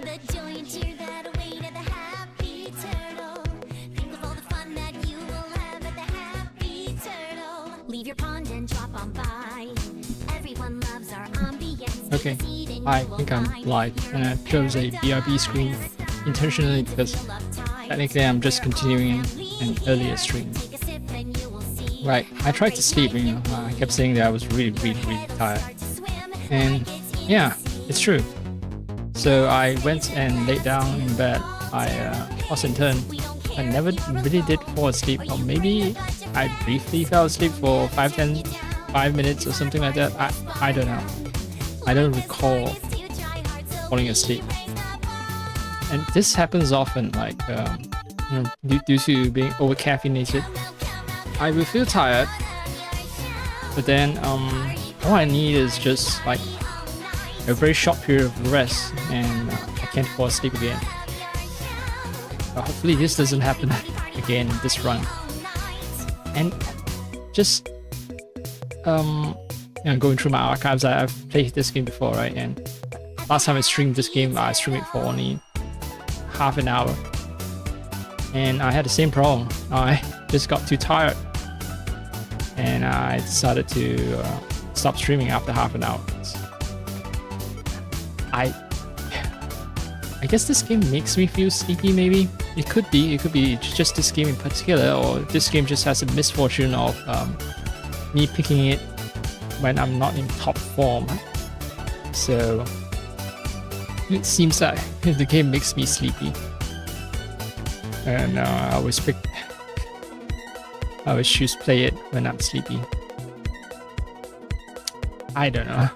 Okay, I think I'm live, and I chose a BRB screen intentionally because technically I'm just continuing an earlier stream. Right, I tried to sleep, I kept saying that I was really tired. And yeah, it's true. So I went and laid down in bed. I tossed and turned. I never really did fall asleep, or maybe I briefly fell asleep for 5 minutes or something like that. I don't know. I don't recall falling asleep. And this happens often, like, due to being over caffeinated. I will feel tired, but then all I need is just like a very short period of rest, and I can't fall asleep again. Hopefully this doesn't happen again in this run. And just going through my archives, I've played this game before, right? And last time I streamed this game, I streamed it for only half an hour, and I had the same problem. I just got too tired, and I decided to stop streaming after half an hour. I guess this game makes me feel sleepy, maybe. It could be just this game in particular, or this game just has a misfortune of me picking it when I'm not in top form. So it seems like the game makes me sleepy, and I always choose play it when I'm sleepy. I don't know.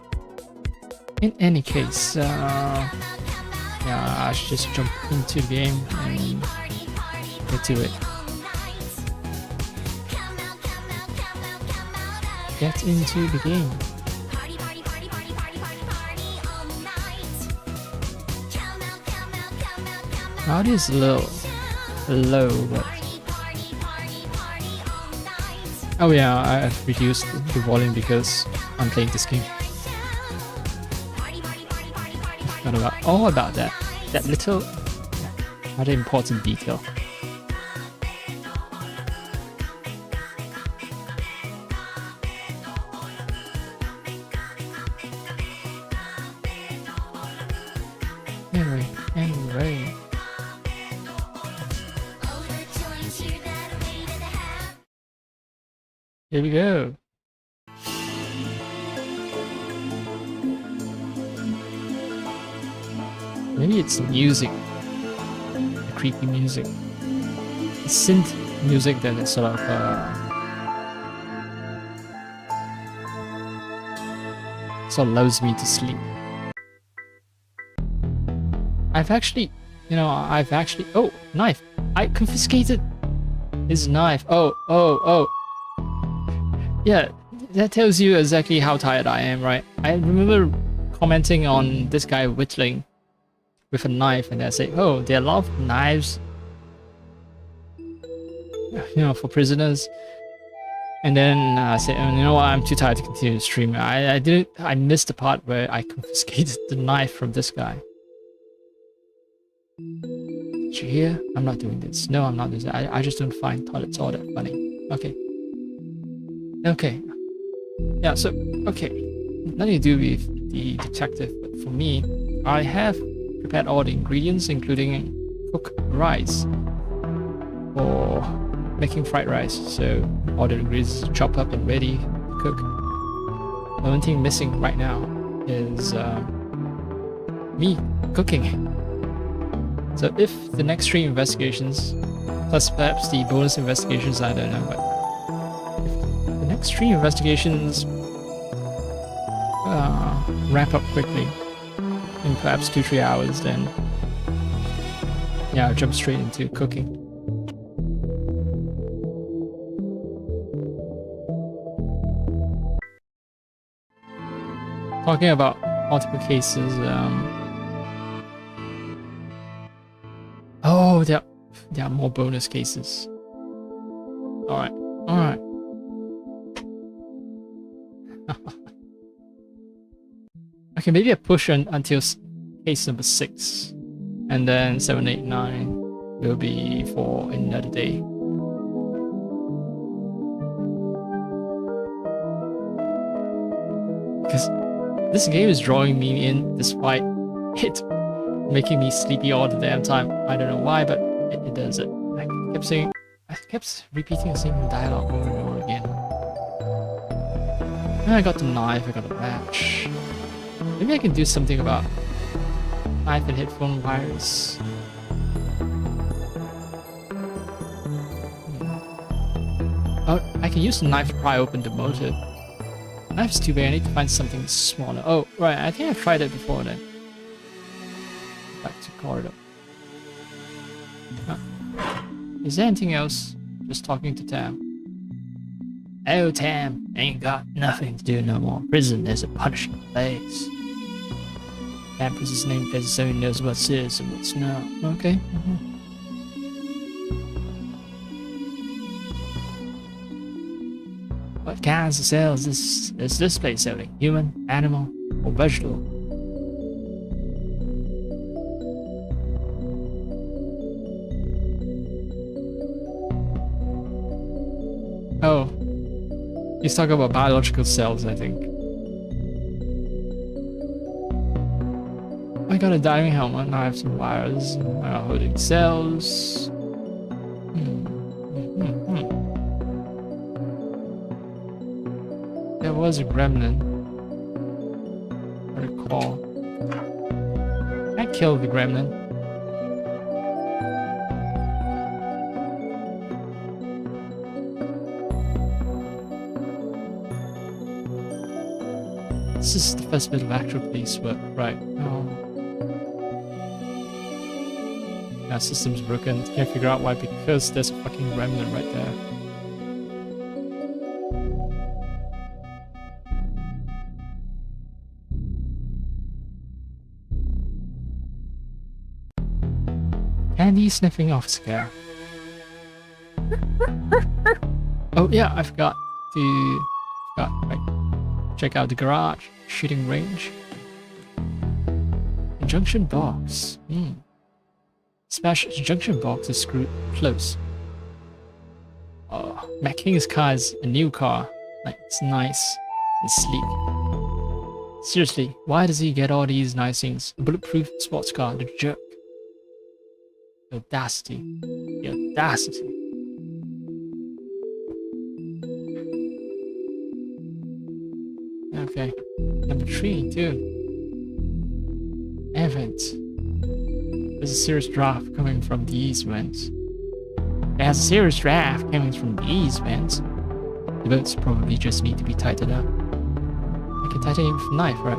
In any case, yeah, I should just jump into the game and get to it. Get into the game. Audio is low, but oh yeah, I've reduced the volume because I'm playing this game. All about that little rather important detail. Anyway. Here we go. Maybe it's music, the creepy music, the synth music that is sort of allows me to sleep. I've actually, oh, knife! I confiscated his knife. Oh. Yeah, that tells you exactly how tired I am, right? I remember commenting on this guy whittling with a knife, and I say, oh, there are a lot of knives, for prisoners. And then I say, oh, you know what, I'm too tired to continue to stream. I missed the part where I confiscated the knife from this guy. Did you hear? I'm not doing this. No, I'm not doing this. I just don't find toilets all that funny. Okay. Yeah, so, okay. Nothing to do with the detective, but for me, I have prepared all the ingredients, including cooked rice for making fried rice. So all the ingredients chopped up and ready to cook. The only thing missing right now is me cooking. So if the next 3 investigations, plus perhaps the bonus investigations, I don't know, but if the next 3 investigations wrap up quickly, in perhaps 2-3 hours, then yeah, I'll jump straight into cooking. Talking about multiple cases, oh, there are more bonus cases. Alright. Okay, maybe I push until case number 6. And then 7, 8, 9 will be for another day. Because this game is drawing me in despite it making me sleepy all the damn time. I don't know why, but it does it. I kept repeating the same dialogue over and over again. And I got the knife, I got a match. Maybe I can do something about knife and headphone wires. Oh, I can use the knife to pry open the motor. Knife's too big, I need to find something smaller. Oh, right, I think I've tried it before then. Back to corridor. Is there anything else? Just talking to Tam. Oh, Tam, ain't got nothing to do no more. Prison is a punishing place. Tam puts his name there so he knows what's is and what's not. Okay. What kinds of cells is this place selling? Human, animal, or vegetable? Oh, he's talking about biological cells, I think. I got a diving helmet, knives and wires, holding cells. There was a gremlin, I recall. I killed the gremlin. This is the first bit of actual police work, right? Our system's broken. Can't figure out why, because there's a fucking gremlin right there. Candy sniffing officer. Oh yeah, I forgot to check out the garage, shooting range. Junction box. Smash junction box is screwed close. Oh, Mac King's car is a new car. Like, it's nice and sleek. Seriously, why does he get all these nice things? A bulletproof sports car, the jerk. The audacity. The audacity. Okay. Number 3, too. Event. There's a serious draft coming from these vents. There's a serious draft coming from these vents. The boats probably just need to be tightened up. I can tighten it with a knife, right?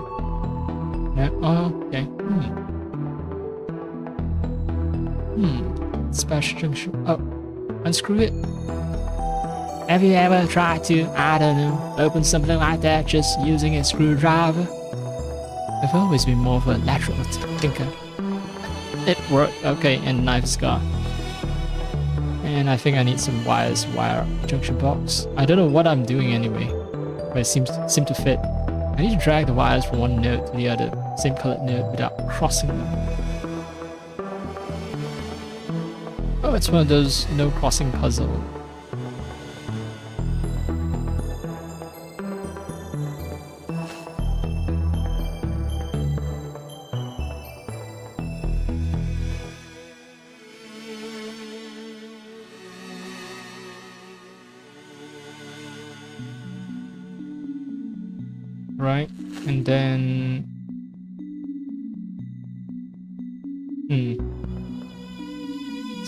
No? Oh, okay. Special junction. Oh, unscrew it. Have you ever tried to, I don't know, open something like that just using a screwdriver? I've always been more of a lateral thinker. It worked, okay, and knife's gone. And I think I need some wires, wire junction box. I don't know what I'm doing anyway, but it seems to fit. I need to drag the wires from one node to the other, same colored node, without crossing them. Oh, it's one of those no crossing puzzle. Right, and then this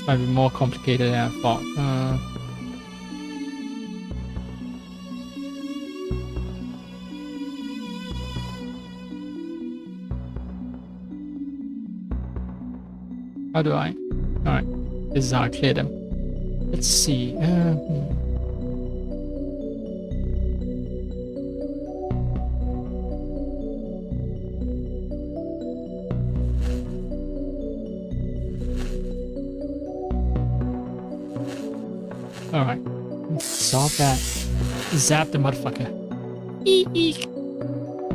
might be more complicated than I thought. How do I? Alright, this is how I clear them. Let's see. Alright, solve that. Zap the motherfucker. Eek!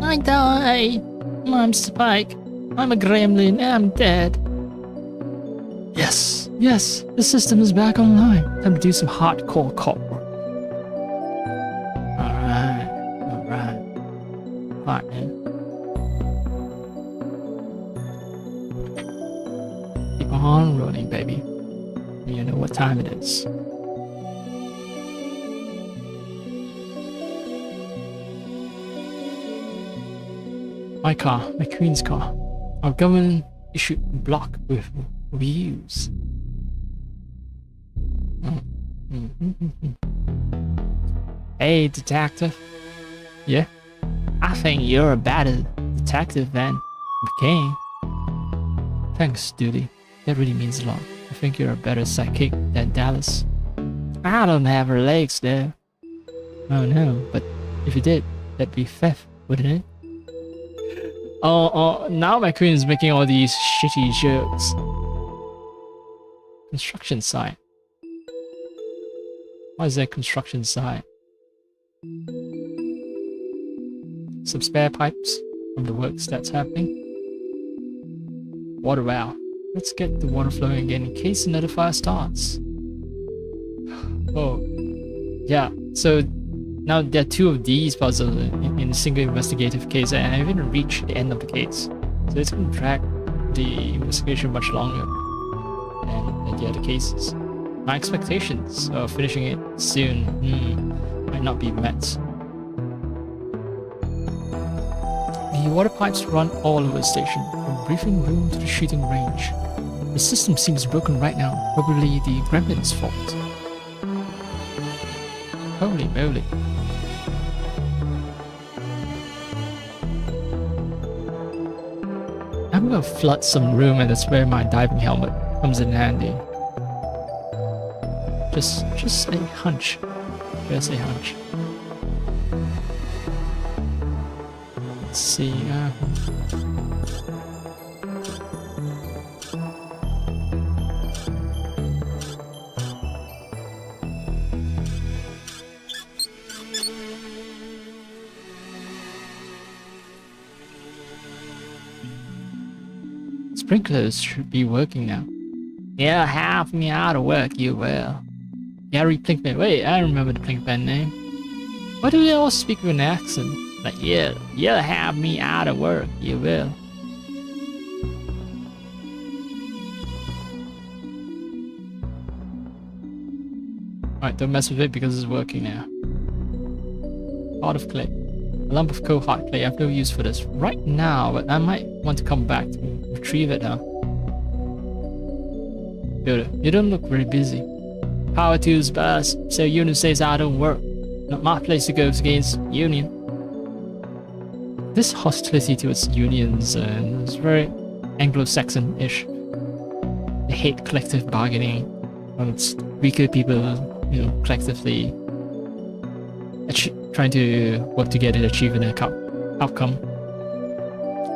I died! I'm Spike. I'm a gremlin. I'm dead. Yes, yes, the system is back online. Time to do some hardcore cop work. Alright, alright. Alright, man. Keep on rolling, baby. You know what time it is. My car, my queen's car. Our government issued a block with reviews. Hey, detective. Yeah? I think you're a better detective than McCain. Thanks, Duty. That really means a lot. I think you're a better psychic than Dallas. I don't have her legs though. Oh no, but if you did, that'd be theft, wouldn't it? Oh, now my queen is making all these shitty jokes. Construction site. Why is there construction site? Some spare pipes from the works that's happening. Water well. Let's get the water flowing again in case another fire starts. Oh, yeah. So now there are 2 of these puzzles in a single investigative case, and I haven't reached the end of the case. So it's going to drag the investigation much longer than the other cases. My expectations of finishing it soon might not be met. The water pipes run all over the station, from the briefing room to the shooting range. The system seems broken right now, probably the gremlin's fault. Holy moly. I'm gonna flood some room, and that's where my diving helmet comes in handy. Just a hunch. Just a hunch. Let's see. Sprinklers should be working now. Yeah, help me out of work, you will. Gary Plinkman. Wait, I remember the Plinkman name. Why do they all speak with an accent? Like, yeah, you'll have me out of work, you will. Alright, don't mess with it because it's working now. Heart of clay. A lump of cold hard clay. I have no use for this right now, but I might want to come back to retrieve it, huh? Good. You don't look very busy. Power tools, boss. So Union says I don't work. Not my place to go against Union. This hostility towards unions is very Anglo-Saxon-ish. They hate collective bargaining. When it's weaker people, you know, collectively trying to work together to achieve an outcome.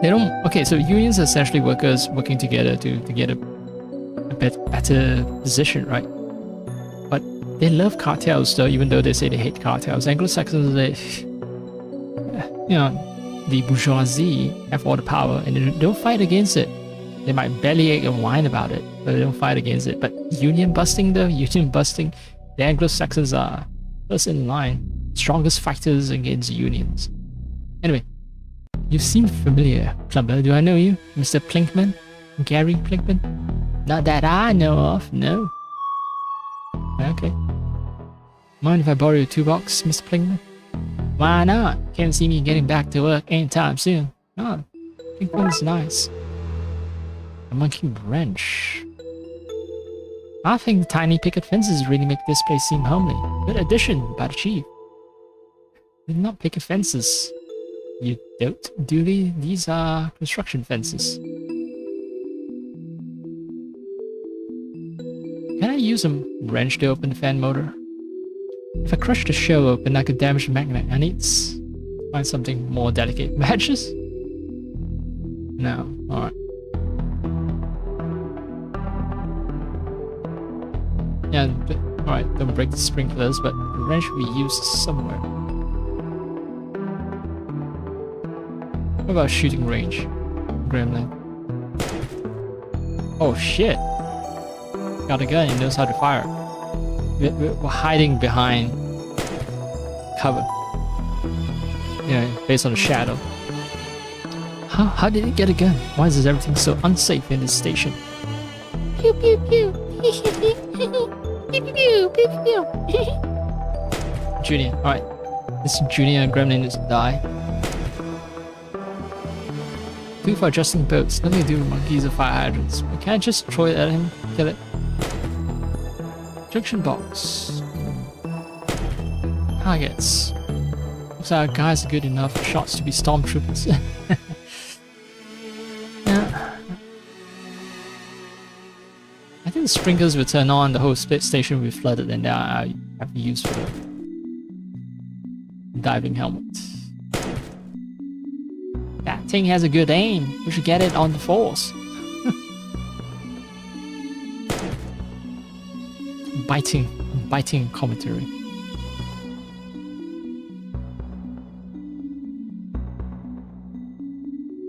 They don't. Okay, so unions are essentially workers working together to get a better position, right? But they love cartels, though, even though they say they hate cartels. Anglo-Saxons, you know, the bourgeoisie have all the power, and they don't fight against it. They might bellyache and whine about it, but they don't fight against it. But union busting, though, the Anglo-Saxons are first in line, strongest fighters against unions. Anyway, you seem familiar, Plumber. Do I know you, Mr. Plinkman? Gary Plinkman? Not that I know of, no. Okay. Mind if I borrow your $2, Mr. Plinkman? Why not? Can't see me getting back to work anytime soon. Oh, Plinkman's nice. A monkey wrench. I think the tiny picket fences really make this place seem homely. Good addition by the chief. They're not picket fences. You don't, do they? These are construction fences. Can I use a wrench to open the fan motor? If I crush the shell open, I could damage the magnet. I need to find something more delicate. Matches? No. Alright. Yeah, alright, don't break the sprinklers, but the wrench will be used somewhere. What about shooting range? Gremlin. Oh shit! got a gun, he knows how to fire. We're hiding behind cover. Based on the shadow. How did he get a gun? Why is everything so unsafe in this station? Pew pew pew. Pew pew pew pew pew. Junior, alright. This Junior Gremlin is to die. 2 for adjusting boats. Nothing to do with monkeys or fire hydrants. We can't just throw it at him. Kill it. Junction box. Targets. Looks like our guys are good enough shots to be stormtroopers. Yeah. I think the sprinklers will turn on, the whole split station will be flooded, and I have to use for the diving helmet. That thing has a good aim. We should get it on the force. biting commentary.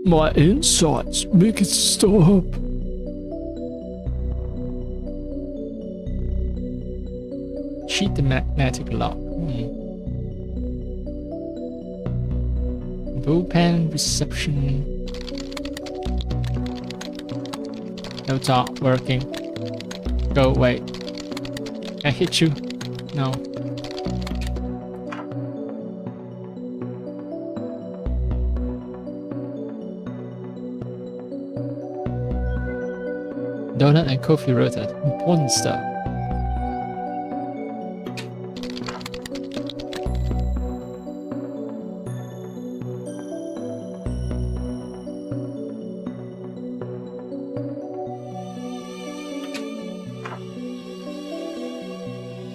My insights make it stop. Cheat the magnetic lock. Bullpen reception. No talk working. Go away. I hit you. No. Donut and coffee roasted. Important stuff.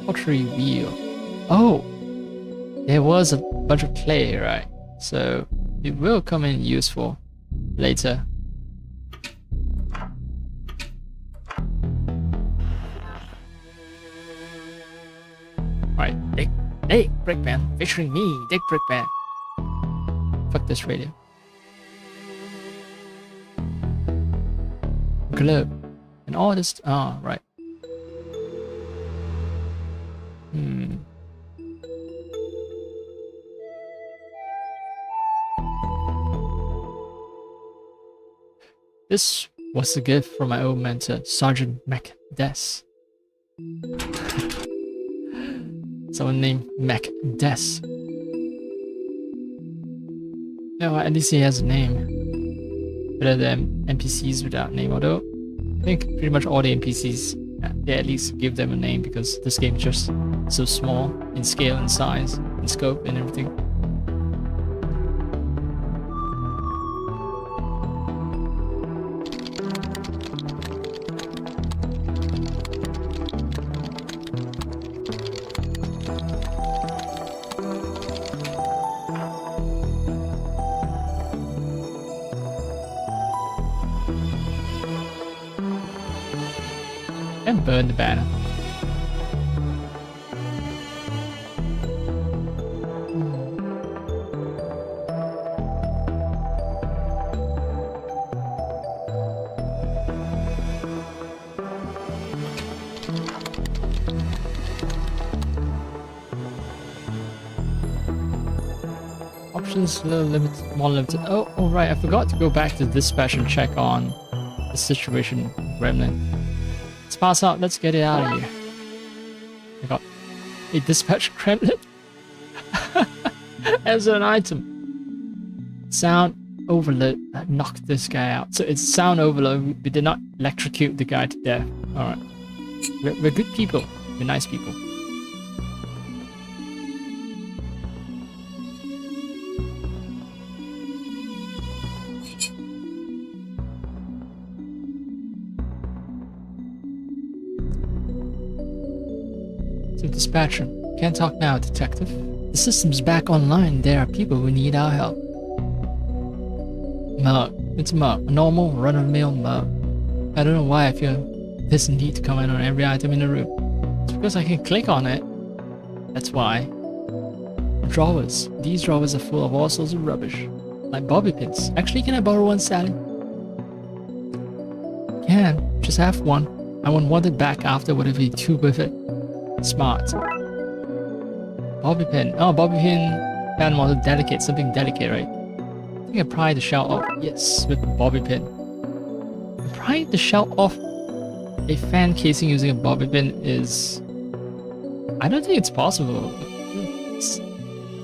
Pottery wheel. Oh! There was a bunch of clay, right? So it will come in useful later. Alright, Dick Brickman, featuring me, Dick Brickman. Fuck this radio. Globe. And all this. Oh, right. This was a gift from my old mentor, Sergeant MacDess. Someone named MacDess. No, at least he has a name. Better than NPCs without name, although I think pretty much all the NPCs, they at least give them a name because this game is just so small in scale and size and scope and everything. And burn the banner. Options a little limited, more limited. Oh, right, I forgot to go back to dispatch and check on the situation, Gremlin. Let's pass out, let's get it out of here. I got a dispatch Gremlin as an item. Sound overload knocked this guy out. So it's sound overload. We did not electrocute the guy to death. Alright. We're good people. We're nice people. To dispatcher. Can't talk now, detective. The system's back online. There are people who need our help. Mug. It's Mug. A normal, run-of-the-mill mug. I don't know why I feel this need to comment on every item in the room. It's because I can click on it. That's why. Drawers. These drawers are full of all sorts of rubbish. Like bobby pins. Actually, can I borrow one, Sally? Can. Just have one. I won't want it back after whatever you do with it. Smart. Bobby pin. Oh, bobby pin fan model delicate. Something delicate, right? I think I pried the shell off. Yes, with the bobby pin. Prying the shell off a fan casing using a bobby pin is... I don't think it's possible.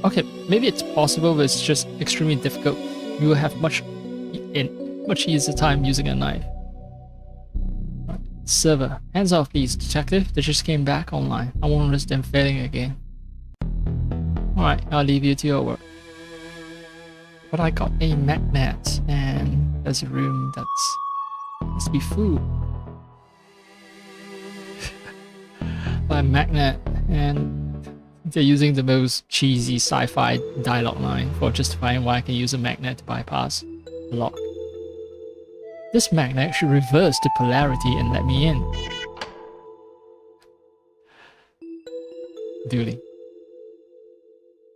Okay, maybe it's possible, but it's just extremely difficult. You will have much easier time using a knife. Right. Server. Hands off please, detective. They just came back online. I won't risk them failing again. Alright, I'll leave you to your work. But I got a magnet, and there's a room that's... must be full. By a magnet, and they're using the most cheesy sci-fi dialogue line for justifying why I can use a magnet to bypass the lock. This magnet should reverse the polarity and let me in. Duly.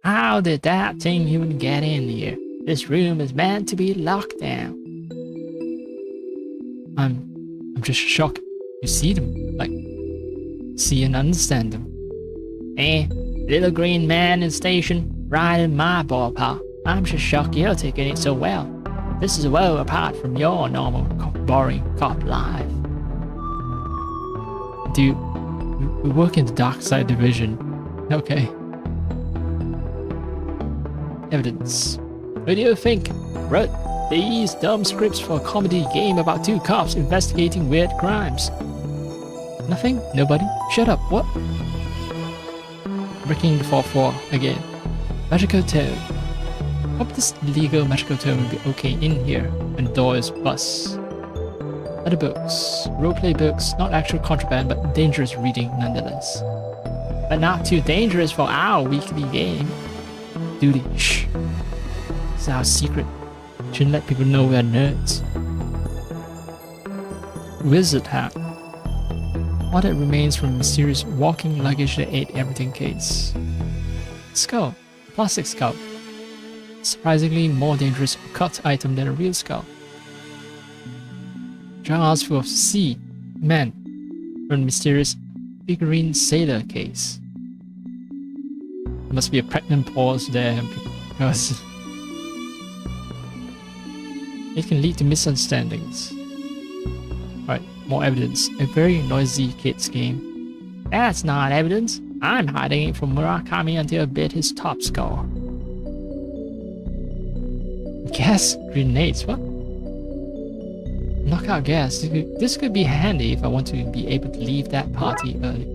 How did that thing even get in here? This room is meant to be locked down. I'm just shocked. You see them, like, see and understand them. Eh, little green man in station, right in my ballpark. I'm just shocked you're taking it so well. This is well apart from your normal, boring cop life. Dude, we work in the Darkside division. Okay. Evidence. What do you think? Wrote these dumb scripts for a comedy game about two cops investigating weird crimes. Nothing? Nobody? Shut up, what? Breaking the 4-4 again. Magical tone. Hope this legal magical tone will be okay in here when the door is bust. Other books. Roleplay books, not actual contraband but dangerous reading nonetheless. But not too dangerous for our weekly game. Duty, shh. It's our secret. Shouldn't let people know we're nerds. Wizard hat. All that remains from a mysterious walking luggage that ate everything case. Skull. A plastic skull. Surprisingly more dangerous occult item than a real skull. Jars full of sea, men, from a mysterious figurine sailor case. There must be a pregnant pause there because it can lead to misunderstandings. Alright, more evidence. A very noisy kids game. That's not evidence. I'm hiding it from Murakami until I bit his top score. Gas grenades, what? Knockout gas. This could be handy if I want to be able to leave that party early.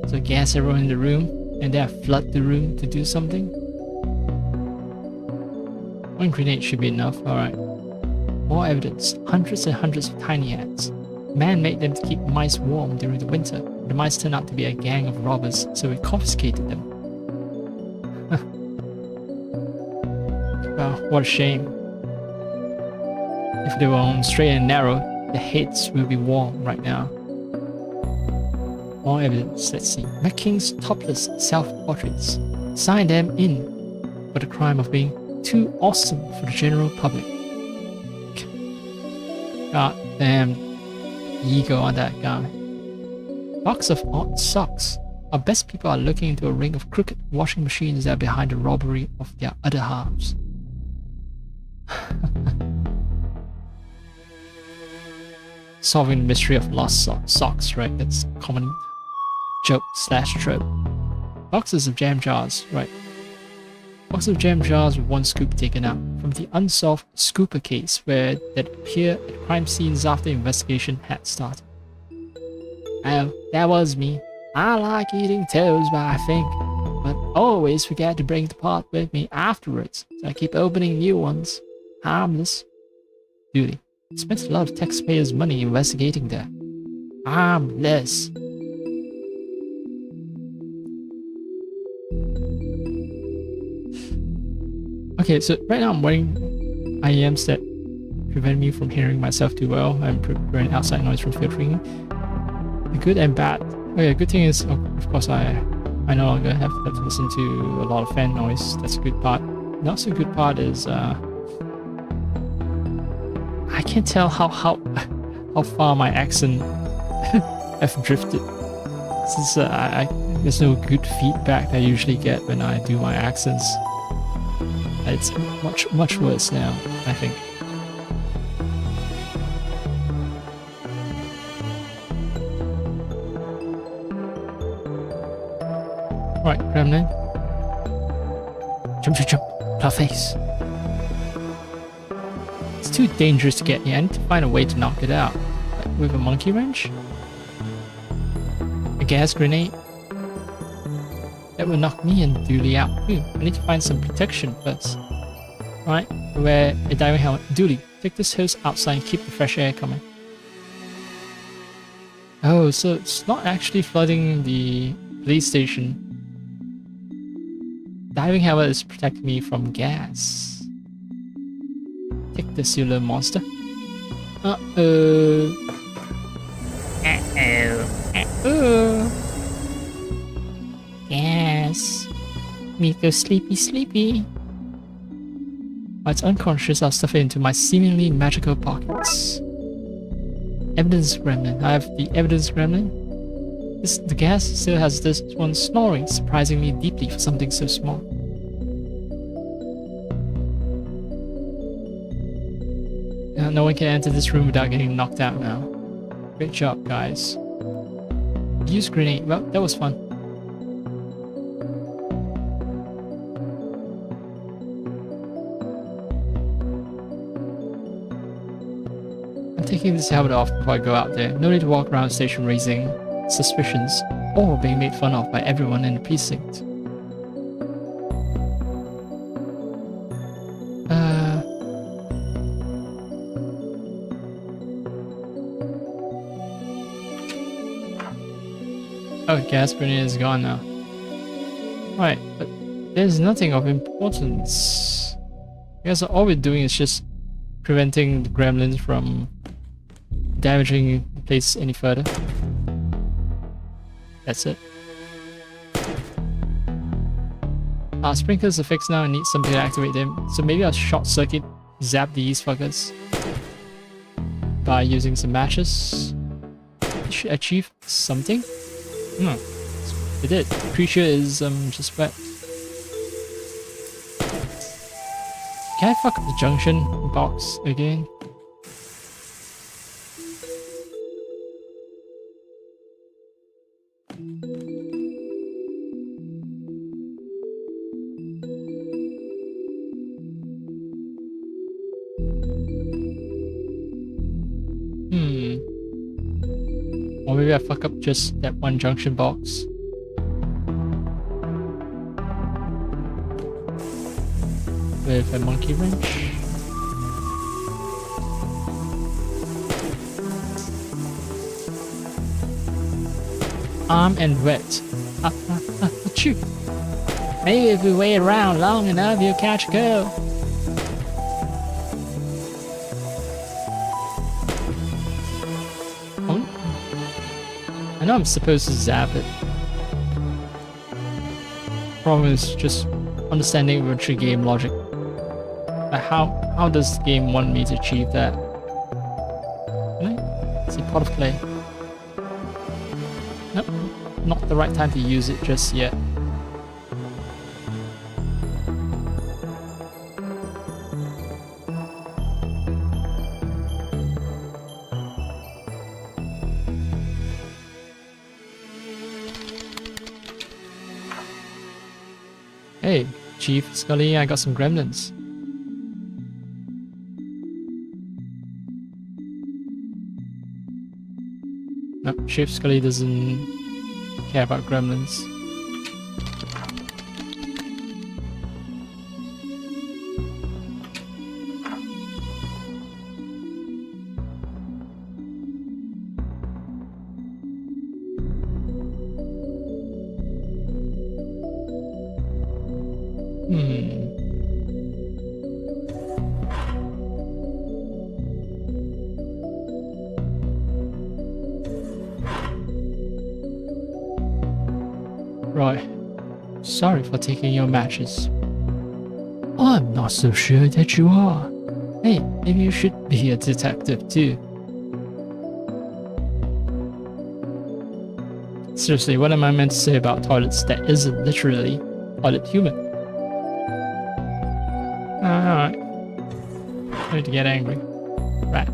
So gas everyone in the room and then flood the room to do something. One grenade should be enough, alright. More evidence. Hundreds and hundreds of tiny hats. Man made them to keep mice warm during the winter. The mice turned out to be a gang of robbers, so we confiscated them. Well, what a shame. If they were on straight and narrow, the heads will be warm right now. More evidence, let's see. McKing's topless self-portraits. Sign them in for the crime of being too awesome for the general public. God damn ego on that guy. Box of odd socks. Our best people are looking into a ring of crooked washing machines that are behind the robbery of their other halves. Solving the mystery of lost socks, right? That's a common joke / trope. Boxes of jam jars, right? Box of jam jars with one scoop taken out from the unsolved scooper case where that appear at crime scenes after investigation had started. Oh, that was me. I like eating toes, I think, but always forget to bring the pot with me afterwards, so I keep opening new ones. Harmless. Duty. Spent a lot of taxpayers' money investigating that. Harmless. Okay, so right now I'm wearing IEMs that prevent me from hearing myself too well and prevent outside noise from filtering. The good and bad. Okay, the good thing is, of course, I no longer have to listen to a lot of fan noise. That's a good part. The not so good part is I can't tell how far my accent I've drifted. Since there's no good feedback I usually get when I do my accents. It's much worse now, I think. Right, Gremlin. Jump, jump, jump. Plow face. It's too dangerous to get here. I need to find a way to knock it out. Like with a monkey wrench? A gas grenade? That will knock me and Dooley out. I need to find some protection first. Right, wear a diving helmet. Dooley, take this hose outside and keep the fresh air coming. Oh, so it's not actually flooding the police station. Diving helmet is protecting me from gas. Take this, you little monster. Uh-oh. Uh-oh. Gas. Me go sleepy sleepy. While it's unconscious, I'll stuff it into my seemingly magical pockets. Evidence gremlin. I have the evidence gremlin. The gas still has this one snoring surprisingly deeply for something so small. No one can enter this room without getting knocked out now. Great job, guys. Use grenade. Well, that was fun. I'm taking this helmet off before I go out there. No need to walk around the station raising suspicions or being made fun of by everyone in the precinct. Oh, gas grenade is gone now. Right, but there's nothing of importance. I guess all we're doing is just preventing the gremlins from damaging the place any further. That's it. Our sprinklers are fixed now and need something to activate them, so maybe I'll short circuit zap these fuckers by using some matches. It should achieve something. It did. The creature is just wet. Can I fuck up the junction box again? Or maybe I fuck up just that one junction box. With a monkey wrench. Arm and wet. Achoo! Maybe if we wait around long enough, you'll catch a girl. I know I'm supposed to zap it. Problem is just understanding virtual game logic. Like how does the game want me to achieve that? Can I see pot of clay? Nope, not the right time to use it just yet. Hey, Chief Scully, I got some gremlins. No, Chief Scully doesn't care about gremlins. Right. Sorry for taking your matches. I'm not so sure that you are. Hey, maybe you should be a detective too. Seriously, what am I meant to say about toilets that isn't literally toilet human? Alright. I need to get angry. Right.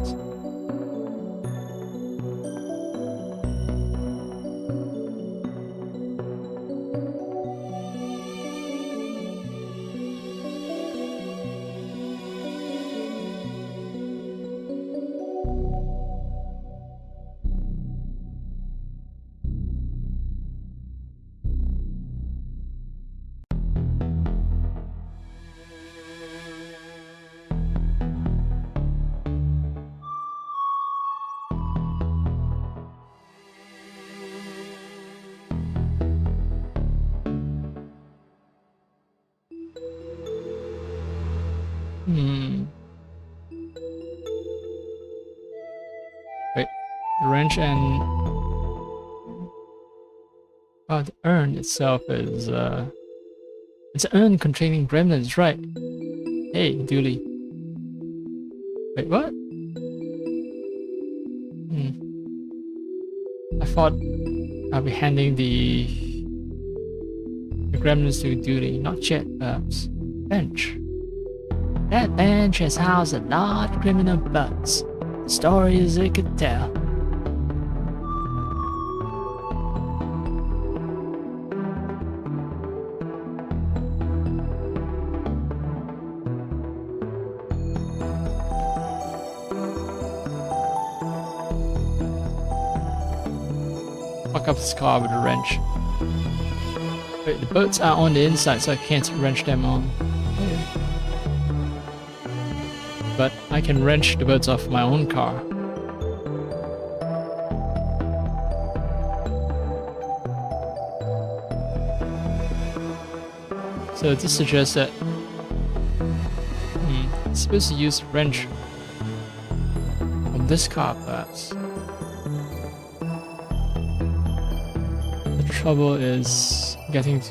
Wait, the wrench and the urn itself is it's an urn containing gremlins, right? Hey, Dooley. Wait, what? I thought I'd be handing the gremlins to Dooley, not yet, perhaps. Bench. That bench has housed a lot of criminal butts. Stories it could tell. Fuck up this car with a wrench. Wait, the boats are on the inside, so I can't wrench them on. Oh, yeah. But I can wrench the boats off my own car. So this suggests that I'm supposed to use wrench on this car, perhaps. The trouble is getting to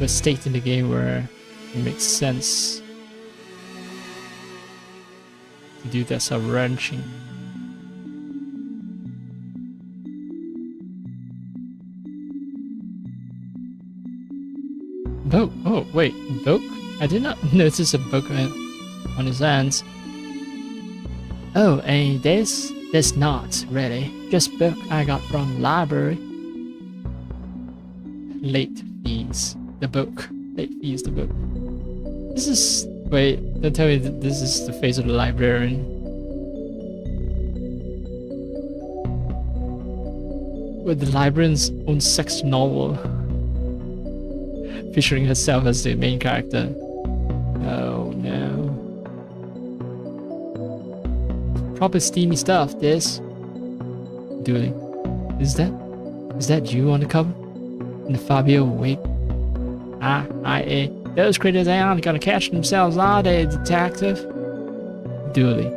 a state in the game where it makes sense to do that sort of wrenching. Book? Oh, wait, book? I did not notice a book on his hands. Oh, ain't this? This not, really. Just book I got from library. Late fees. The book. Late fees, the book. This is... Wait, don't tell me that this is the face of the librarian. With the librarian's own sex novel. Featuring herself as the main character. Oh no. Proper steamy stuff, this. Dooley. Is that you on the cover? In the Fabio wake? Those critters aren't gonna catch themselves, are they, detective? Dooley.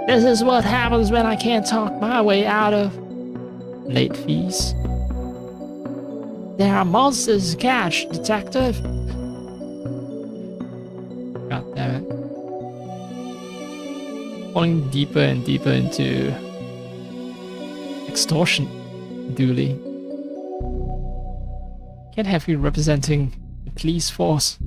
This is what happens when I can't talk my way out of late fees. There are monsters to catch, detective. God damn it. Falling deeper and deeper into extortion, Dooley. Can't have you representing the police force.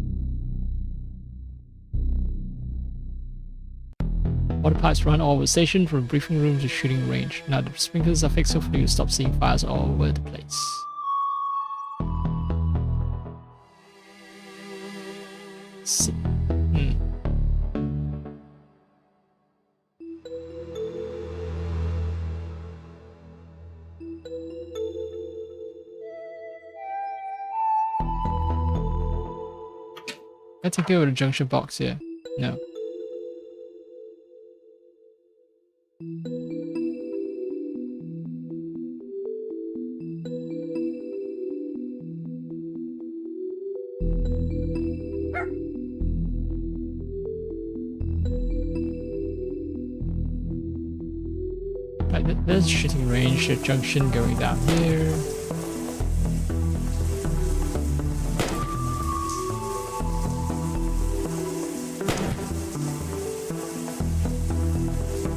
Water pipes run all over the station from briefing room to shooting range. Now the sprinklers are fixed, hopefully you'll stop seeing fires all over the place. See. I think I go to the junction box here. No. Right, there's shooting range, a junction going down here.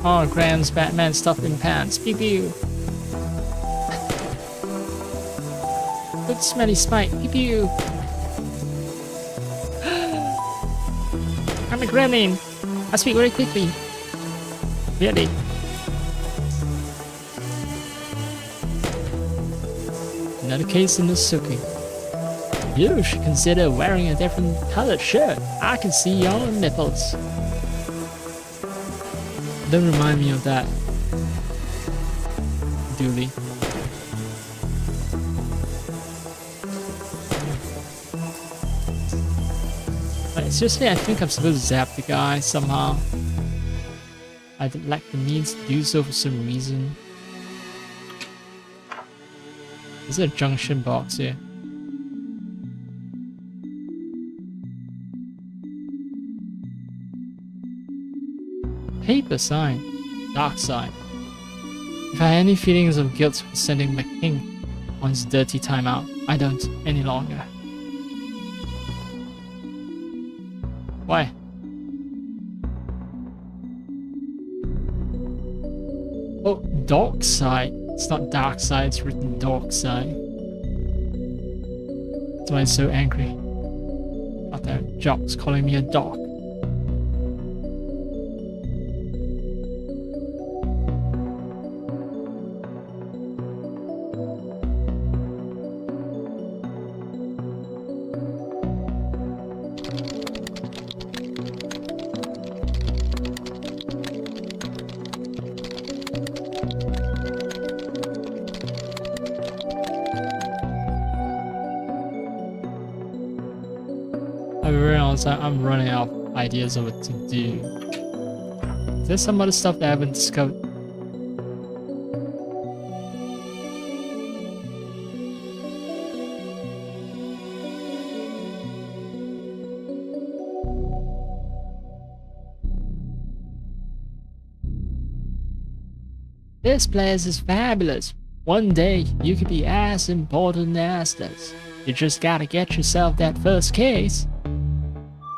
Holograms, Batman stuffed in pants. Pew pew. good smelly spike. Pew pew. I'm a gremlin. I speak very quickly. Really? Another case in the Suki. You should consider wearing a different colored shirt. I can see your nipples. Don't remind me of that. Dooley. Like, seriously, I think I'm supposed to zap the guy somehow. I lack the means to do so for some reason. Is there a junction box here? Paper sign. Darkside. If I had any feelings of guilt for sending McKing on his dirty time out, I don't any longer. Why? Oh, Darkside. It's not Darkside, it's written Darkside. That's why I'm so angry. Out there, jocks calling me a dog. I realize I'm running out of ideas of what to do. Is there some other stuff that I haven't discovered? This place is fabulous. One day you could be as important as this. You just gotta get yourself that first case.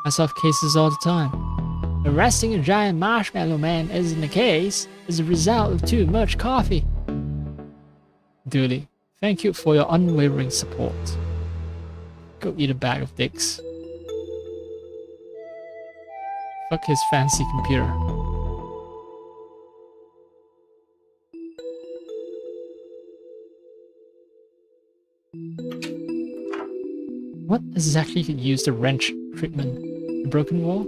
I solve cases all the time. Arresting a giant marshmallow man isn't a case, it's a result of too much coffee. Dooley, thank you for your unwavering support. Go eat a bag of dicks. Fuck his fancy computer. What exactly could use the wrench treatment? A broken wall?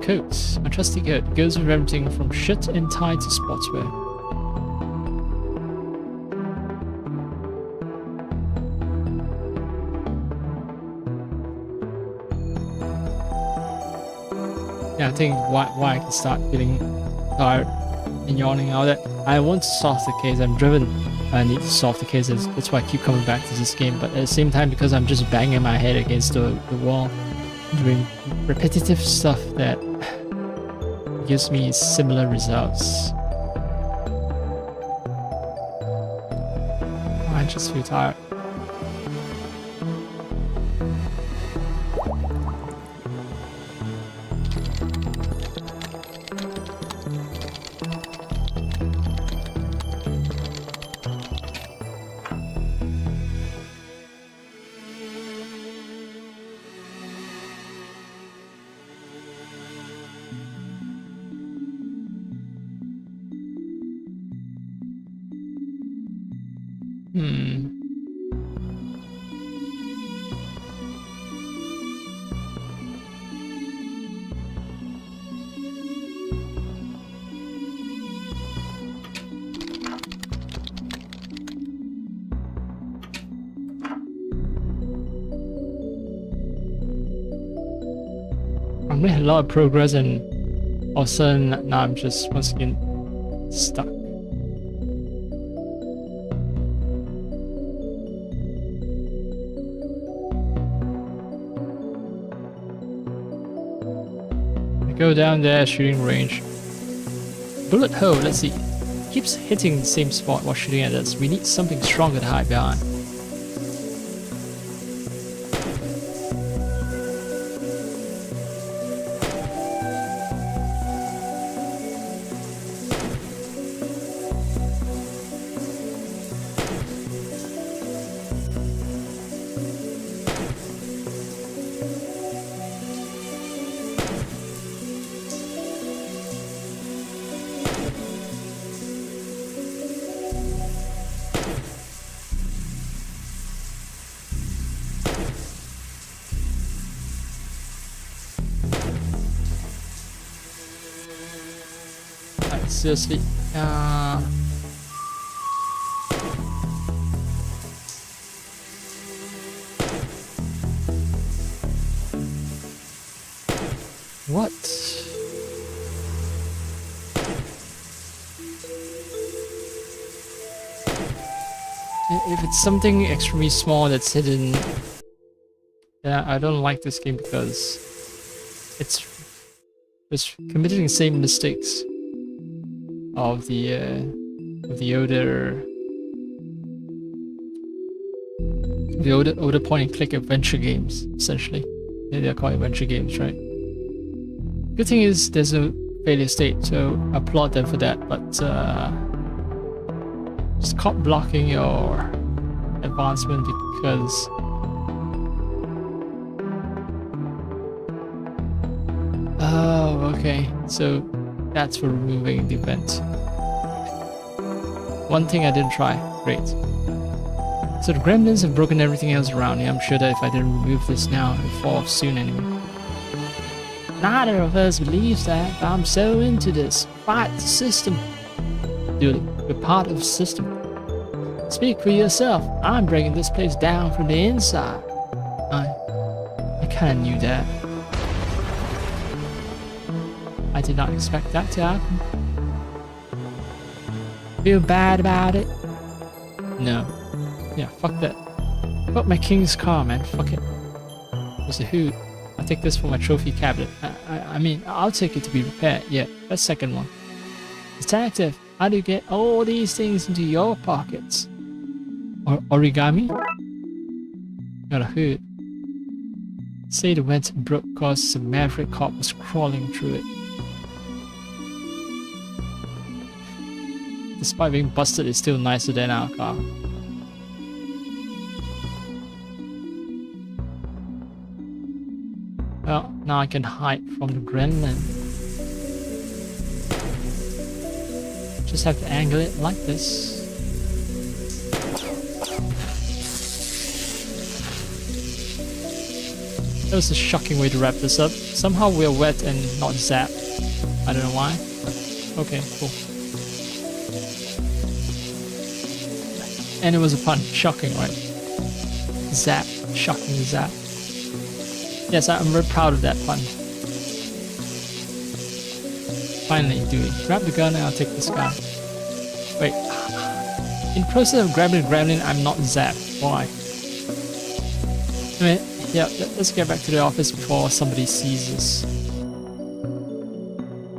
Coats. My trusty coat goes with everything from shit and tie to sportswear. Yeah, I think why I can start feeling tired and yawning out that I want to solve the case. I'm driven. I need to solve the case. That's why I keep coming back to this game. But at the same time, because I'm just banging my head against the wall, doing repetitive stuff that gives me similar results. I just feel tired. I made a lot of progress and all of a sudden now I'm just once again stuck. I go down there, shooting range. Bullet hole, let's see. Keeps hitting the same spot while shooting at us. We need something stronger to hide behind. seriously. What? If it's something extremely small that's hidden, yeah, I don't like this game because it's committing the same mistakes of the older point and click adventure games, essentially. They're called adventure games, right? Good thing is there's a failure state, so I applaud them for that, but just stop blocking your advancement because oh, okay, so that's for removing the event. One thing I didn't try. Great. So the gremlins have broken everything else around here. I'm sure that if I didn't remove this now, it would fall off soon anyway. Neither of us believes that, but I'm so into this. Fight the system. Dude, we're part of the system. Speak for yourself. I'm breaking this place down from the inside. I kinda knew that. I did not expect that to happen. Feel bad about it? No. Yeah, fuck that. Fuck my king's car, man. Fuck it. What's the hoot? I'll take this for my trophy cabinet. I mean, I'll take it to be repaired. Yeah, that's second one. Detective, how do you get all these things into your pockets? Or origami? Got a hood. Say the vent broke cause some maverick cop was crawling through it. Despite being busted, it's still nicer than our car. Well, now I can hide from the gremlin. Just have to angle it like this. That was a shocking way to wrap this up. Somehow we're wet and not zapped. I don't know why. Okay, cool. And it was a pun. Shocking, right? Zap. Shocking zap. Yes, I'm very proud of that pun. Finally, Dewey. Grab the gun and I'll take this guy. Wait. In process of grabbing the gremlin, I'm not zapped. Why? I mean, yeah, let's get back to the office before somebody sees us.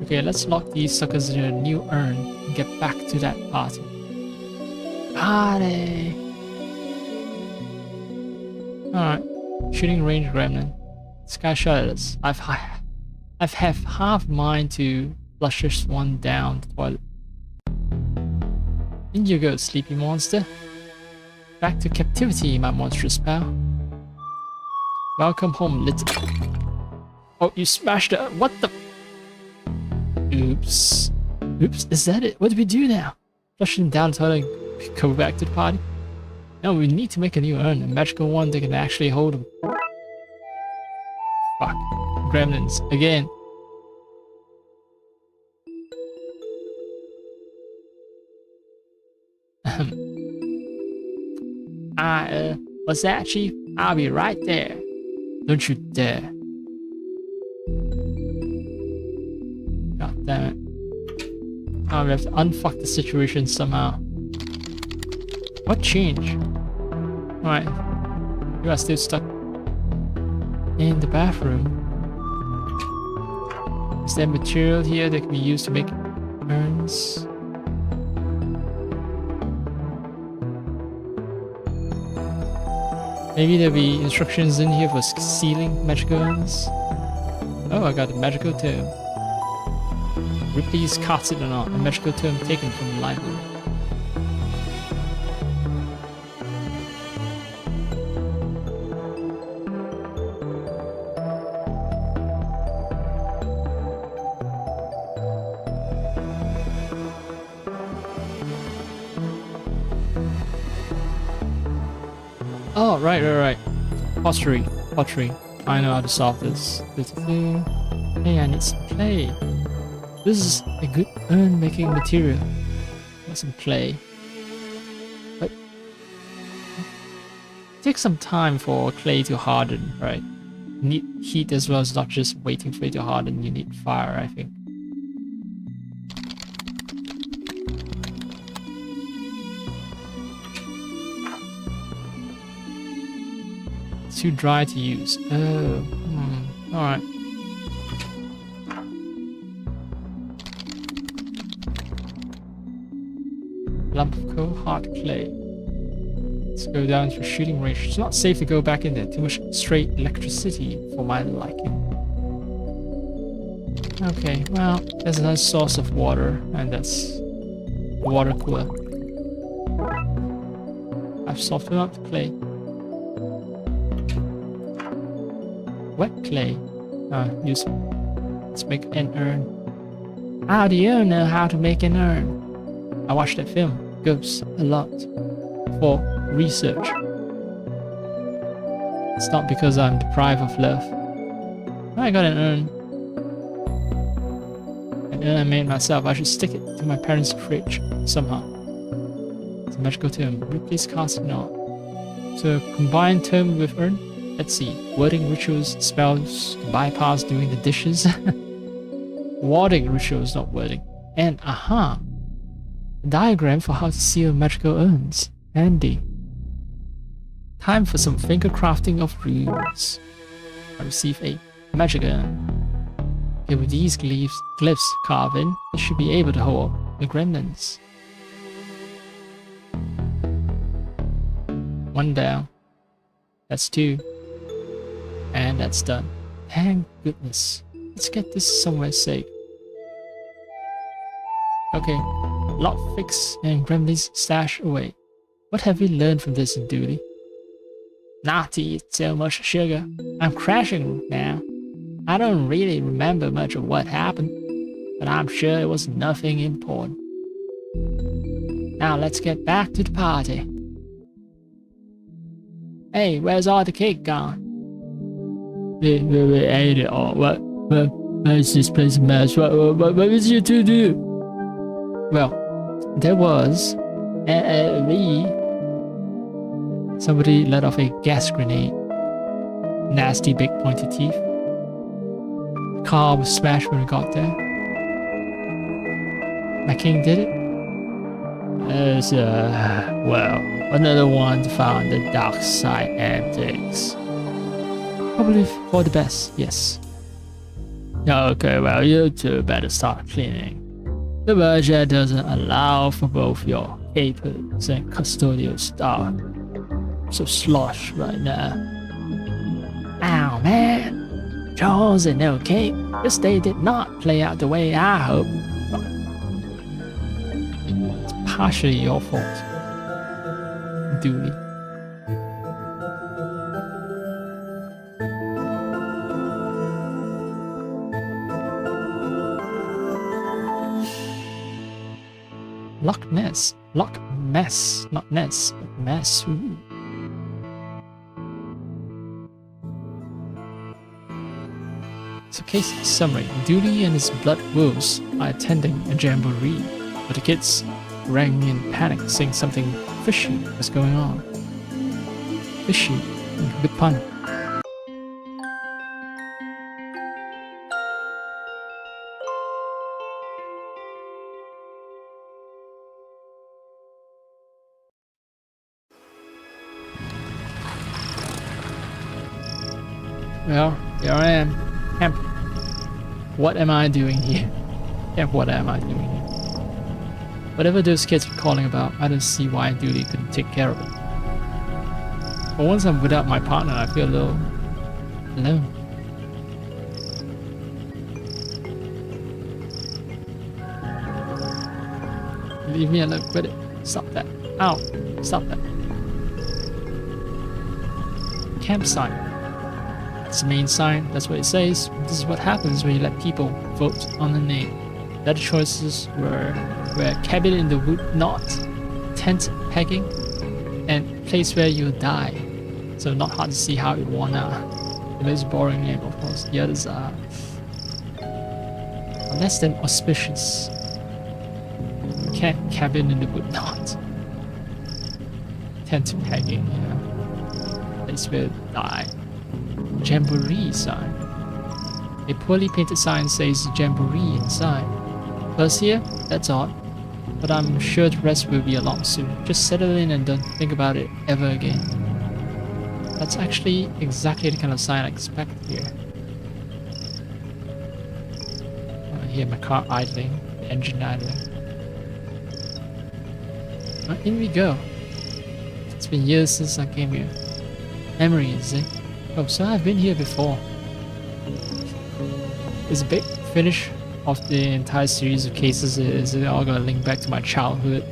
Okay, let's lock these suckers in a new urn and get back to that party. Party! Alright. Shooting range gremlin. This guy shot at us. I've have half mind to flush this one down the toilet. In you go, sleepy monster. Back to captivity, my monstrous pal. Welcome home, little. Oh, you smashed it. What the? Oops. Oops, is that it? What do we do now? Flush him down the toilet and go back to the party? No, we need to make a new urn, a magical one that can actually hold him. Fuck. Gremlins. Again. What's that, Chief? I'll be right there. Don't you dare. God damn it. Oh, we have to unfuck the situation somehow. What change? Alright. You are still stuck in the bathroom. Is there material here that can be used to make urns? Maybe there'll be instructions in here for sealing magical urns. Oh, I got a magical tome. Ripley's Carton or not, a magical tome taken from the library. Oh, right. Pottery. I know how to solve this. Hey, I need some clay. This is a good urn making material. Got some clay. But it takes some time for clay to harden, right? You need heat as well. It's not just waiting for it to harden. You need fire, I think. It's too dry to use. Oh, alright. Lump of coal, hard clay. Let's go down to shooting range. It's not safe to go back in there. Too much straight electricity for my liking. Okay, well, there's a nice source of water, and that's the water cooler. I've softened up the clay. Wet clay. Useful. Let's make an urn. How do you know how to make an urn? I watched that film, Ghosts, a lot. For research. It's not because I'm deprived of love. I got an urn. An urn I made myself. I should stick it to my parents' fridge somehow. It's a magical term. Replace casting art. So combine term with urn. Let's see. Wording rituals, spells, bypass doing the dishes. Warding rituals, not wording. And aha! A diagram for how to seal magical urns. Handy. Time for some finger crafting of runes. I receive a magic urn. Okay, with these glyphs carved in, it should be able to hold the gremlins. One down. That's two. And that's done. Thank goodness. Let's get this somewhere safe. Okay. Lock fix and gremlins stash away. What have we learned from this in duty? Not to eat so much sugar. I'm crashing now. I don't really remember much of what happened, but I'm sure it was nothing important. Now let's get back to the party. Hey, where's all the cake gone? We ate it all. What is this place a mess? What is you to do? Well, there was somebody let off a gas grenade. Nasty big pointy teeth. The car was smashed when we got there. My king did it? Well, another one found the Darkside antics. Probably for the best, yes. Okay, well, you two better start cleaning. The budget doesn't allow for both your papers and custodial stuff. So slosh right now. Ow, man. Charles and no cake. This day did not play out the way I hoped. It's partially your fault. Duty. Loch Ness. Loch Mess. Not Ness, but Mess. Ooh. So case summary. Dooley and his blood wolves are attending a jamboree, but the kids rang in panic saying something fishy was going on. Fishy. Good pun. Well, here I am. Camp. What am I doing here? Camp, what am I doing here? Whatever those kids were calling about, I don't see why Dooley couldn't take care of it. But once I'm without my partner, I feel a little alone. Leave me alone, quit it. Stop that. Ow. Stop that. Campsite. That's the main sign, that's what it says. This is what happens when you let people vote on the name. The other choices were cabin in the wood knot, tent pegging, and place where you die. So not hard to see how it won out. The most boring name, of course. The others are are less than auspicious. Cabin in the wood not. Tend to pegging, yeah. Place where die. Jamboree sign. A poorly painted sign says Jamboree inside. Plus here, that's odd. But I'm sure the rest will be along soon. Just settle in and don't think about it ever again. That's actually exactly the kind of sign I expect here. I hear my car idling, the engine idling. In we go. It's been years since I came here. Memories, eh? Oh, so I've been here before. It's a big finish of the entire series of cases. Is it all gonna link back to my childhood?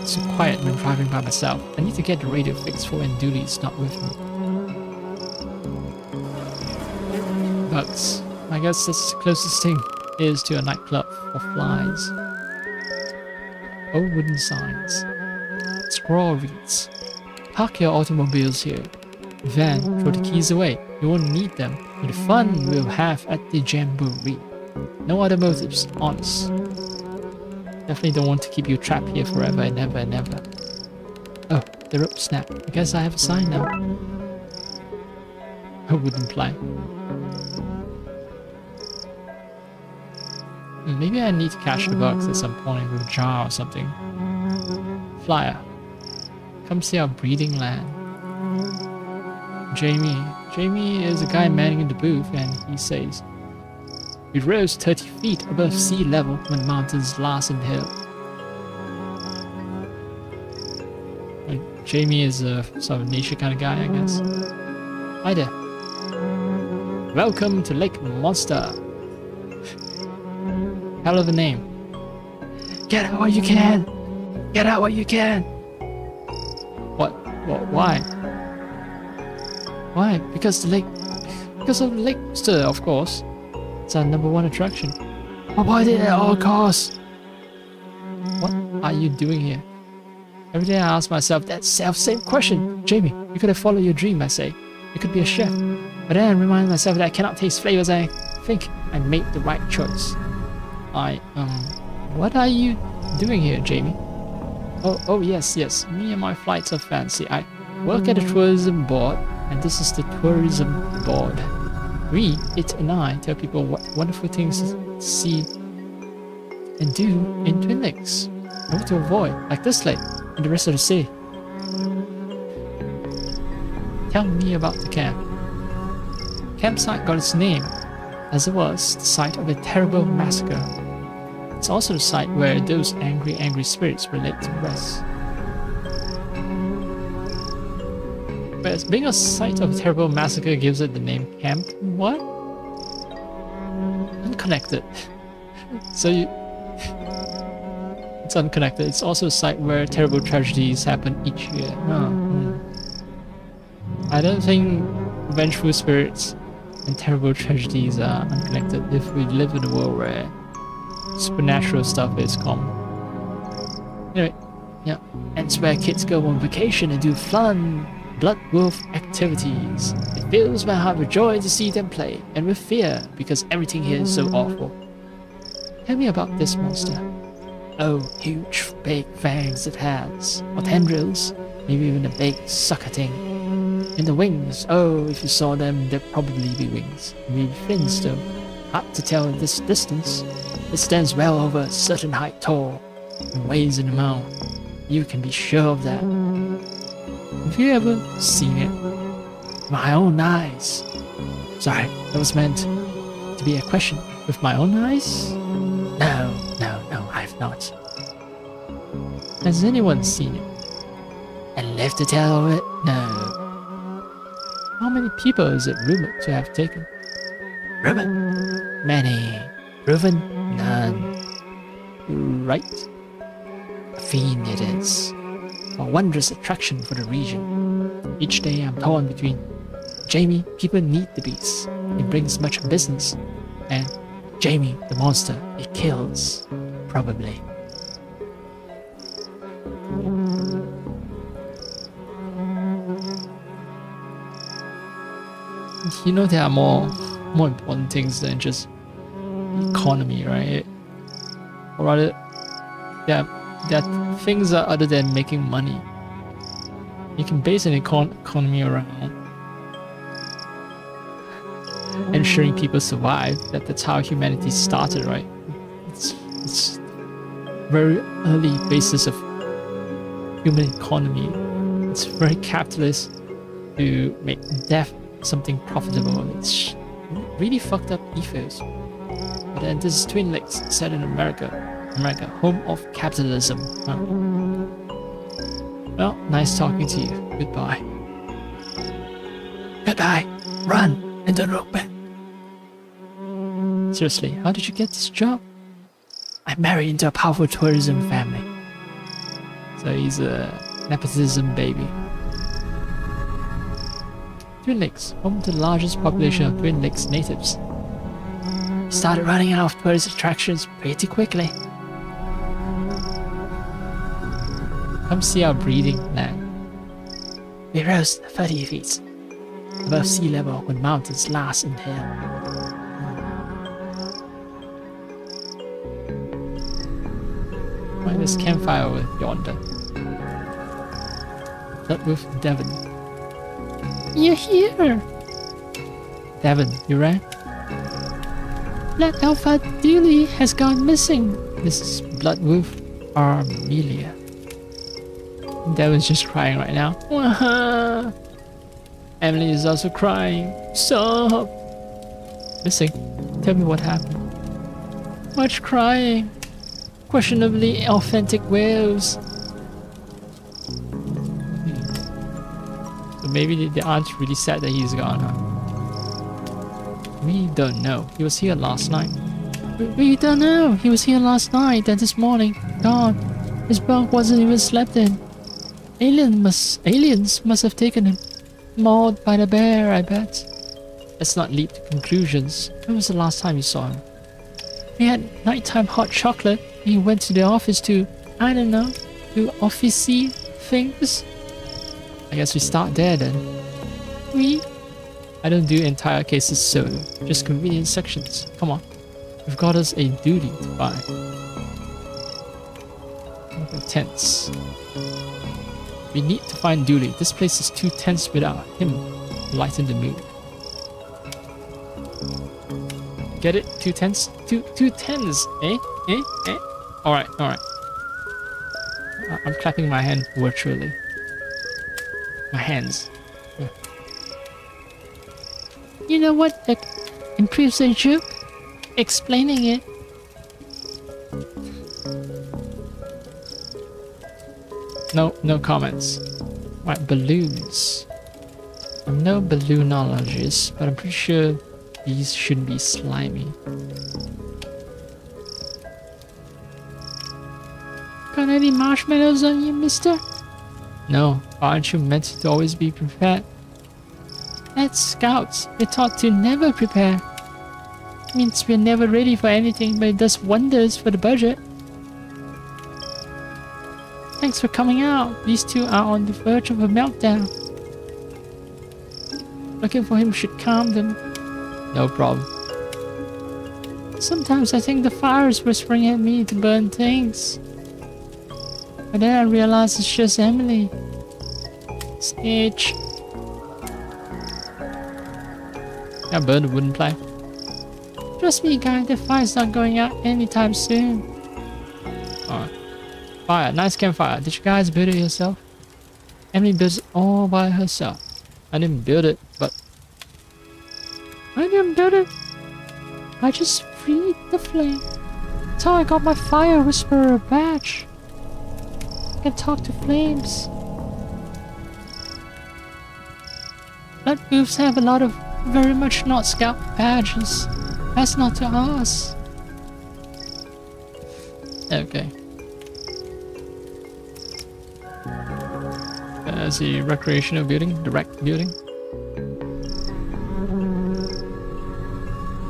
It's so quiet when driving by myself. I need to get the radio fixed for when Dooley's not with me. Bugs. I guess that's the closest thing is to a nightclub for flies. Old wooden signs. Scroll reads, "Park your automobiles here. Van, throw the keys away. You won't need them for the fun we'll have at the Jamboree. No other motives, honest. Definitely don't want to keep you trapped here forever and ever and ever." Oh, the rope snapped. I guess I have a sign now. A wooden plank. Maybe I need to catch the bugs at some point with a jar or something. Flyer. Come see our breeding land. Jamie. Jamie is a guy manning in the booth, and he says, "We rose 30 feet above sea level when mountains last inhaled." Jamie is a sort of nature kind of guy, I guess. Hi there. Welcome to Lake Monster. Hell of a name. Get out while you can! Get out while you can! What? Why? Why? Because of the Lake Monster, of course. It's our #1 attraction. Avoid it at all costs! What are you doing here? Every day I ask myself that same question. Jamie, you could have followed your dream, I say. You could be a chef. But then I remind myself that I cannot taste flavors. I think I made the right choice. What are you doing here, Jamie? Oh, yes. Me and my flights are fancy. I work at a tourism board, and this is the tourism board. We, it and I, tell people what wonderful things to see and do in Twin Lakes. And what to avoid, like this lake and the rest of the city. Tell me about the camp. Campsite got its name, as it was the site of a terrible massacre. It's also the site where those angry spirits were laid to rest. But being a site of a terrible massacre gives it the name camp. What? Unconnected. It's unconnected. It's also a site where terrible tragedies happen each year. I don't think vengeful spirits and terrible tragedies are unconnected if we live in a world where supernatural stuff is common. Anyway, yeah, and it's where kids go on vacation and do fun blood wolf activities. It fills my heart with joy to see them play, and with fear because everything here is so awful. Tell me about this monster. Oh, huge big fangs it has, or tendrils, maybe even a big sucker thing. And the wings, oh, if you saw them, there'd probably be wings. Maybe fins though. Hard to tell at this distance. It stands well over a certain height tall, and weighs an amount. You can be sure of that. Have you ever seen it? My own eyes. Sorry, that was meant to be a question. With my own eyes? No, I've not. Has anyone seen it? And lived to tell of it? No. How many people is it rumored to have taken? Rumored? Many. Proven? None. Right? A fiend it is. A wondrous attraction for the region. Each day I'm torn between Jamie, people need the beast. It brings much business. And Jamie, the monster, it kills. Probably. you know there are more important things than just the economy, right? Or rather, there are things that other than making money. You can base an economy around ensuring people survive. That's how humanity started, right? It's very early basis of human economy. It's very capitalist to make death something profitable. It's really fucked up ethos. But then this is Twin Lakes, set in America, home of capitalism. Huh? Well, nice talking to you. Goodbye. Goodbye. Run and don't look back. Seriously, how did you get this job? I married into a powerful tourism family. So he's a nepotism baby. Twin Lakes, home to the largest population of Twin Lakes natives. Started running out of tourist attractions pretty quickly. Come see our breeding land. We rose 30 feet above sea level when mountains last inhale. Find this campfire over yonder. Bloodwolf Devon. You're here! Devon, you ran? Black Alpha Dooley has gone missing. This is Bloodwolf Armelia. Devon's just crying right now. Emily is also crying. Stop! Missing. Tell me what happened. Much crying. Questionably authentic whales. So maybe they aren't really sad that he's gone, huh? We don't know. He was here last night. We don't know. He was here last night and this morning. Gone. His bunk wasn't even slept in. Aliens must have taken him. Mauled by the bear, I bet. Let's not leap to conclusions. When was the last time you saw him? He had nighttime hot chocolate. He went to the office to, I don't know, do officey things. I guess we start there then. I don't do entire cases solo, just convenient sections. Come on, we've got us a duty to find. Tense. We need to find Dooley. This place is too tense without him to lighten the mood. Get it? Too tense? Too tense. Eh? Alright. I'm clapping my hand virtually. My hands. Yeah. You know what improves a joke? Explaining it. No comments. Right, balloons. I'm no balloonologist, but I'm pretty sure these shouldn't be slimy. Got any marshmallows on you, mister? No, aren't you meant to always be prepared? That's scouts. We're taught to never prepare. Means we're never ready for anything, but it does wonders for the budget. Thanks for coming out. These two are on the verge of a meltdown. Looking for him should calm them. No problem. Sometimes I think the fire is whispering at me to burn things. But then I realize it's just Emily. Snitch. I burned a wooden plank. Trust me, guy, the fire's not going out anytime soon. Alright. Fire, nice campfire. Did you guys build it yourself? Emily built it all by herself. I didn't build it, but... I didn't build it. I just freed the flame. That's how I got my fire whisperer badge. I can talk to flames. Blood wolves have a lot of very much not scout badges. That's not to us. Okay. There's the recreational building, the rec building.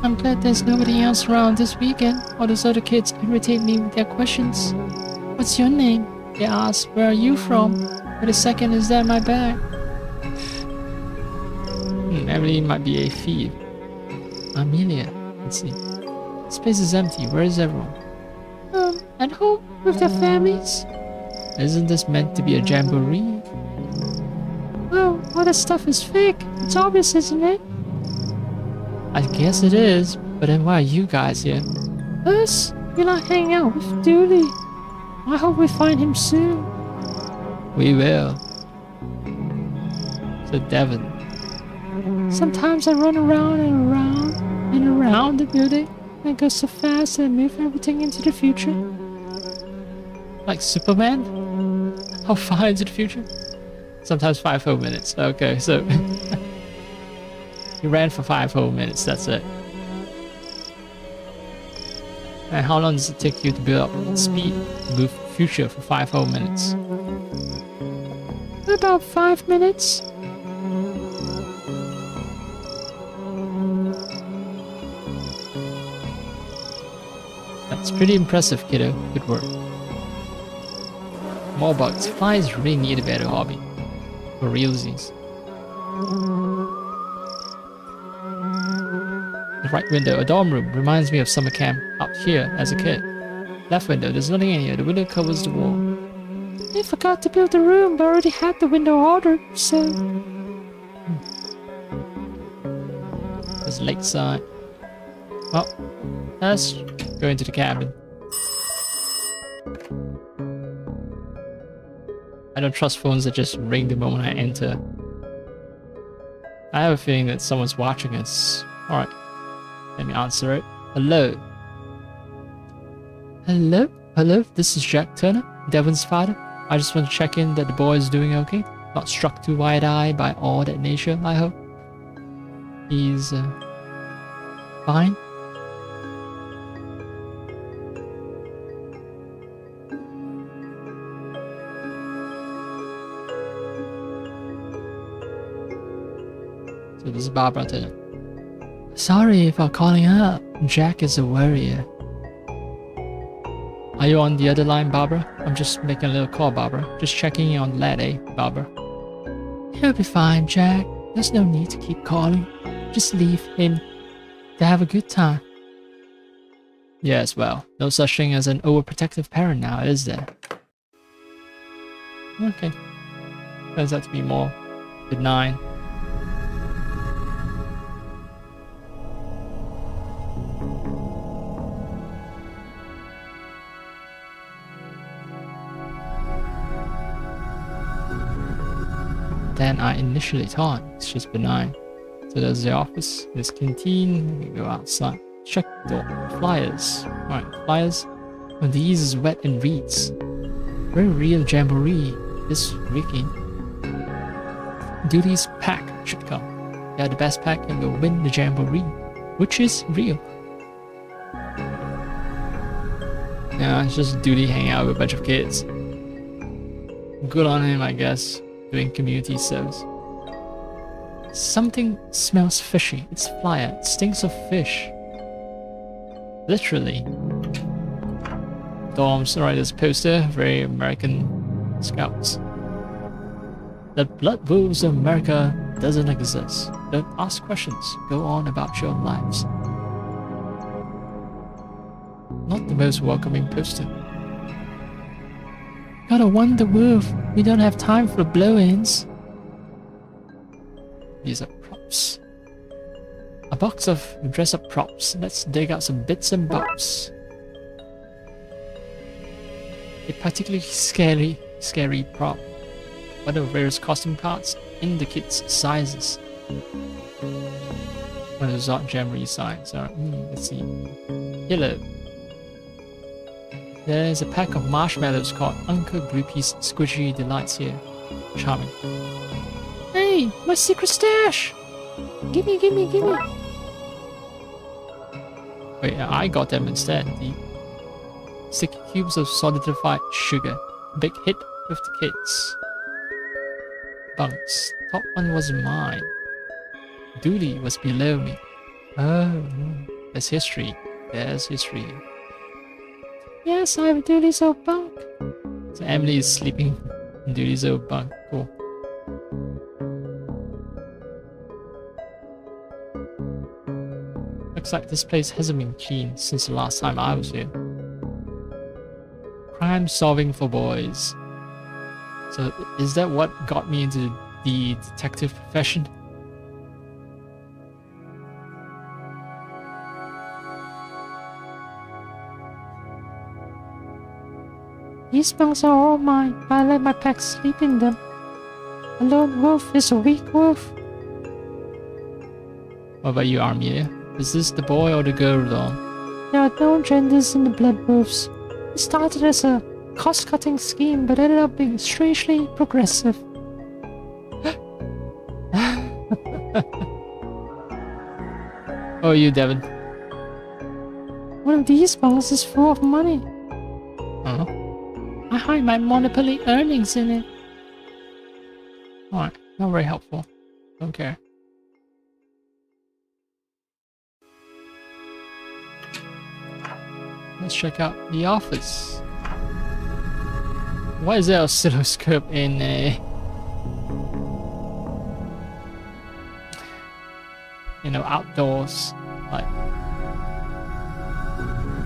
I'm glad there's nobody else around this weekend. All those other kids irritate me with their questions. What's your name? They ask, where are you from? But a second, is that my bag? Emily might be a thief. Amelia, let's see. This place is empty. Where is everyone? At home with their families. Isn't this meant to be a jamboree? Oh, all that stuff is fake. It's obvious, isn't it? I guess it is, but then why are you guys here? Us? We're not hanging out with Dooley. I hope we find him soon. We will. So Devon. Sometimes I run around and around and around the building. I go so fast and move everything into the future. Like Superman? How far into the future? Sometimes 5 whole minutes. Okay, so you ran for 5 whole minutes, that's it. And how long does it take you to build up speed to move future for 5 whole minutes? About 5 minutes. That's pretty impressive, kiddo. Good work. More bugs. Flies really need a better hobby. For realsies. The right window, a dorm room, reminds me of summer camp out here as a kid. Left window, there's nothing in here. The window covers the wall. I forgot to build the room, but I already had the window ordered, so... There's lakeside. Well, let's go into the cabin. I don't trust phones that just ring the moment I enter. I have a feeling that someone's watching us. Alright, let me answer it. Hello. Hello? Hello, this is Jack Turner, Devon's father. I just want to check in that the boy is doing okay. Not struck too wide-eyed by all that nature, I hope. He's, fine. So this is Barbara Turner. Sorry for calling up. Jack is a worrier. Are you on the other line, Barbara? I'm just making a little call, Barbara. Just checking in on the lad, eh, Barbara? He'll be fine, Jack. There's no need to keep calling. Just leave him to have a good time. Yes, well, no such thing as an overprotective parent now, is there? Okay. Turns out to be more benign. Than I initially thought. It's just benign. So there's the office, there's canteen, we go outside. Check the door. Flyers. Alright, flyers. Oh, these is wet and reads. Very real jamboree this weekend. Duty's pack should come. Yeah, the best pack and will win the jamboree, which is real. Yeah, it's just Duty hanging out with a bunch of kids. Good on him, I guess. Doing community service. Something smells fishy. It's flyer. It stinks of fish. Literally. Dorms. Alright, there's a poster. Very American Scouts. The Blood Wolves of America doesn't exist. Don't ask questions. Go on about your lives. Not the most welcoming poster. Gotta wonder, Wolf. We don't have time for blow-ins. These are props. A box of dress-up props. Let's dig out some bits and bobs. A particularly scary prop. One of various costume parts in the kit's sizes. One of those art jamboree signs. Let's see. Hello. There's a pack of marshmallows called Uncle Groupie's Squishy Delights here. Charming. Hey, my secret stash! Gimme, gimme, gimme! Wait, I got them instead. The sticky cubes of solidified sugar. Big hit with the kids. Bunks. Top one was mine. Dooley was below me. Oh, there's history. There's history. Yes, I have Dooley's old bunk. So Emily is sleeping in Dooley's old bunk. Cool. Looks like this place hasn't been cleaned since the last time I was here. Crime solving for boys. So is that what got me into the detective profession? These bunks are all mine. I let my pack sleep in them. A lone wolf is a weak wolf. What about you, Armia? Is this the boy or the girl doll? There are no genders in the blood wolves. It started as a cost-cutting scheme, but ended up being strangely progressive. Oh, you, Devin. One of these bunks is full of money. Uh-huh. I hide my Monopoly earnings in it. Alright, not very helpful. Don't care. Let's check out the office. Why is there a oscilloscope in a... outdoors? Like...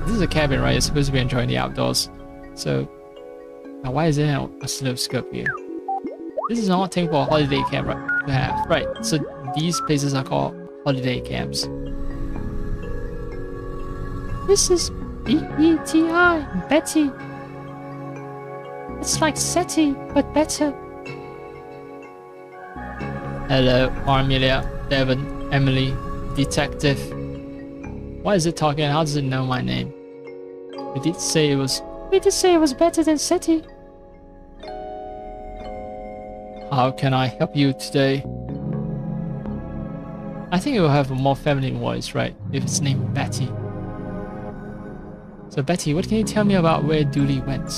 This is a cabin, right? It's supposed to be enjoying the outdoors. So... Now why is there an oscilloscope here? This is not a thing for a holiday camp, right? To have. Right, so these places are called holiday camps. This is B-E-T-I, Betty. It's like SETI, but better. Hello, Armelia, Devon, Emily, Detective. Why is it talking? How does it know my name? We did say it was better than SETI. How can I help you today? I think it will have a more feminine voice, right? If it's named Betty. So Betty, what can you tell me about where Dooley went?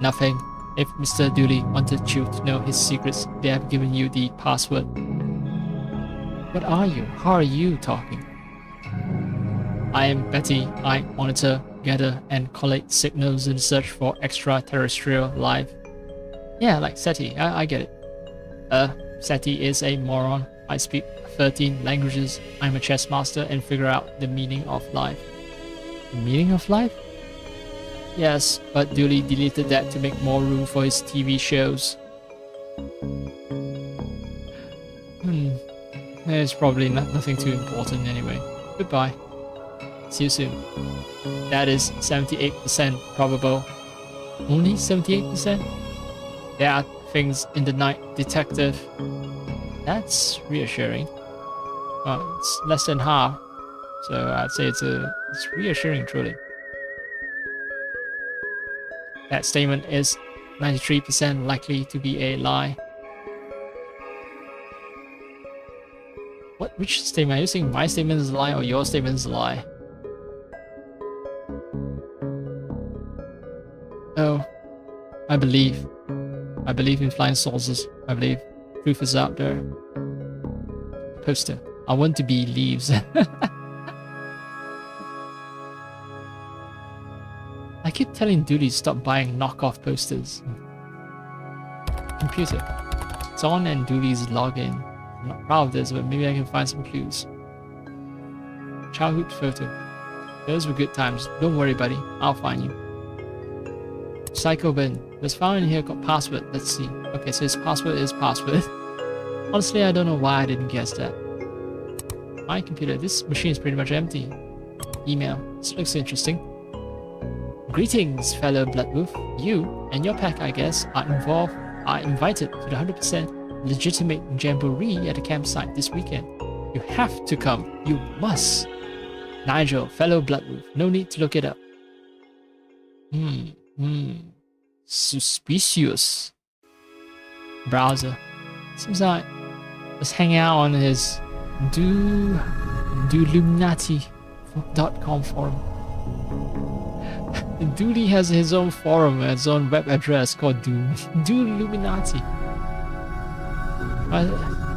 Nothing. If Mr. Dooley wanted you to know his secrets, they have given you the password. What are you? How are you talking? I am Betty. I monitor, gather, and collect signals in search for extraterrestrial life. Yeah, like SETI. I get it. SETI is a moron. I speak 13 languages. I'm a chess master and figure out the meaning of life. The meaning of life? Yes, but Dooley deleted that to make more room for his TV shows. There's probably nothing too important anyway. Goodbye. See you soon. That is 78% probable. Only 78%? There are things in the night, Detective. That's reassuring. Well, it's less than half, so I'd say it's reassuring, truly. That statement is 93% likely to be a lie. Which statement? Are you saying my statement is a lie or your statement is a lie? Oh, I believe in flying saucers. I believe truth is out there. Poster. I want to be leaves. I keep telling Dooley to stop buying knockoff posters. Computer. It's on and Dooley's login. I'm not proud of this, but maybe I can find some clues. Childhood photo. Those were good times. Don't worry, buddy. I'll find you. Psycho bin. There's found in here got password. Let's see. Okay, so his password is password. Honestly, I don't know why I didn't guess that. My computer. This machine is pretty much empty. Email. This looks interesting. Greetings, fellow Bloodwolf. You and your pack, I guess, are invited to the 100% legitimate jamboree at the campsite this weekend. You have to come. You must. Nigel, fellow Bloodwolf. No need to look it up. Suspicious. Browser. Seems like let's hang out on his Dooluminati.com forum. Dooley has his own forum and his own web address called Dooluminati.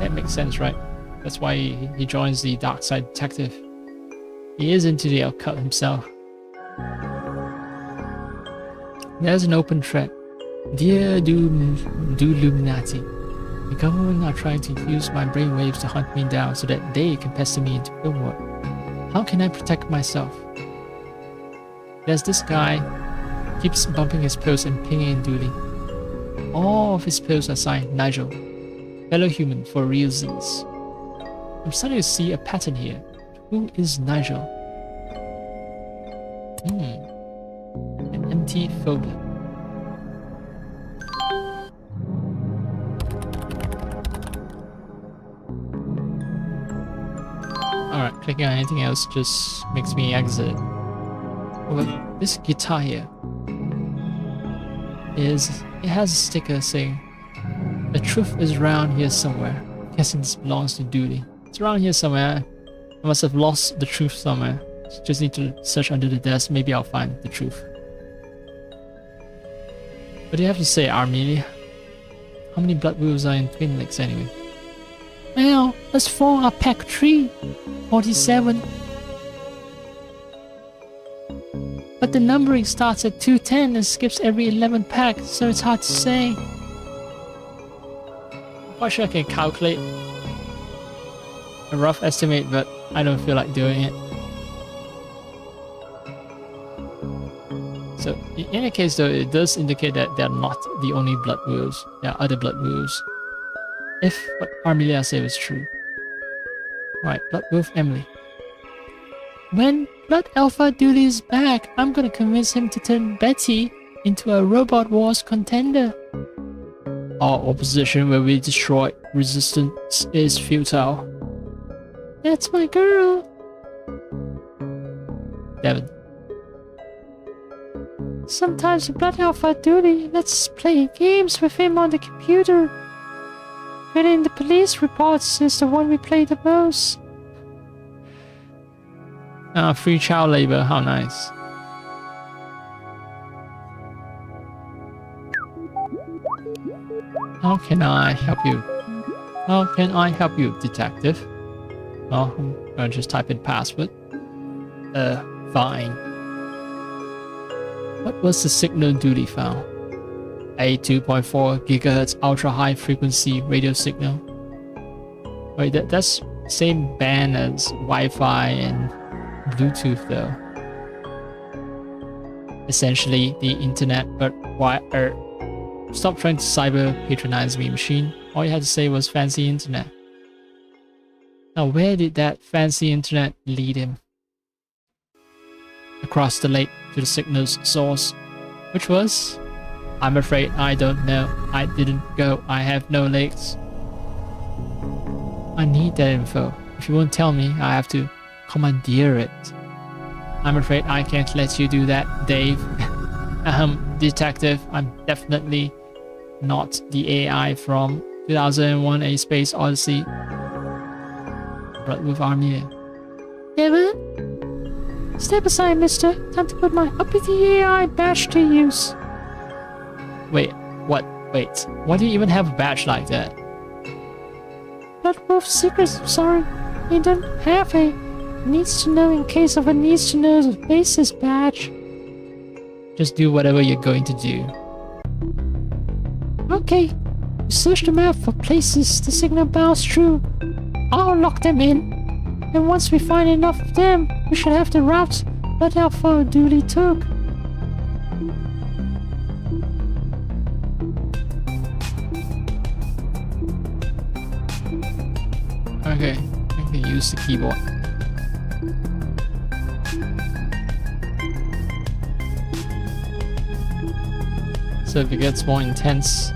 That makes sense, right? That's why he joins the Darkside Detective. He is into the occult himself. There's an open thread. Dear Dooluminati, the government are trying to use my brainwaves to hunt me down so that they can pester me into film work. How can I protect myself? There's this guy keeps bumping his post and pinging and dueling. All of his posts are signed Nigel, fellow human for reasons. I'm starting to see a pattern here. Who is Nigel? An empty phobia. Alright, clicking on anything else just makes me exit. Oh, but this guitar here it has a sticker saying the truth is around here somewhere. I'm guessing this belongs to Dooley. It's around here somewhere. I must have lost the truth somewhere. Just need to search under the desk. Maybe I'll find the truth. What do you have to say, Armelia? How many blood wolves are in Twin Lakes anyway? Well, let's form our pack 3. 47. But the numbering starts at 210 and skips every 11 pack, so it's hard to say. I'm quite sure I can calculate a rough estimate, but I don't feel like doing it. So in any case though, it does indicate that they're not the only blood wolves. There are other blood wolves. If what Armelia said was true. Right, Blood Wolf Emily. When Blood Alpha Dooley is back, I'm gonna convince him to turn Betty into a Robot Wars contender. Our opposition will be destroyed. Resistance is futile. That's my girl. Devin. Sometimes Blood Alpha Dooley lets us play games with him on the computer. Reading the police reports is the one we play the most. Free child labor, how nice. How can I help you? How can I help you, detective? Well, I'm gonna just type in password. Fine. What was the signal Dooley found? A 2.4 GHz ultra high frequency radio signal. Wait, that's same band as Wi-Fi and Bluetooth though. Essentially the internet, but stop trying to cyber patronize me, machine. All you had to say was fancy internet. Now where did that fancy internet lead him? Across the lake to the signal's source, which was? I'm afraid I don't know. I didn't go. I have no legs. I need that info. If you won't tell me, I have to commandeer it. I'm afraid I can't let you do that, Dave. Detective, I'm definitely not the AI from 2001 A Space Odyssey. Blood Wolf Army. Devin? Step aside, mister. Time to put my uppity AI badge to use. Wait, what? Wait, why do you even have a badge like that? Blood Wolf Secrets, I'm sorry. You don't have a needs to know in case of a needs to know basis badge. Just do whatever you're going to do. Okay, you search the map for places the signal bounces through. I'll lock them in. And once we find enough of them, we should have the route Blood Alpha Dooley took. Okay, I can use the keyboard. So if it gets more intense,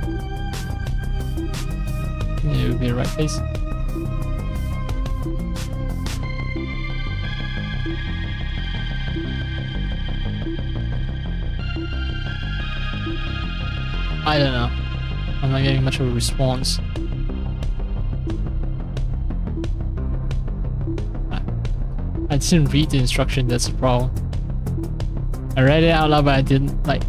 it will be the right place. I don't know. I'm not getting much of a response. I didn't read the instruction, that's the problem. I read it out loud, but I didn't like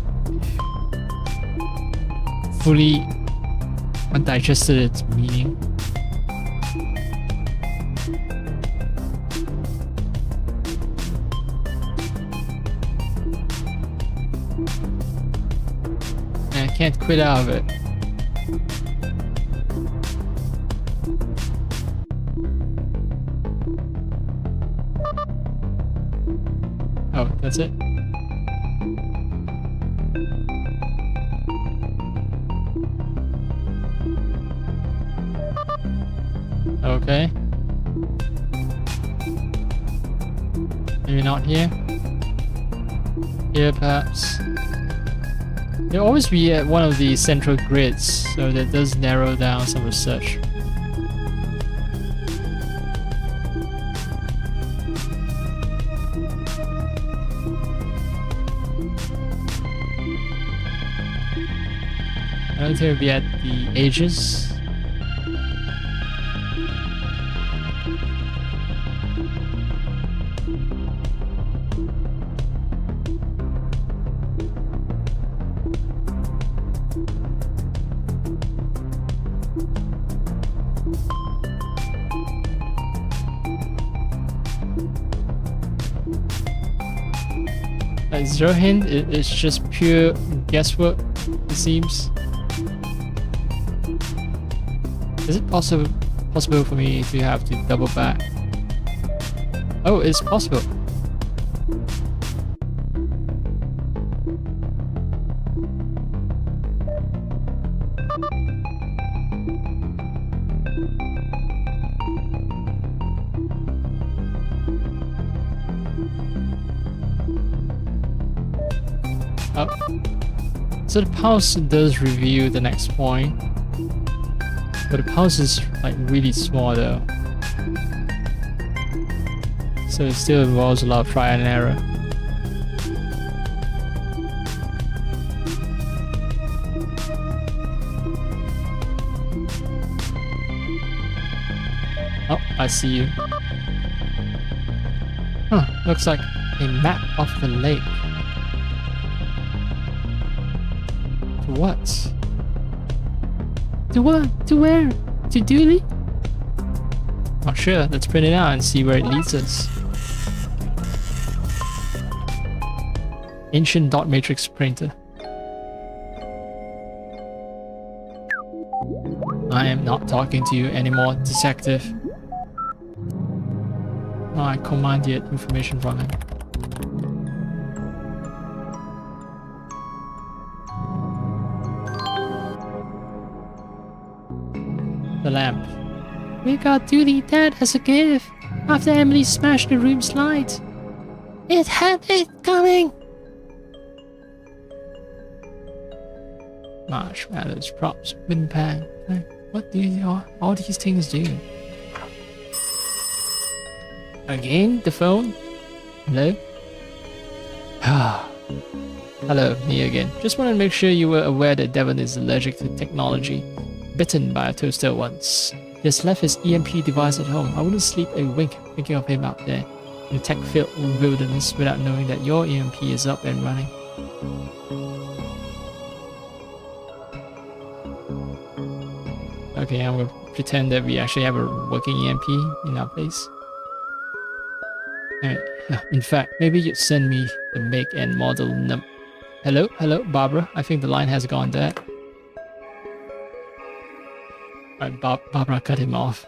fully digested its meaning. And I can't quit out of it. Oh, that's it. Okay. Maybe not here. Here, perhaps. You'll always be at one of the central grids, so that does narrow down some research. I don't think it'll be at the edges. Zero hint, it's just pure guesswork, it seems. Is it possible for me to have to double back? Oh, it's possible. Oh. So the pulse does reveal the next point, but the pulse is like really small though, so it still involves a lot of trial and error. Oh, I see you. Huh, looks like a map of the lake. What? To what? To where? To Dooley? Not sure. Let's print it out and see where it leads us. Ancient dot matrix printer. I am not talking to you anymore, detective. I commanded information from him. The lamp. We got Dooley dead as a gift after Emily smashed the room's light. It had it coming. Marshmallows, props, wind pan. What do all these things do? Again, the phone? Hello? Hello, me again. Just wanted to make sure you were aware that Devon is allergic to technology. Bitten by a toaster once. He has left his EMP device at home. I wouldn't sleep a wink thinking of him out there in a tech-filled wilderness without knowing that your EMP is up and running. Okay, I'm gonna pretend that we actually have a working EMP in our place. Alright, in fact, maybe you'd send me the make and model Hello, Barbara. I think the line has gone dead. Alright, Barbara cut him off.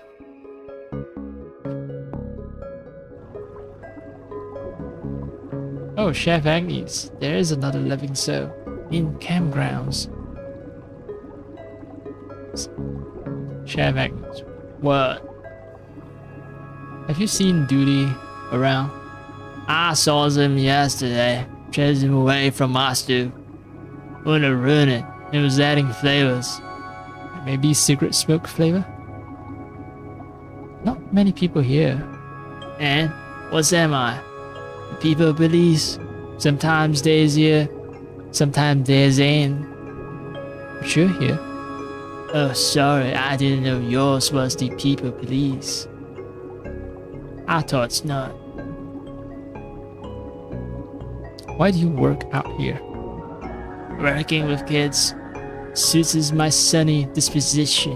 Oh, Chef Agnes, there is another living soul in campgrounds. Chef Agnes, what? Have you seen Dooley around? I saw him yesterday, chasing him away from my stew. Wanna ruin it. It was adding flavors. Maybe secret smoke flavor? Not many people here. And what am I? The people police. Sometimes there's here, sometimes there's in. But you're here. Oh, sorry, I didn't know yours was the people police. I thought it's not. Why do you work out here? Working with kids suits my sunny disposition.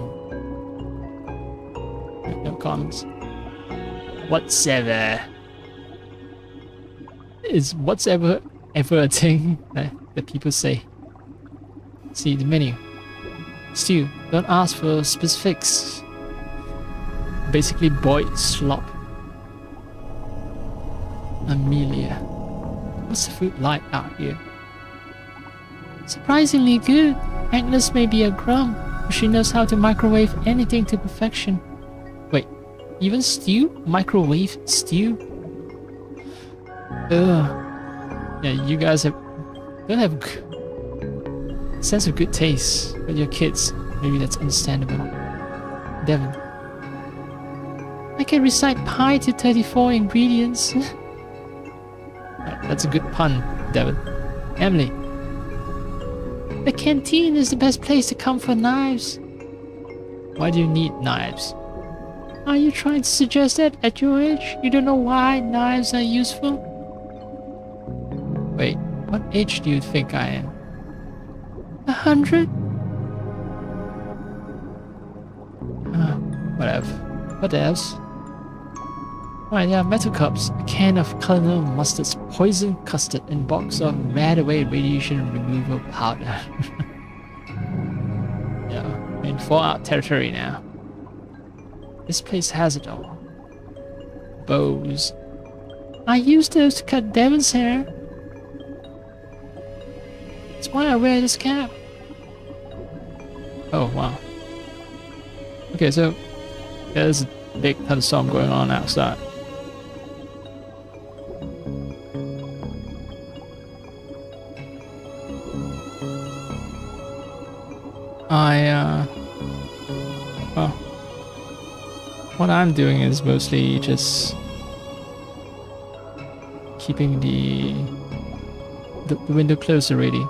No comments. Whatsoever. Is whatsoever ever a thing that people say? See the menu. Stew, don't ask for specifics. Basically boiled slop. Amelia. What's the food like out here? Surprisingly good. Agnes may be a grump, but she knows how to microwave anything to perfection. Wait, even stew? Microwave stew? Ugh. Yeah, you guys don't have a sense of good taste, but you're kids. Maybe that's understandable. Devin. I can recite pi to 34 ingredients. That's a good pun, Devin. Emily. The canteen is the best place to come for knives. Why do you need knives? Are you trying to suggest that at your age, you don't know why knives are useful? Wait, what age do you think I am? 100? Whatever. What else? Right, yeah, metal cups, a can of Colonel Mustard's poison custard, and box of Radaway radiation removal powder. Yeah, in Fallout territory now. This place has it all. Bows. I use those to cut Devin's hair. That's why I wear this cap. Oh, wow. Okay, so there's a big thunderstorm going on outside. Well, what I'm doing is mostly just keeping the window closed already.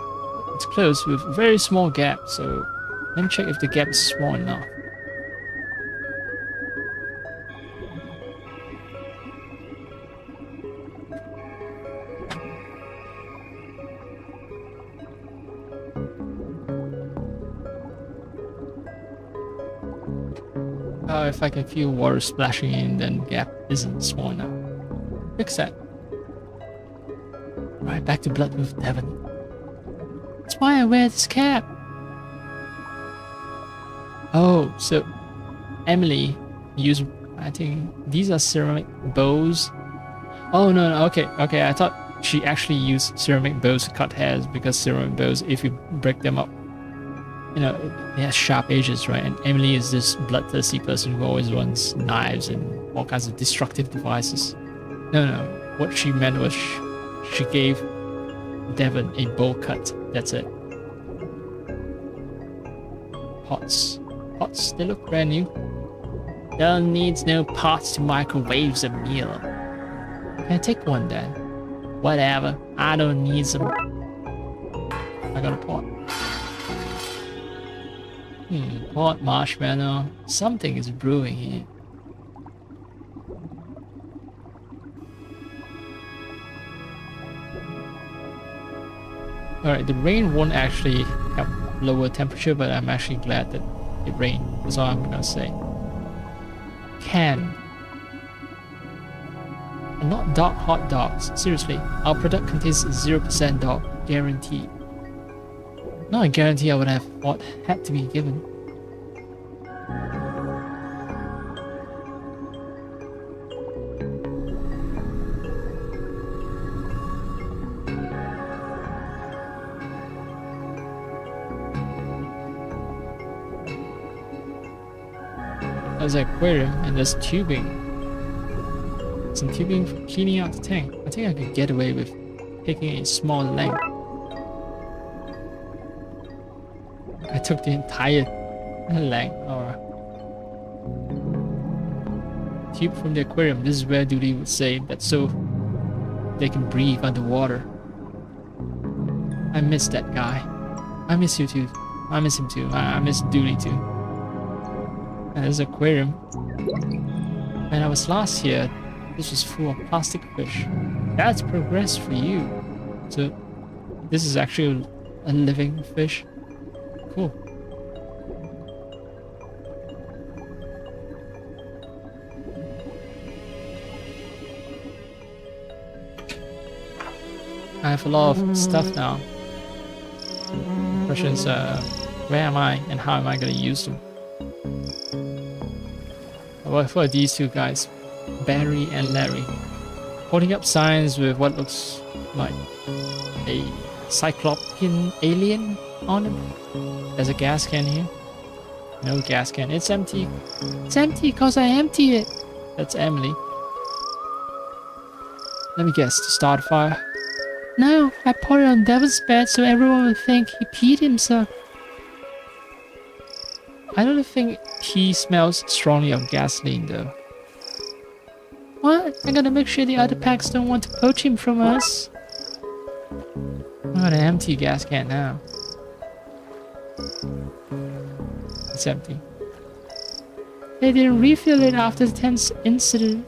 It's closed with a very small gap, so let me check if the gap is small enough. If I can feel water splashing in, then the gap isn't small enough. Fix that. Right, back to Blood with Devin. That's why I wear this cap. Oh, so Emily used, I think these are ceramic bowls. Oh no, okay, I thought she actually used ceramic bowls to cut hairs, because ceramic bowls, if you break them up, you know, they have sharp edges, right? And Emily is this bloodthirsty person who always runs knives and all kinds of destructive devices. No, what she meant was she gave Devin a bowl cut. That's it. Pots, they look brand new. Devin needs no pots to microwave a meal. Can I take one then? Whatever, I don't need some. I got a pot. Pot marshmallow. Something is brewing here. Alright, the rain won't actually help lower temperature, but I'm actually glad that it rained. That's all I'm gonna say. Can. And not dark hot dogs. Seriously, our product contains 0% dog. Guaranteed. Not a guarantee I would have what had to be given. There's an aquarium and there's tubing. Some tubing for cleaning out the tank. I think I could get away with taking a small length. I took the entire length or tube from the aquarium. This is where Dooley would say that so they can breathe underwater. I miss that guy. I miss you too. I miss him too. I miss Dooley too. And there's an aquarium. When I was last here, this was full of plastic fish. That's progress for you. So this is actually a living fish. Cool. I have a lot of stuff now. Question is, where am I and how am I going to use them? Well, for these two guys, Barry and Larry, holding up signs with what looks like a cyclopean alien on him. There's a gas can here. No gas can. It's empty. It's empty because I empty it. That's Emily. Let me guess. To start a fire? No, I put it on Devil's bed so everyone would think he peed himself. I don't think pee smells strongly of gasoline though. What? I gotta make sure the other packs don't want to poach him from us. I got an empty gas can now. It's empty. They didn't refill it after the tense incident.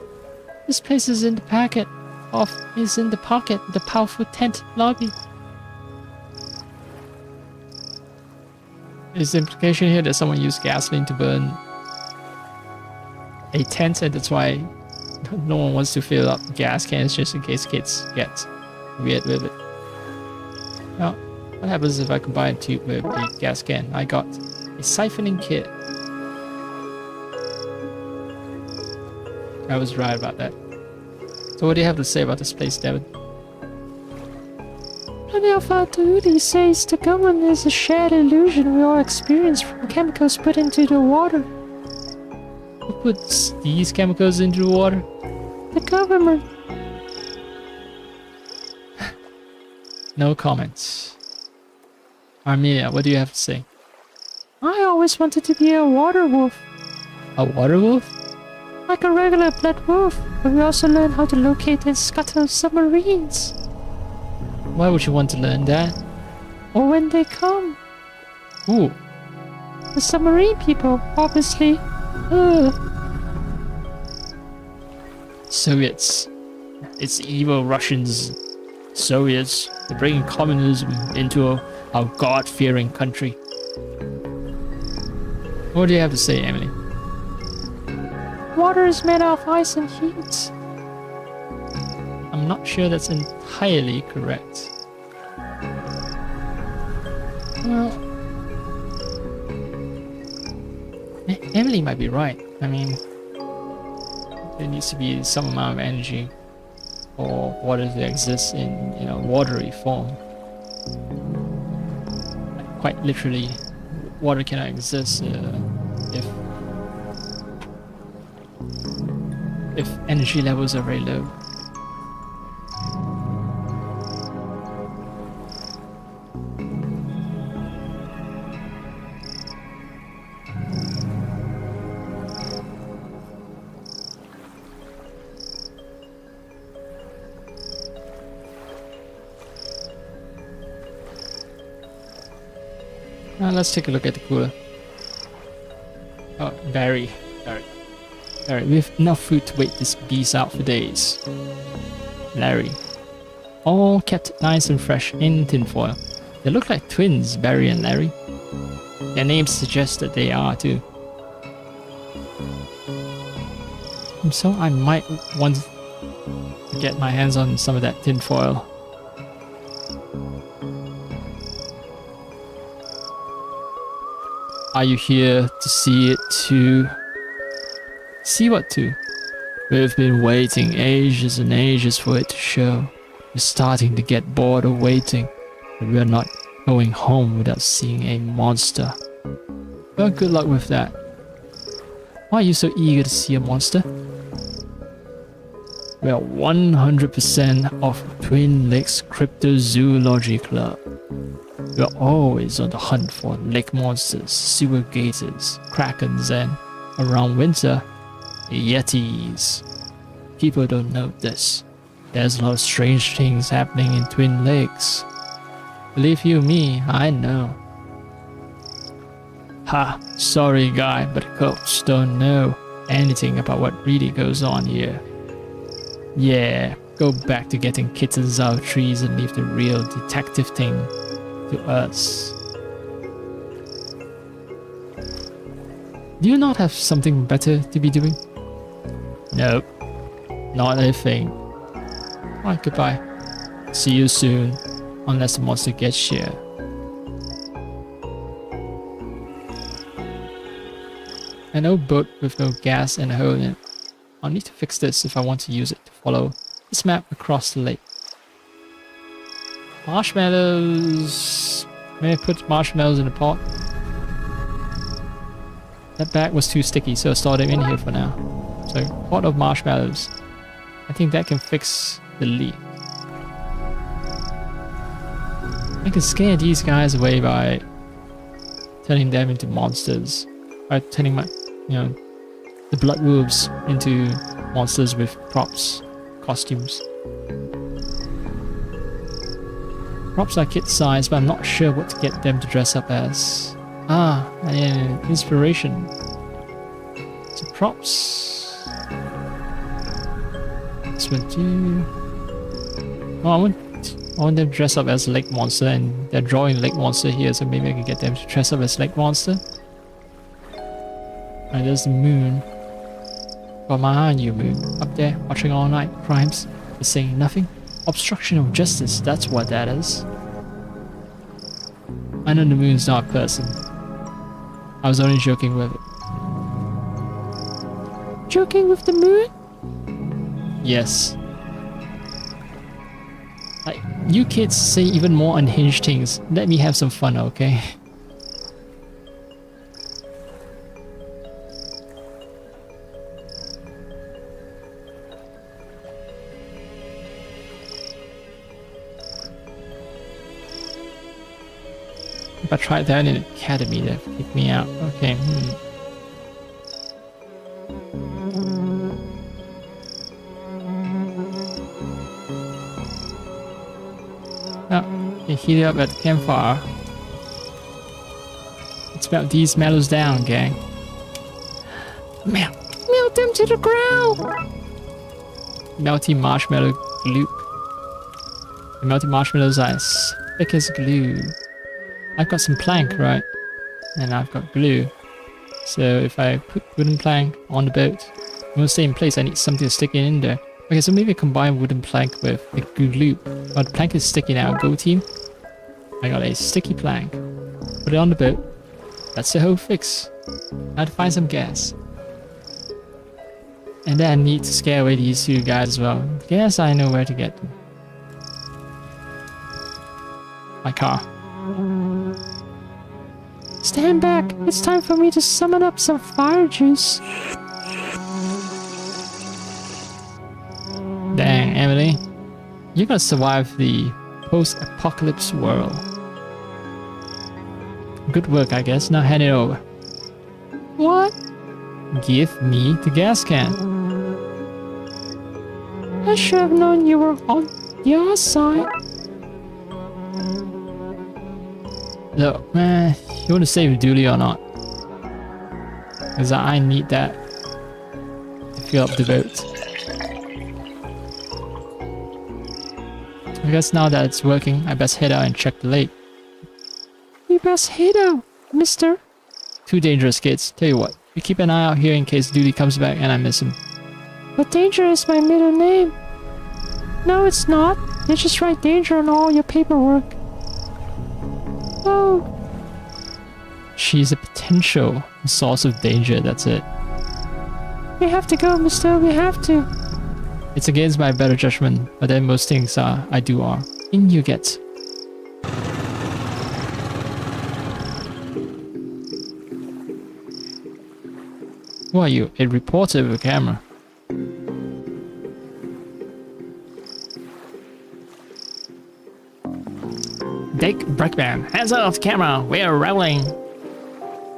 This place is in the pocket of the powerful tent lobby. Is the implication here that someone used gasoline to burn a tent and that's why no one wants to fill up gas cans just in case kids get weird with it? Now, what happens if I combine a tube with a gas can? I got a siphoning kit. I was right about that. So what do you have to say about this place, Devin? Plenty of our duty says the government is a shared illusion we all experience from chemicals put into the water. Who puts these chemicals into the water? The government. No comments. Armelia, what do you have to say? I always wanted to be a water wolf. A water wolf? Like a regular blood wolf, but we also learn how to locate and scuttle submarines. Why would you want to learn that? Or when they come. Ooh. The submarine people, obviously. Ugh. Soviets. It's evil Russians. Soviets. They're bringing communism into our God-fearing country. What do you have to say, Emily? Water is made of ice and heat. I'm not sure that's entirely correct. Well, Emily might be right. I mean, there needs to be some amount of energy for water to exist in, watery form. Like, quite literally, water cannot exist if energy levels are very low. Now let's take a look at the cooler. Oh, Barry, we have enough food to wait this beast out for days. Larry. All kept nice and fresh in tinfoil. They look like twins, Barry and Larry. Their names suggest that they are too. So I might want to get my hands on some of that tinfoil. Are you here to see it too? See what too? We've been waiting ages and ages for it to show. We're starting to get bored of waiting, but we're not going home without seeing a monster. Well, good luck with that. Why are you so eager to see a monster? We're 100% of Twin Lakes Cryptozoology Club. We're always on the hunt for lake monsters, sewer gators, krakens, and, around winter, yetis. People don't know this. There's a lot of strange things happening in Twin Lakes. Believe you me, I know. Ha, sorry guy, but cops don't know anything about what really goes on here. Yeah, go back to getting kittens out of trees and leave the real detective thing to us. Do you not have something better to be doing? Nope, not a thing. Alright, goodbye. See you soon, unless the monster gets here. An old boat with no gas and a hole in it. I'll need to fix this if I want to use it to follow this map across the lake. Marshmallows. Maybe put marshmallows in a pot. That bag was too sticky, so I'll store them in here for now. So, pot of marshmallows. I think that can fix the leak. I can scare these guys away by turning them into monsters. By turning my, the blood wolves into monsters with props, costumes. Props are kid size, but I'm not sure what to get them to dress up as. Ah, and inspiration. So props. This will do. Oh, I want them to dress up as Lake Monster, and they're drawing Lake Monster here, so maybe I can get them to dress up as Lake Monster. Alright, there's the moon. Got my eye on you, moon. Up there, watching all night. Crimes, but saying nothing. Obstruction of justice, that's what that is. I know the moon's not a person. I was only joking with it. Joking with the moon? Yes. Like, you kids say even more unhinged things. Let me have some fun, okay? If I tried that in an academy, they'd kick me out. Okay, Oh, you heat it up at the campfire. Let's melt these mallows down, gang. Melt them to the ground! Melty marshmallow glue. The melty marshmallows are as thick as glue. I've got some plank, right? And I've got glue. So if I put wooden plank on the boat, it won't stay in place. I need something to stick it in there. Okay, so maybe I combine wooden plank with a glue. But the plank is sticky now. Go team. I got a sticky plank. Put it on the boat. That's the whole fix. Now to find some gas. And then I need to scare away these two guys as well. Gas, I know where to get them. My car. Stand back. It's time for me to summon up some fire juice. Dang, Emily. You're gonna survive the post-apocalypse world. Good work, I guess. Now hand it over. What? Give me the gas can. I should have known you were on your side. Look, man, you want to save Dooley or not? Because I need that to fill up the boat. I guess now that it's working, I best head out and check the lake. You best head out, mister. Too dangerous, kids. Tell you what, you keep an eye out here in case Dooley comes back and I miss him. But Danger is my middle name. No, it's not. They just write Danger on all your paperwork. Oh. She's a potential source of danger, that's it. We have to go, mister. We have to. It's against my better judgment, but then most things I do are. In you get. Who are you? A reporter with a camera. Dick Brickman, hands off the camera, we're rolling.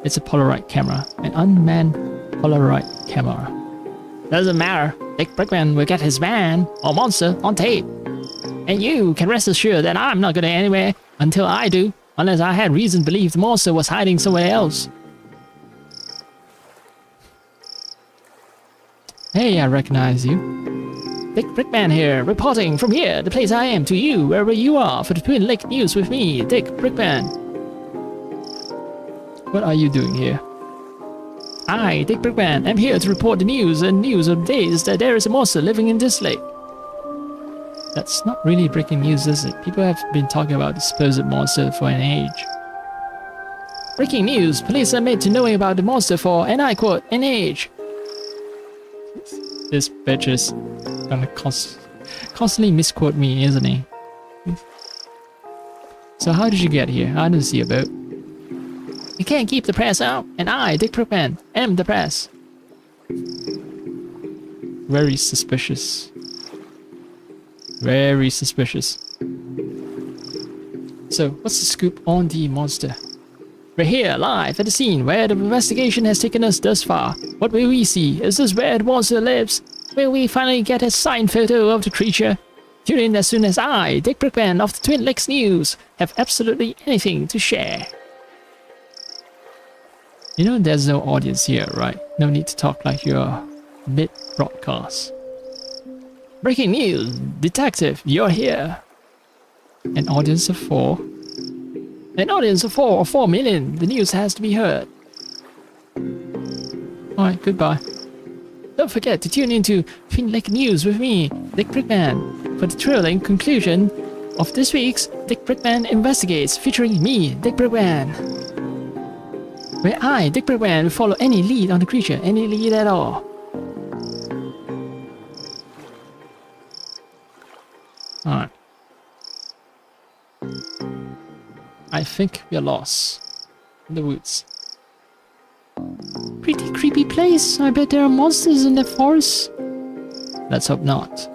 It's a Polaroid camera, an unmanned Polaroid camera. Doesn't matter, Dick Brickman will get his man or monster on tape. And you can rest assured that I'm not going anywhere until I do, unless I had reason to believe the monster was hiding somewhere else. Hey, I recognize you. Dick Brickman here, reporting from here, the place I am, to you, wherever you are, for the Twin Lake News with me, Dick Brickman. What are you doing here? I, Dick Brickman, am here to report the news and news of the day is that there is a monster living in this lake. That's not really breaking news, is it? People have been talking about the supposed monster for an age. Breaking news, police are made to knowing about the monster for, and I quote, an age. This bitch is gonna constantly misquote me, isn't he? So how did you get here? I didn't see a boat. You can't keep the press out, and I, Dick Prickman, am the press. Very suspicious. Very suspicious. So, what's the scoop on the monster? We're here, live at the scene where the investigation has taken us thus far. What will we see? Is this where the monster lives? Will we finally get a signed photo of the creature? Tune in as soon as I, Dick Brickman of the Twin Lakes News, have absolutely anything to share. You know there's no audience here, right? No need to talk like you're mid-broadcast. Breaking news! Detective, you're here! An audience of 4? An audience of 4 or 4 million! The news has to be heard. Alright, goodbye. Don't forget to tune into Twin Lake News with me, Dick Brickman, for the thrilling conclusion of this week's Dick Brickman Investigates, featuring me, Dick Brickman. Where I, Dick Brickman, will follow any lead on the creature, any lead at all. Alright. I think we are lost in the woods. Pretty creepy place. I bet there are monsters in the forest. Let's hope not.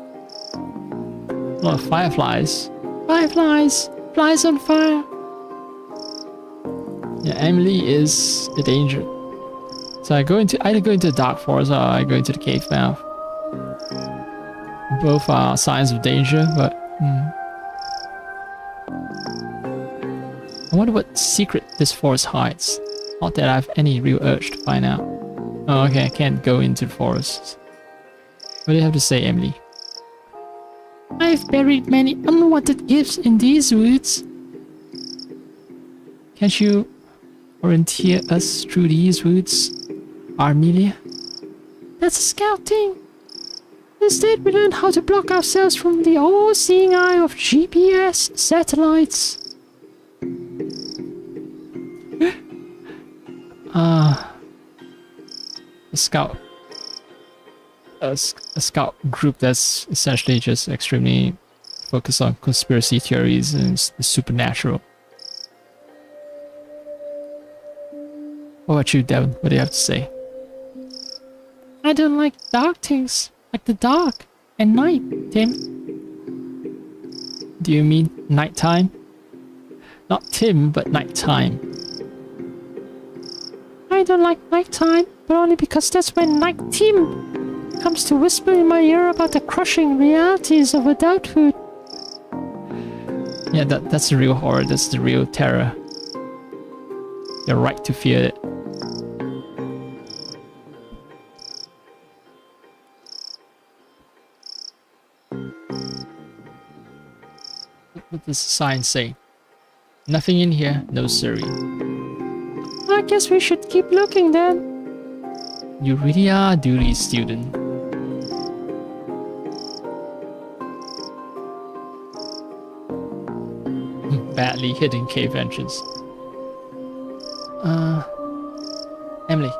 A lot of fireflies. Fireflies! Flies on fire! Yeah, Emily is a danger. So I either go into the dark forest or I go into the cave mouth. Both are signs of danger, but I wonder what secret this forest hides. Not that I have any real urge to find out. Oh, okay, I can't go into the forest. What do you have to say, Emily? I've buried many unwanted gifts in these woods. Can't you orienteer us through these woods, Armelia? That's a scout thing. Instead, we learn how to block ourselves from the all-seeing eye of GPS satellites. A scout group that's essentially just extremely focused on conspiracy theories and the supernatural. What about you, Devin? What do you have to say? I don't like dark things, like the dark and night, Tim. Do you mean nighttime? Not Tim, but nighttime. I don't like nighttime, but only because that's when Night Tim comes to whisper in my ear about the crushing realities of adulthood. Yeah, that's the real horror, that's the real terror. You're right to fear it. What does the sign say? Nothing in here, no siree. I guess we should keep looking then. You really are a duty student. Badly hidden cave entrance. Emily.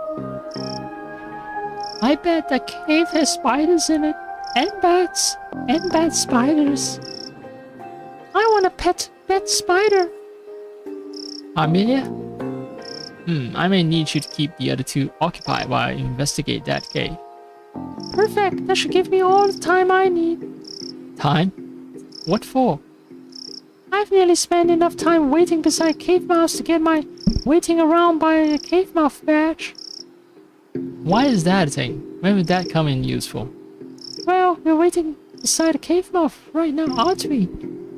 I bet the cave has spiders in it. And bats. And bat spiders. I want a pet spider. Amelia? I may need you to keep the other two occupied while I investigate that cave. Perfect. That should give me all the time I need. Time? What for? I've nearly spent enough time waiting beside cave mouths to get my waiting around by a cave mouth badge. Why is that a thing? When would that come in useful? Well, we're waiting beside a cave mouth right now, aren't we?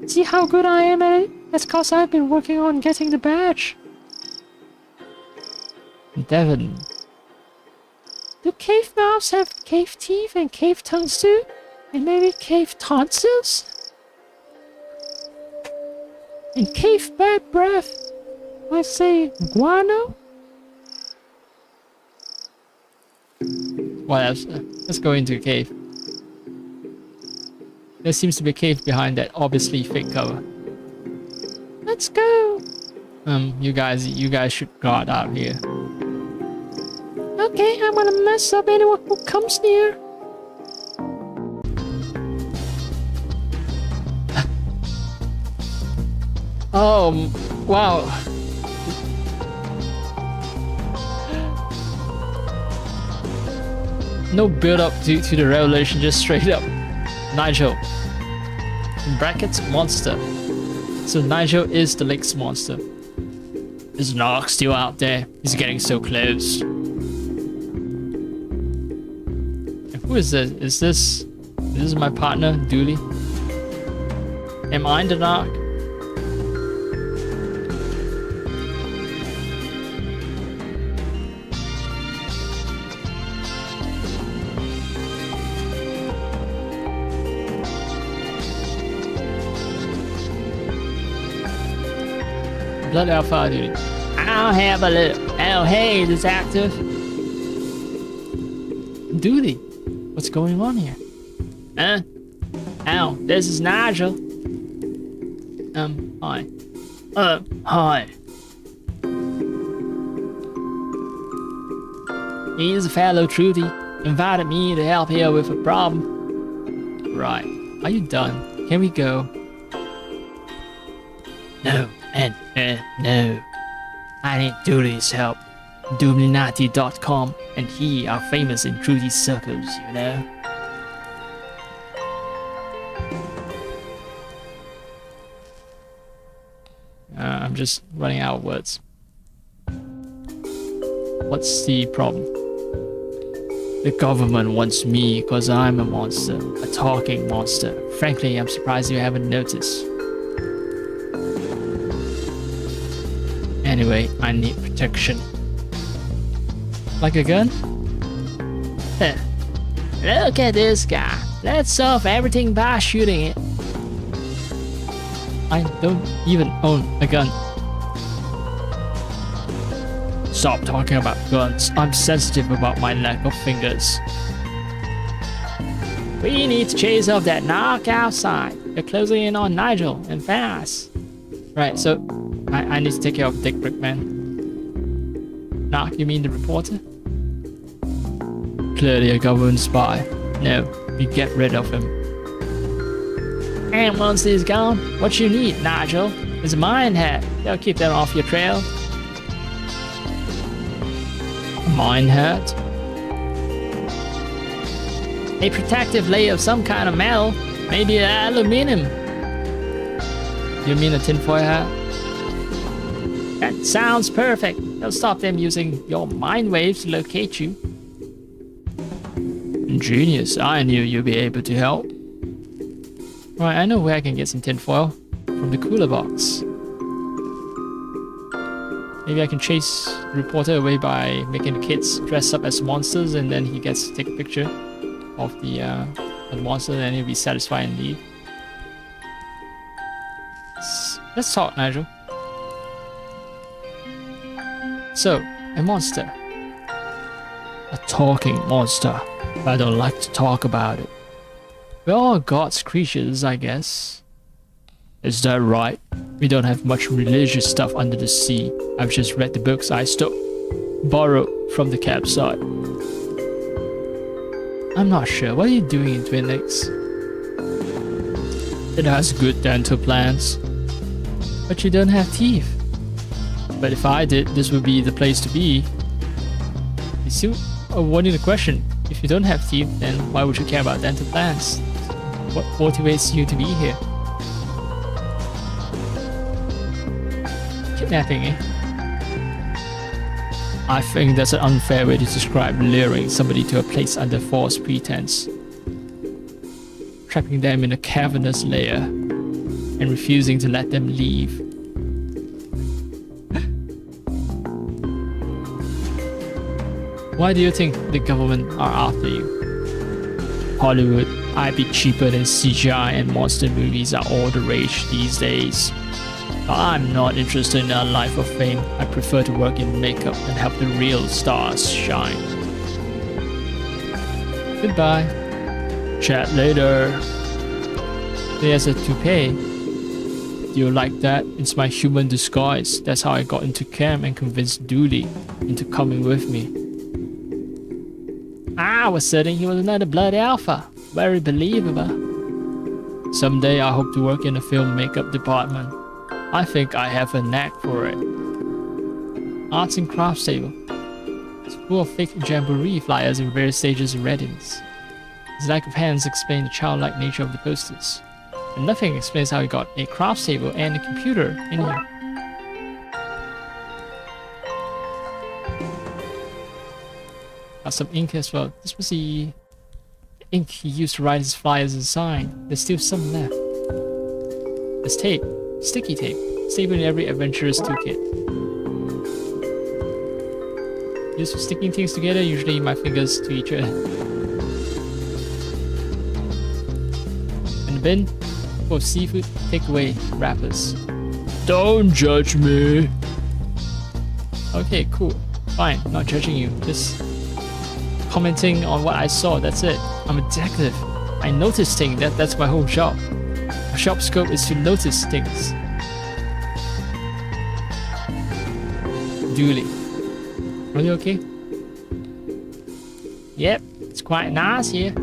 See how good I am at it? That's cause I've been working on getting the badge. Devin. Do cave mouths have cave teeth and cave tongues too? And maybe cave tonsils? And cave bad breath? Let's say guano? What else? Let's go into a cave. There seems to be a cave behind that obviously fake cover. Let's go. You guys should guard out here. Okay, I'm gonna mess up anyone who comes near. Oh, wow. No build up to the revelation, just straight up. Nigel. In brackets, monster. So Nigel is the lake's monster. Is Narc still out there? He's getting so close. And who is this? Is this my partner, Dooley? Am I the Narc? Blood Alpha, dude. I'll have a look. Oh, hey, detective. Duty. What's going on here? Huh? Oh, this is Nigel. Hi. Hi. He's a fellow Trudy. Invited me to help here with a problem. Right. Are you done? Can we go? No. No. I need Dooley's help. Doomlinati.com and he are famous in Trudy's circles, you know? I'm just running out of words. What's the problem? The government wants me because I'm a monster. A talking monster. Frankly, I'm surprised you haven't noticed. Anyway, I need protection. Like a gun? Look at this guy. Let's solve everything by shooting it. I don't even own a gun. Stop talking about guns. I'm sensitive about my lack of fingers. We need to chase off that Narc outside. They're closing in on Nigel and fast. Right, so I need to take care of Dick Brickman. Narc, you mean the reporter? Clearly a government spy. No, we get rid of him. And once he's gone, what you need, Nigel, is a mine hat. They'll keep them off your trail. A mine hat? A protective layer of some kind of metal. Maybe aluminum. You mean a tinfoil hat? That sounds perfect. They'll stop them using your mind waves to locate you. Genius. I knew you'd be able to help. Right, I know where I can get some tinfoil. From the cooler box. Maybe I can chase the reporter away by making the kids dress up as monsters and then he gets to take a picture of the monster and then he'll be satisfied and leave. Let's talk, Nigel. So, a monster. A talking monster. I don't like to talk about it. We're all God's creatures, I guess. Is that right? We don't have much religious stuff under the sea. I've just read the books I borrowed from the campsite. I'm not sure. What are you doing in Twin Lakes? It has good dental plans. But you don't have teeth. But if I did, this would be the place to be. You see, avoiding the question. If you don't have teeth, then why would you care about dental plans? What motivates you to be here? Kidnapping, eh? I think that's an unfair way to describe luring somebody to a place under false pretense. Trapping them in a cavernous lair and refusing to let them leave. Why do you think the government are after you? Hollywood, I'd be cheaper than CGI and monster movies are all the rage these days. But I'm not interested in a life of fame. I prefer to work in makeup and help the real stars shine. Goodbye. Chat later. There's a toupee. Do you like that? It's my human disguise. That's how I got into camp and convinced Dooley into coming with me. I was certain he was another blood alpha. Very believable. Someday I hope to work in the film makeup department. I think I have a knack for it. Arts and crafts table. It's full of fake jamboree flyers in various stages of readiness. His lack of hands explain the childlike nature of the posters. And nothing explains how he got a crafts table and a computer in here. Got some ink as well. This was the ink he used to write his flyers and sign. There's still some left. There's tape. Sticky tape. Stapled in every adventurer's toolkit. Used for sticking things together, usually my fingers to each other. And the bin full of seafood takeaway wrappers. Don't judge me. Okay, cool. Fine, not judging you. Just commenting on what I saw, that's it. I'm a detective. I notice things, that's my whole job. My job scope is to notice things. Duly. Are you okay? Yep, it's quite nice here.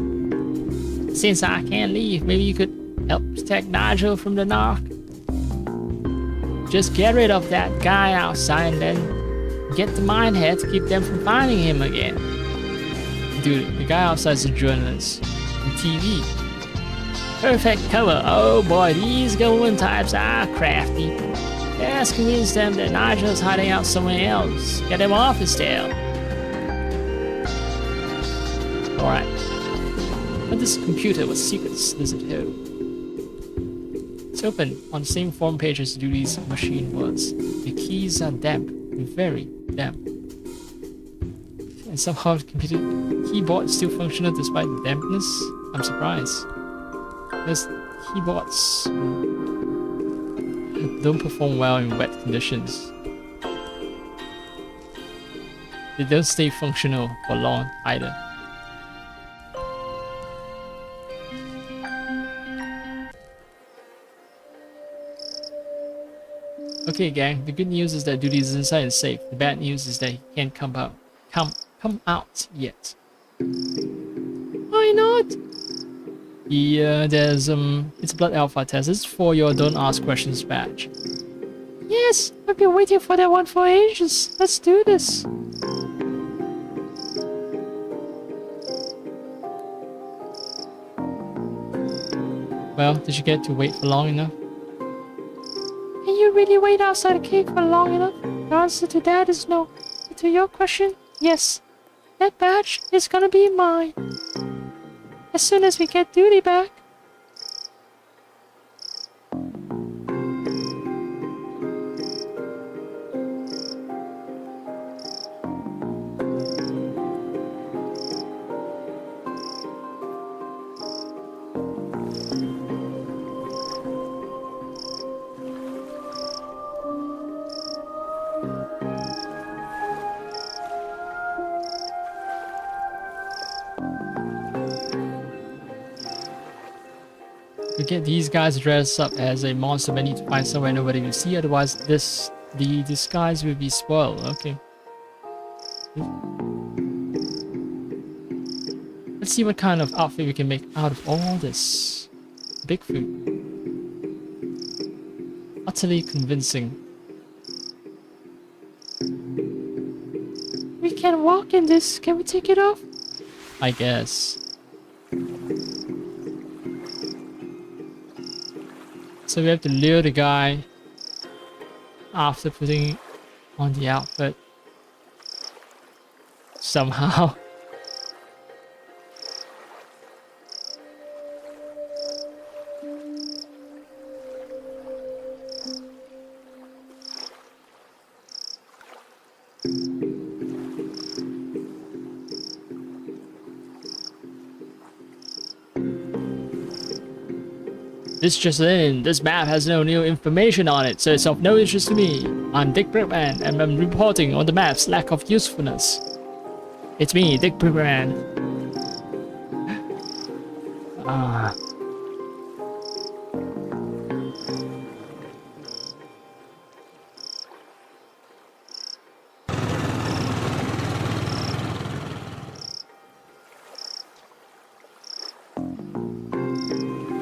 Since I can't leave, maybe you could help protect Nigel from the narc. Just get rid of that guy outside and then get the minehead to keep them from finding him again. Dude, the guy outside is a journalist on TV. Perfect cover. Oh boy, these government types are crafty. Just convince them that Nigel's hiding out somewhere else. Get him off his tail. Alright. But this computer with secrets does it hold? It's open on the same form page as Duty's machine was. The keys are damp, very damp. And somehow the computer keyboard is still functional despite the dampness. I'm surprised. Because keyboards don't perform well in wet conditions. They don't stay functional for long either. Okay gang, the good news is that Duty is inside and safe. The bad news is that he can't come out yet. Why not? Yeah, there's it's a blood alpha test. It's for your don't ask questions badge. Yes, I've been waiting for that one for ages. Let's do this. Well, did you get to wait for long enough? Can you really wait outside a cave for long enough? The answer to that is no. But to your question, yes. That badge is gonna be mine. As soon as we get Duty back. To get these guys dressed up as a monster, we need to find somewhere nobody will see, otherwise the disguise will be spoiled. Okay. Let's see what kind of outfit we can make out of all this. Bigfoot. Utterly convincing. We can walk in this. Can we take it off? I guess. So we have to lure the guy after putting on the outfit somehow. This just in, this map has no new information on it, so it's of no interest to me. I'm Dick Brickman, and I'm reporting on the map's lack of usefulness. It's me, Dick Brickman.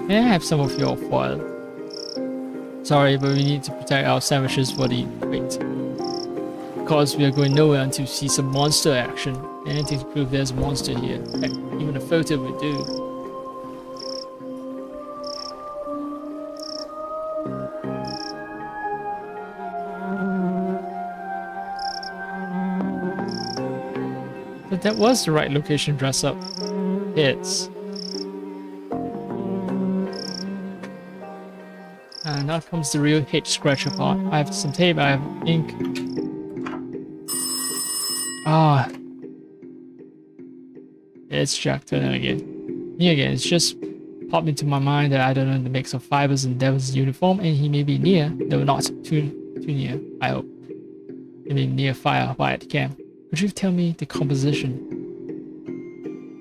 May I have some of your foil? Sorry, but we need to protect our sandwiches for the wait. Because we are going nowhere until we see some monster action. Anything to prove there's a monster here. Heck, even a photo would do. But that was the right location to dress up. It's. And now comes the real head scratcher part. I have some tape, I have ink. Ah. It's Jack Turner again. Me again, it's just popped into my mind that I don't know the mix of fibers in Devil's uniform, and he may be near, though not too near, I hope. Maybe near fire while at camp. Could you tell me the composition?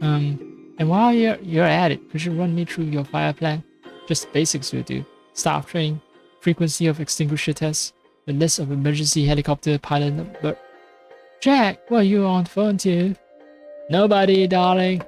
And while you're at it, could you run me through your fire plan? Just the basics will do. Staff training, frequency of extinguisher tests, the list of emergency helicopter pilot number. Jack, what are you on the phone to? Nobody, darling.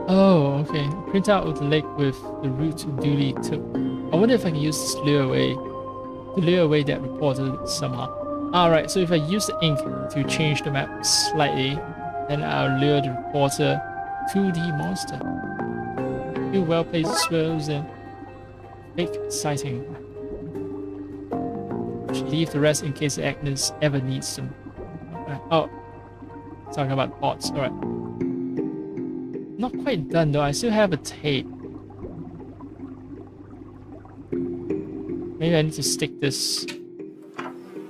Oh, okay. Print out of the lake with the route duly took. I wonder if I can use this to lure away that reporter somehow. Alright, so if I use the ink to change the map slightly, then I'll lure the reporter to the monster. Few well-placed swirls and fake sighting. Should leave the rest in case Agnes ever needs them. Oh, talking about bots. Alright. Not quite done though, I still have a tape. Maybe I need to stick this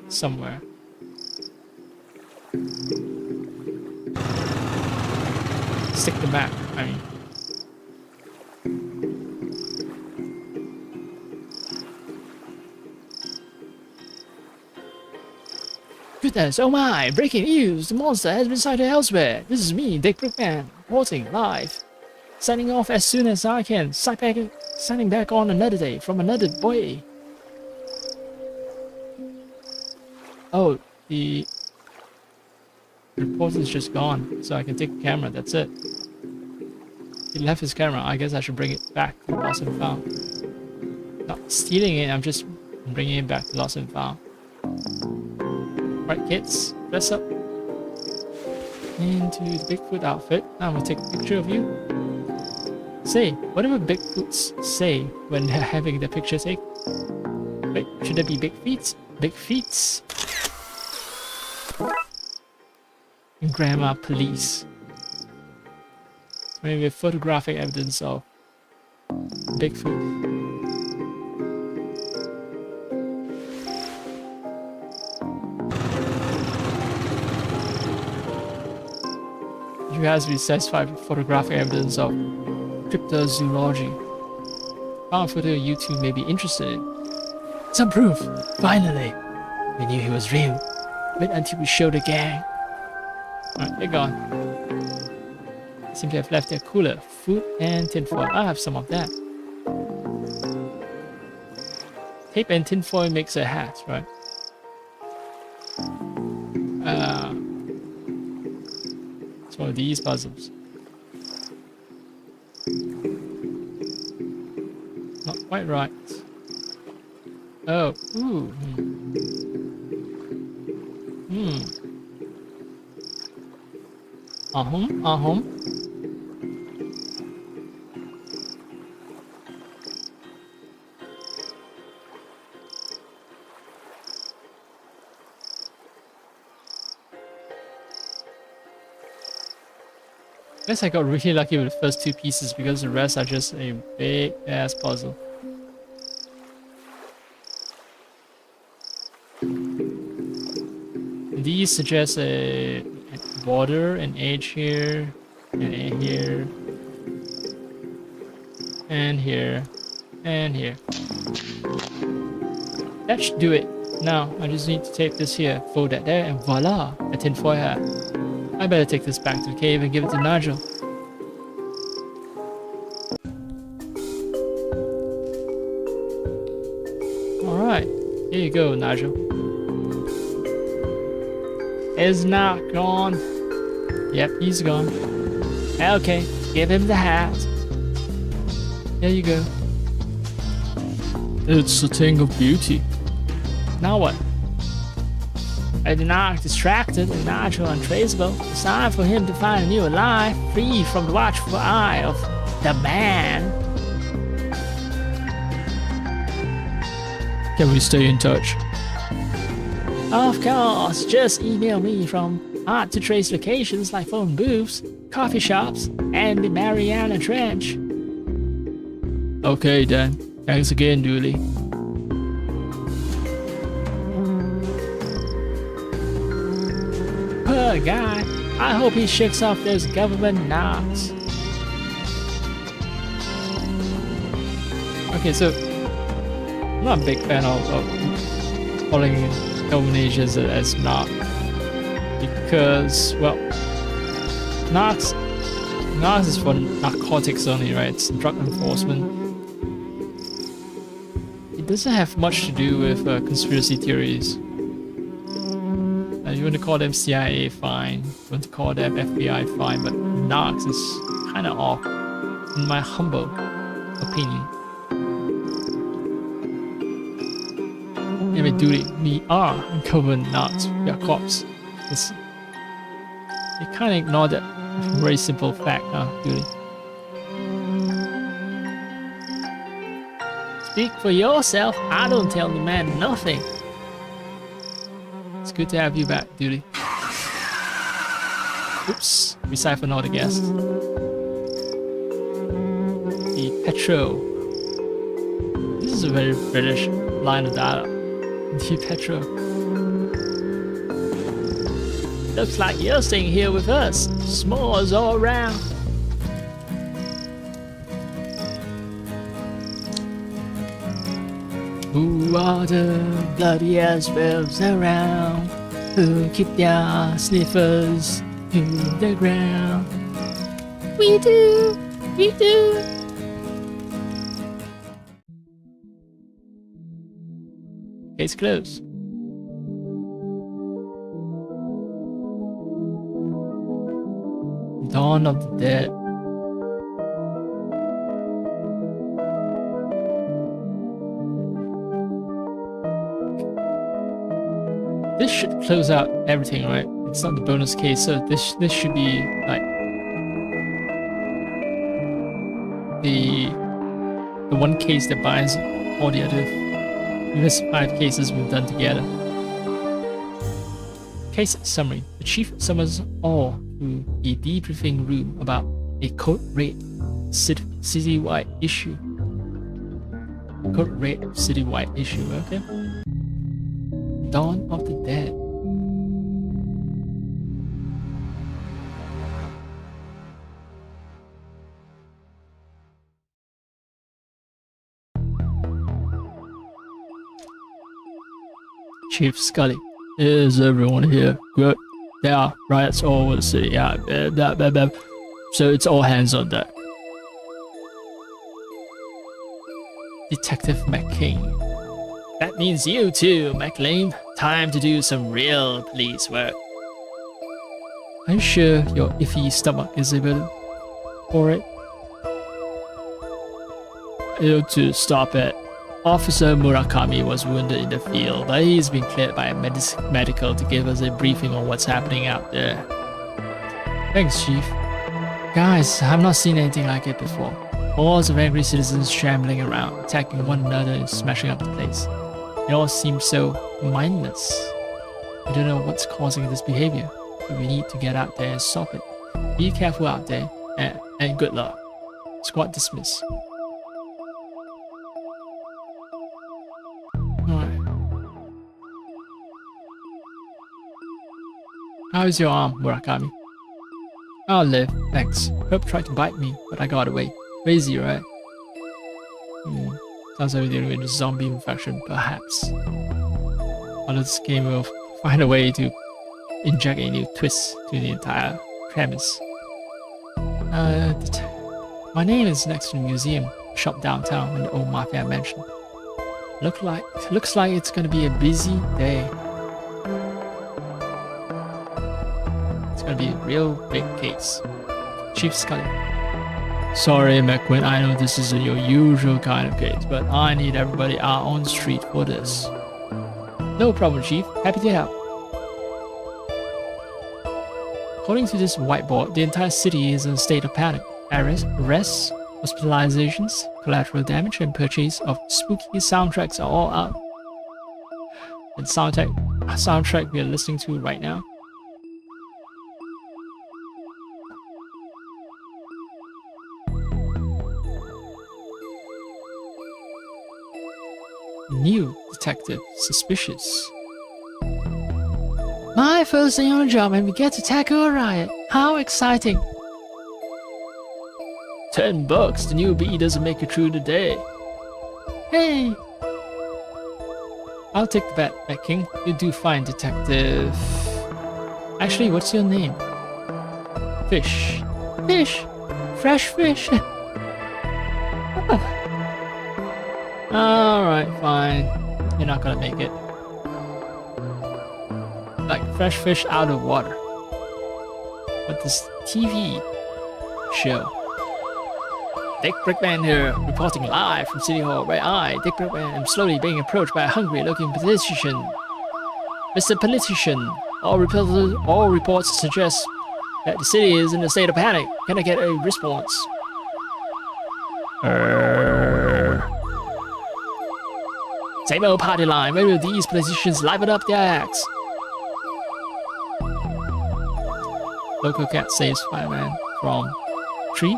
somewhere. Stick the map, I mean. Goodness, oh my! Breaking news! The monster has been sighted elsewhere! This is me, Dick Brickman, reporting live. Signing off as soon as I can. Signing back on another day from another boy. Oh, the reporter is just gone, so I can take the camera, that's it. He left his camera, I guess I should bring it back to Lost and Found. Not stealing it, I'm just bringing it back to Lost and Found. Right kids, dress up into the Bigfoot outfit. Now I'm gonna take a picture of you. Say, whatever Bigfoots say when they're having the picture take. Wait, should it be big feet? Big feet. And Grandma Police. Maybe photographic evidence of Bigfoot. You guys be satisfied with photographic evidence of cryptozoology. Found a photo you two may be interested in. Some proof! Finally! We knew he was real. Wait until we show the gang. Alright, they're gone. Seem to have left their cooler, food and tinfoil. I have some of that. Tape and tinfoil makes a hat, right? It's one of these puzzles. Not quite right. Oh, ooh. Guess I got really lucky with the first 2 pieces because the rest are just a big ass puzzle. These suggest a border, an edge here, and here, and here, and here. That should do it. Now I just need to take this here, fold that there, and voila, a tinfoil hat. I better take this back to the cave and give it to Nigel. Alright, here you go, Nigel. Is not gone. Yep, he's gone. Okay, give him the hat. There you go. It's a thing of beauty. Now what? A Narc distracted and Nigel untraceable. It's time for him to find a new life, free from the watchful eye of the man. Can we stay in touch? Of course, just email me from hard to trace locations like phone booths, coffee shops, and the Mariana Trench. Okay then, thanks again, Dooley. Poor guy, I hope he shakes off those government knocks. Okay, so I'm not a big fan of calling government agents as narc because, well, narcs is for narcotics only, right? It's drug enforcement. It doesn't have much to do with conspiracy theories. You want to call them CIA, fine. You want to call them FBI, fine. But narcs is kind of off, in my humble opinion. Anyway, Dooley, we are government narcs. We are cops. You can't ignore that very simple fact, huh, Dooley? Speak for yourself. I don't tell the man nothing. It's good to have you back, Dooley. Oops, we siphoned all the gas. The petrol. This is a very British line of dialogue. The petrol. Looks like you're staying here with us. S'mores all around. Who are the bloodiest wolves around? Who keep their sniffers to the ground? We do, we do. Case closed. Dawn of the Dead. This should close out everything, right? It's not the bonus case, so this should be like the one case that binds all the other previous 5 cases we've done together. Case summary: the chief summons all to a debriefing room about a code red citywide issue. Code red citywide issue, okay? Dawn of the Dead. Chief Scully. Is everyone here? Good. There are riots all over the city. Yeah, so it's all hands on deck. Detective McCain. That means you too, McLean. Time to do some real police work. Are you sure your iffy stomach is able for it? You to stop it. Officer Murakami was wounded in the field, but he's been cleared by a medical to give us a briefing on what's happening out there. Thanks, Chief. Guys, I've not seen anything like it before. Hordes of angry citizens shambling around, attacking one another and smashing up the place. It all seems so mindless. We don't know what's causing this behavior, but we need to get out there and stop it. Be careful out there. And good luck. Squad dismiss. Alright. How's your arm, Murakami? I'll live, thanks. Herb tried to bite me, but I got away. Crazy, right? Sounds like we're dealing with a zombie infection, perhaps. Although this game will find a way to inject a new twist to the entire premise. My name is next to the museum shop downtown in the old Mafia mansion. Looks like it's gonna be a busy day. It's gonna be a real big case. Chief Scully. Sorry, McQuinn, I know this isn't your usual kind of case, but I need everybody out on the street for this. No problem, Chief. Happy to help. According to this whiteboard, the entire city is in a state of panic. Arrests, hospitalizations, collateral damage, and purchase of spooky soundtracks are all up. The soundtrack we are listening to right now. New detective suspicious. My first day on the job and we get to tackle a riot. How exciting! $10. The newbie doesn't make it through the day. Hey! I'll take the bet, Matt King. You do fine, detective. Actually, what's your name? Fish. Fish! Fresh fish! Alright, fine. You're not gonna make it. Like fresh fish out of water. But this TV show. Dick Brickman here, reporting live from City Hall, where I, Dick Brickman, am slowly being approached by a hungry-looking politician. Mr. Politician, all reports suggest that the city is in a state of panic. Can I get a response? Same old party line. Where will these politicians liven up their acts? Local cat saves fireman from tree.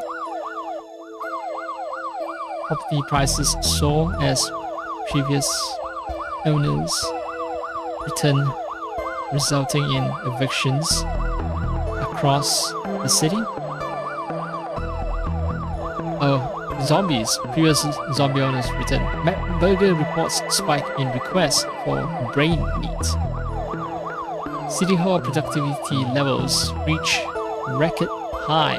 Property prices soar as previous owners return, resulting in evictions across the city. Oh. Zombies. Previous zombie owners return. Matt Berger reports spike in requests for brain meat. City Hall productivity levels reach record high.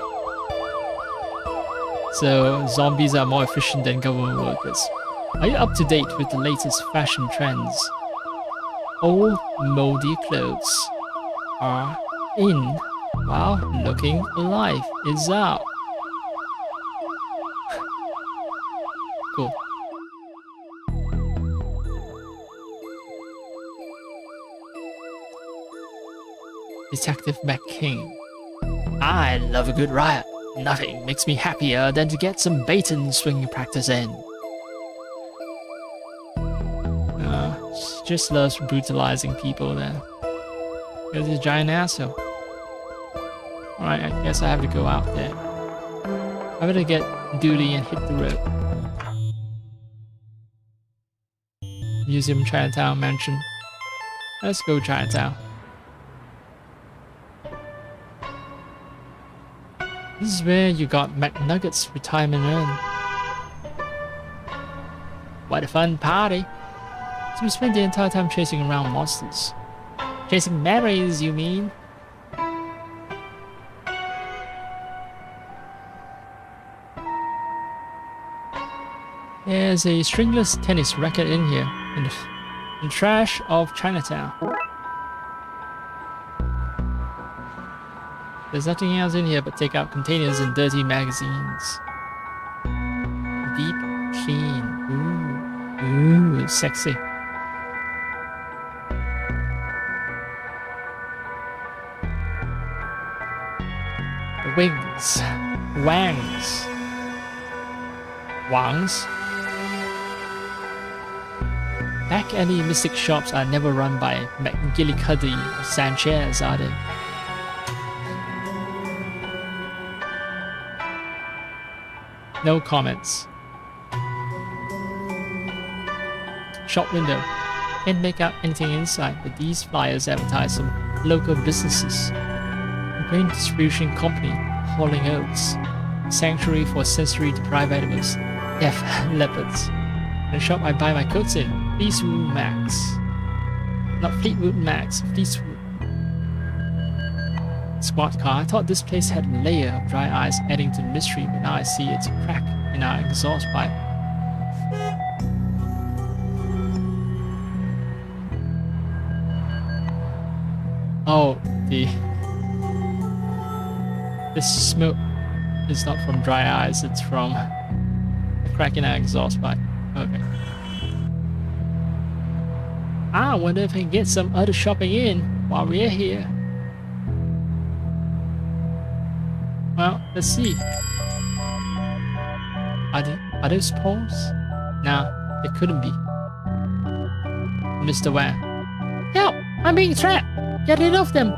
So zombies are more efficient than government workers. Are you up to date with the latest fashion trends? Old moldy clothes are in, while looking alive is out. Cool. Detective McKing. I love a good riot. Nothing makes me happier than to get some bait-and swing practice in. She just loves brutalizing people then. Because he's a giant asshole. Alright, I guess I have to go out there. I better get duty and hit the road. Museum, Chinatown, Mansion. Let's go Chinatown. This is where you got McNugget's retirement urn. What a fun party! So we spent the entire time chasing around monsters. Chasing memories, you mean? There's a stringless tennis racket in here, in the trash of Chinatown. There's nothing else in here but take-out containers and dirty magazines. Deep clean. Ooh, sexy. Wings. Wangs. Wangs? Back alley mystic shops are never run by McGillicuddy or Sanchez, are they? No comments. Shop window. Can't make out anything inside, but these flyers advertise some local businesses. A grain distribution company, hauling oats. Sanctuary for sensory deprived animals. Deaf leopards. And a shop I buy my coats in. Fleetwood Max. Not Fleetwood Max, Fleetwood. Squad car. I thought this place had a layer of dry ice adding to the mystery, but now I see it's a crack in our exhaust pipe. Oh, this smoke is not from dry ice, it's from a crack in our exhaust pipe. Okay. I wonder if I can get some other shopping in while we're here. Well, let's see. Are those paws? Nah, they couldn't be. Mr. Wang. Help! I'm being trapped! Get rid of them!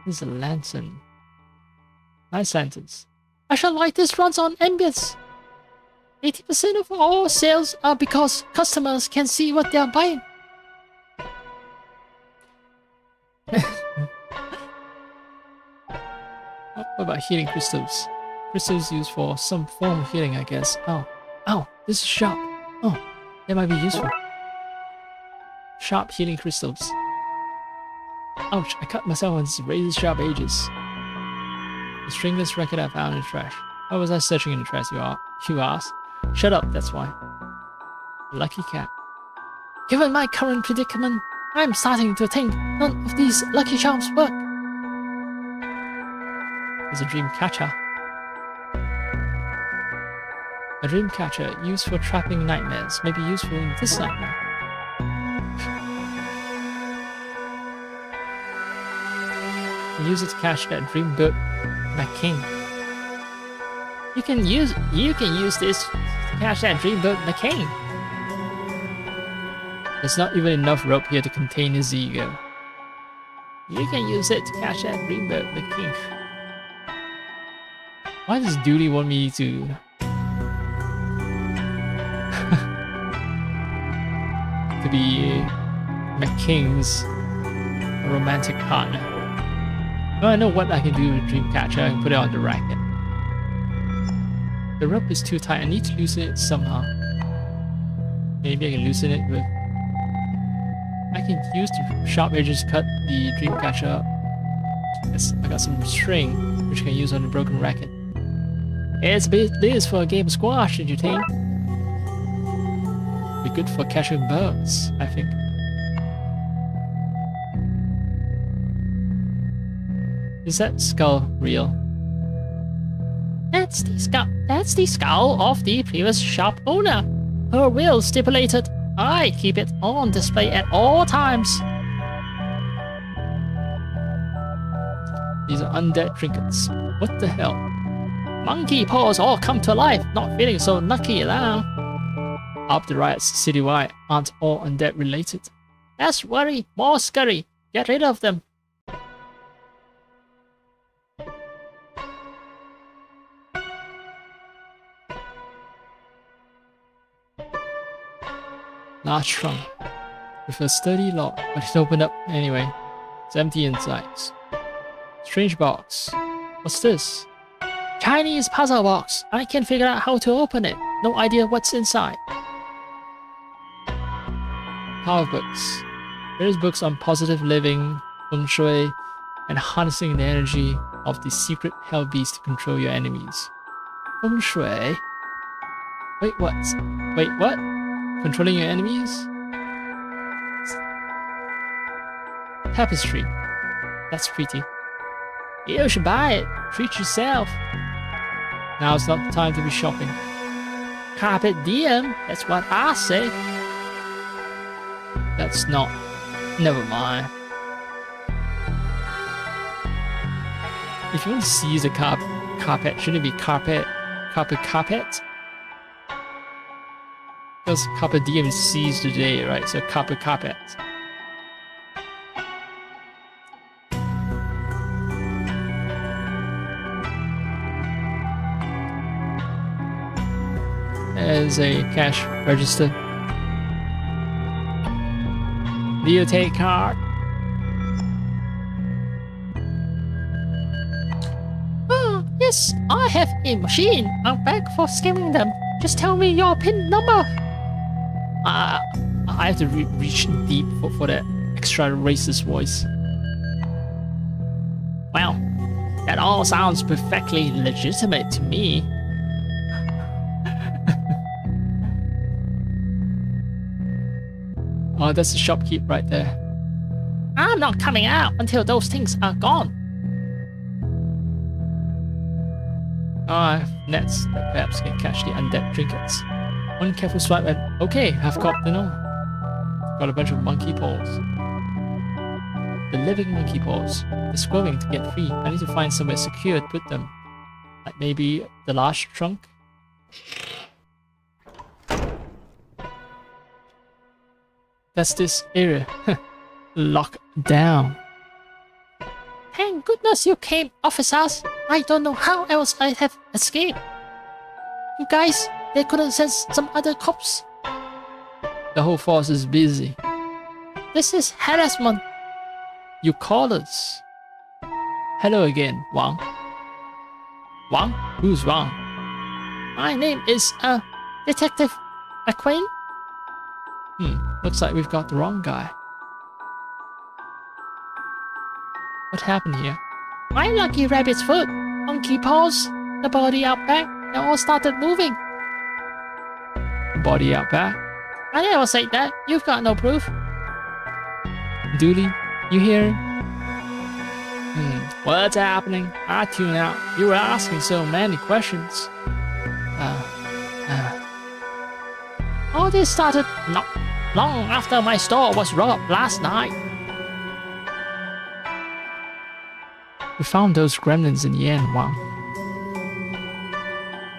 There's a lantern. Nice lanterns. I shall light this runs on ambience. 80% of all sales are because customers can see what they are buying. What about healing crystals? Crystals used for some form of healing, I guess. Oh, this is sharp. Oh, that might be useful. Sharp healing crystals. Ouch, I cut myself on these razor sharp edges. The stringless record I found in the trash. Why was I searching in the trash, you ask? Shut up, that's why. Lucky cat. Given my current predicament, I'm starting to think none of these lucky charms work. There's a dream catcher. A dream catcher used for trapping nightmares may be useful in this nightmare. Use it to catch that dreamboat McKing. You can use this to catch that dreamboat McCain. There's not even enough rope here to contain his ego. You can use it to catch that dreamboat McCain. Why does Dooley want me to to be McKing's romantic partner? Well, I know what I can do with Dreamcatcher. I can put it on the racket. The rope is too tight. I need to loosen it somehow. Maybe I can loosen it with... I can use the sharp edges to cut the Dreamcatcher up. Yes, I got some string, which I can use on the broken racket. It's a bit this for a game of squash, did you think? Be good for catching birds, I think. Is that skull real? That's the skull of the previous shop owner. Her will stipulated I keep it on display at all times. These are undead trinkets. What the hell? Monkey paws all come to life. Not feeling so lucky now. Up the riots citywide aren't all undead related. Less worry, more scurry. Get rid of them. Large trunk with a sturdy lock, but it opened up anyway. It's empty inside. Strange box. What's this? Chinese puzzle box. I can't figure out how to open it. No idea what's inside. Power books. Various books on positive living, feng shui, and harnessing the energy of the secret hell beast to control your enemies. Feng shui? Wait, what? Wait, what? Controlling your enemies? Tapestry. That's pretty. You should buy it. Treat yourself. Now's not the time to be shopping. Carpet diem. That's what I say. That's not. Never mind. If you want to seize a carpet, shouldn't it be carpet? Carpet? Because carpe diem is seize the day, right? So carpet. There's a cash register. Videotape card. Ah, yes, I have a machine. I'm back for scanning them. Just tell me your PIN number. I have to reach deep for that extra racist voice. Well, that all sounds perfectly legitimate to me. Oh, that's the shopkeep right there. I'm not coming out until those things are gone. Oh, I have nets that perhaps can catch the undead trinkets. One careful swipe and okay, I've got them all. Got a bunch of monkey paws. The living monkey paws. They're squirming to get free. I need to find somewhere secure to put them. Like maybe the large trunk? That's this area. Locked down. Thank goodness you came, officers. I don't know how else I have escaped. You guys, they couldn't send some other cops. The whole force is busy. This is harassment. You called us. Hello again, Wang. Wang? Who's Wang? My name is, Detective McQueen. Looks like we've got the wrong guy. What happened here? My lucky rabbit's foot, monkey paws, the body out back, they all started moving. Body out back? I never said that. You've got no proof. Dooley, you hearing? What's happening? I tune out. You were asking so many questions. All this started not long after my store was robbed last night. We found those gremlins in the end, Wang.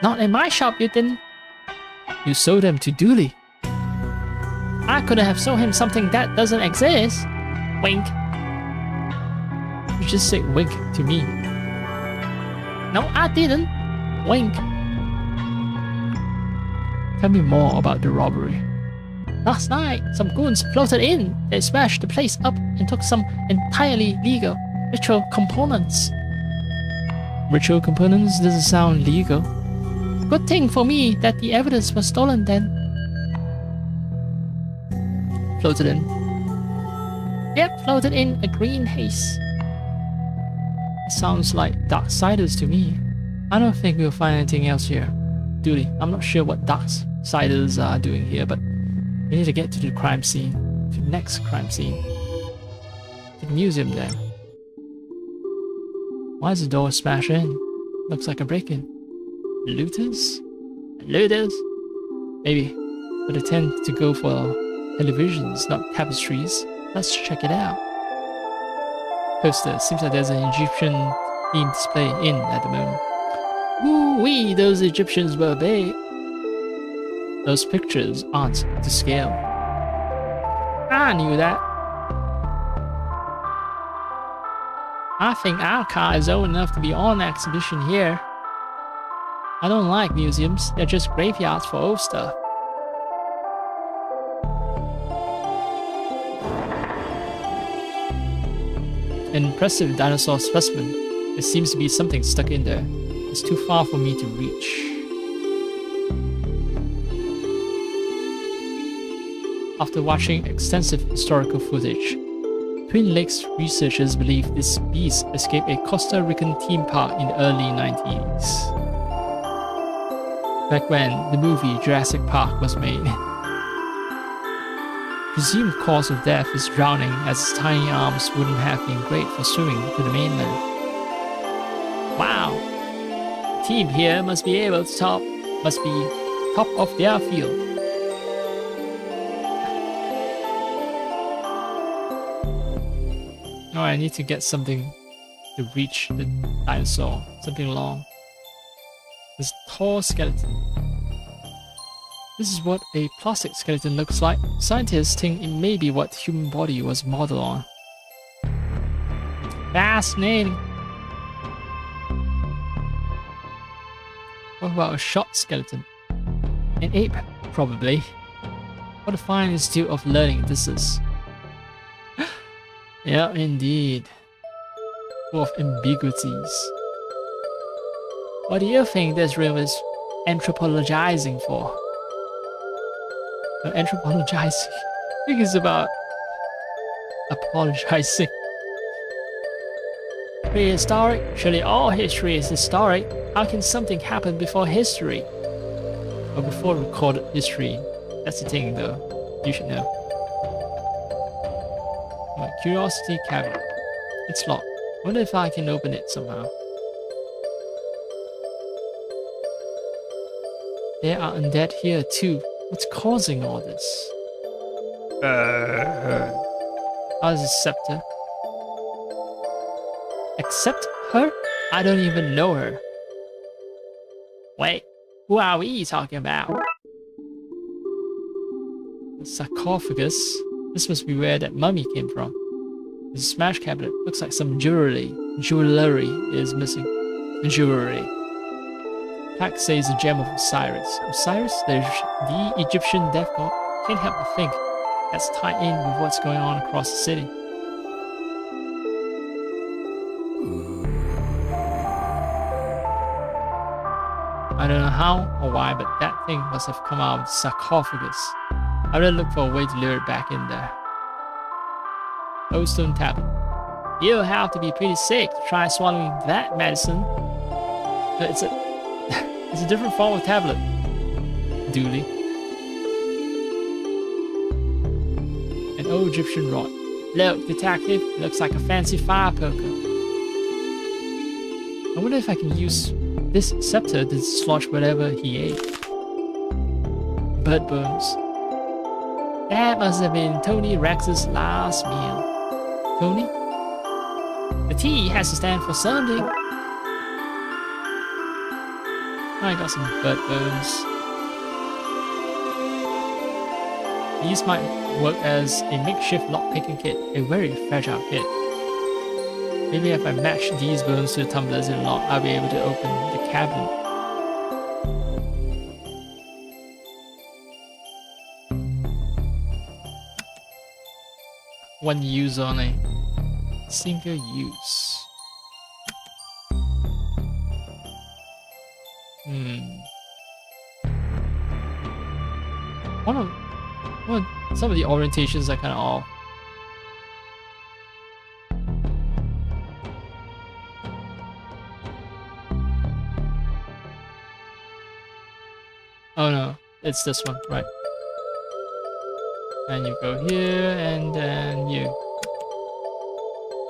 Not in my shop, you didn't. You sold them to Dooley. I could have sold him something that doesn't exist. Wink. You just said wink to me. No, I didn't. Wink. Tell me more about the robbery. Last night, some goons floated in. They smashed the place up and took some entirely legal ritual components. Ritual components doesn't sound legal. Good thing for me that the evidence was stolen then. Floated in. Yep, floated in a green haze. It sounds like Darksiders to me. I don't think we'll find anything else here. Dooley, I'm not sure what Darksiders are doing here, but we need to get to the crime scene. To the next crime scene. To the museum there. Why is the door smashed in? Looks like a break-in. Looters? Looters? Maybe. But they tend to go for televisions, not tapestries. Let's check it out. Poster. Seems like there's an Egyptian themed display in at the moment. Ooh-wee, those Egyptians were big. Those pictures aren't to scale. I knew that. I think our car is old enough to be on exhibition here. I don't like museums, they're just graveyards for old stuff. An impressive dinosaur specimen. There seems to be something stuck in there. It's too far for me to reach. After watching extensive historical footage, Twin Lakes researchers believe this beast escaped a Costa Rican theme park in the early 90s. Back when the movie Jurassic Park was made. Presumed cause of death is drowning, as its tiny arms wouldn't have been great for swimming to the mainland. Wow! The team here must be top of their field. Oh, I need to get something to reach the dinosaur. Something long. This tall skeleton. This is what a plastic skeleton looks like. Scientists think it may be what the human body was modeled on. Fascinating. What about a shot skeleton? An ape, probably. What a fine institute of learning this is. Yeah, indeed. Full of ambiguities. What do you think this room is anthropologizing for? Anthropologizing? I think it's about apologizing. Prehistoric? Surely all history is historic. How can something happen before history? Or before recorded history? That's the thing though. You should know. Curiosity cabinet. It's locked. Wonder if I can open it somehow. There are undead here too. What's causing all this? How's the scepter? Accept her? I don't even know her. Wait, who are we talking about? The sarcophagus. This must be where that mummy came from. The smash cabinet looks like some jewelry. Jewelry is missing. Jewelry. Pack says the gem of Osiris. Osiris, there's the Egyptian death god. Can't help but think that's tied in with what's going on across the city. I don't know how or why, but that thing must have come out of the sarcophagus. I better look for a way to lure it back in there. Old stone tablet. You'll have to be pretty sick to try swallowing that medicine. It's a different form of tablet. Dooley. An old Egyptian rod. Look, detective, it looks like a fancy fire poker. I wonder if I can use this scepter to dislodge whatever he ate. Bird bones. That must have been Tony Rex's last meal. Tony? The T has to stand for something. I got some bird bones. These might work as a makeshift lock-picking kit, a very fragile kit. Maybe if I match these bones to the tumblers in a lock, I'll be able to open the cabinet. One use only. Single use. Some of the orientations are kind of off. Oh no, it's this one, right? And you go here, and then you.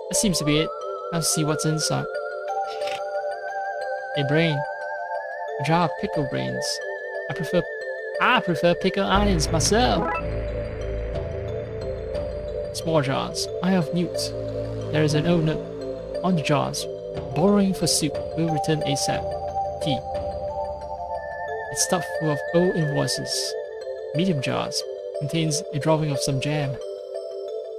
That seems to be it. Let's see what's inside. A brain. A jar of pickle brains. I prefer pickled onions myself. Small jars. Eye of Newt. There is an old note on the jars. Borrowing for soup. Will return ASAP. Tea. It's stuffed full of old invoices. Medium jars. Contains a drawing of some jam.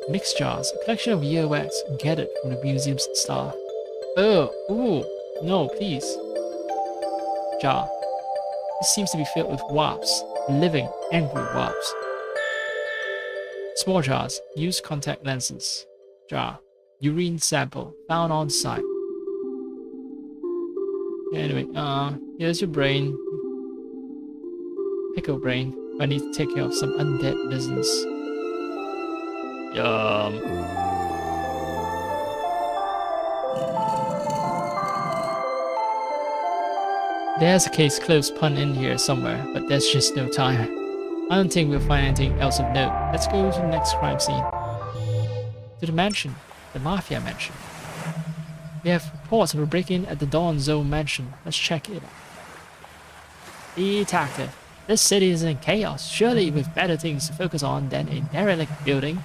Mixed jars. A collection of earwax gathered from the museum's staff. Oh, ooh. No, please. Jar. This seems to be filled with wasps. Living, angry wasps. Small jars. Used contact lenses. Jar. Urine sample. Found on site. Anyway, here's your brain. Pickle brain. I need to take care of some undead business. Yum. There's a case closed pun in here somewhere, but there's just no time. I don't think we'll find anything else of note. Let's go to the next crime scene. To the mansion. The Mafia mansion. We have reports of a break-in at the Dawn Zone mansion. Let's check it out. Detective. This city is in chaos, surely with better things to focus on than a derelict building.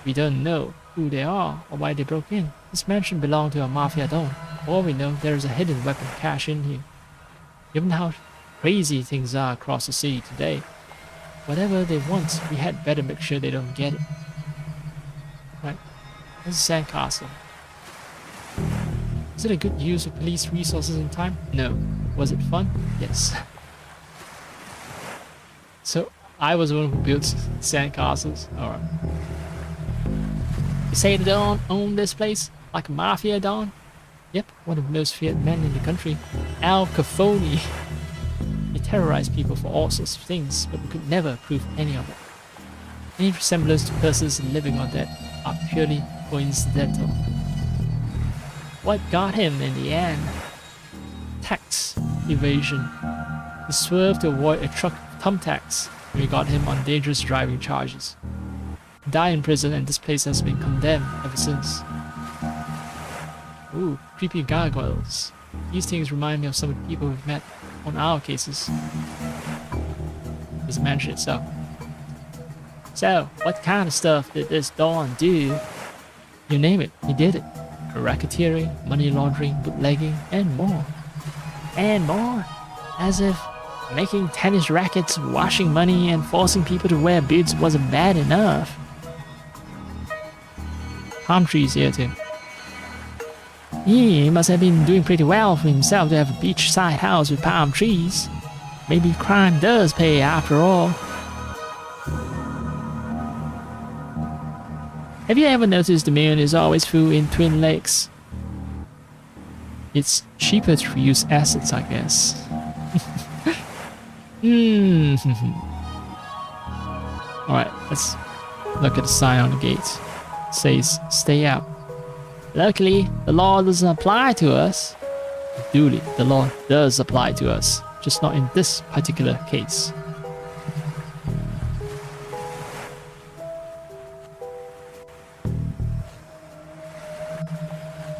We don't know who they are or why they broke in. This mansion belonged to a Mafia Don. For all we know, there is a hidden weapon cache in here. Given how crazy things are across the city today, whatever they want, we had better make sure they don't get it. Right, this is Sandcastle. Is it a good use of police resources and time? No. Was it fun? Yes. So I was the one who built sandcastles. Alright. You say the Don owned this place? Like a mafia Don? Yep, one of the most feared men in the country. Al Capone. He terrorized people for all sorts of things, but we could never prove any of it. Any resemblance to persons living or dead are purely coincidental. What got him in the end? Tax evasion. He swerved to avoid a truck thumbtacks when we got him on dangerous driving charges. He died in prison and this place has been condemned ever since. Ooh, creepy gargoyles. These things remind me of some of the people we've met on our cases. There's the mansion itself. So, what kind of stuff did this Don do? You name it, he did it. Racketeering, money laundering, bootlegging, and more. And more. As if making tennis rackets, washing money, and forcing people to wear boots wasn't bad enough. Palm trees here too. He must have been doing pretty well for himself to have a beachside house with palm trees. Maybe crime does pay after all. Have you ever noticed the moon is always full in Twin Lakes? It's cheaper to use assets, I guess. Alright, let's look at the sign on the gate. It says, stay out. Luckily, the law doesn't apply to us. Duly, the law does apply to us, just not in this particular case.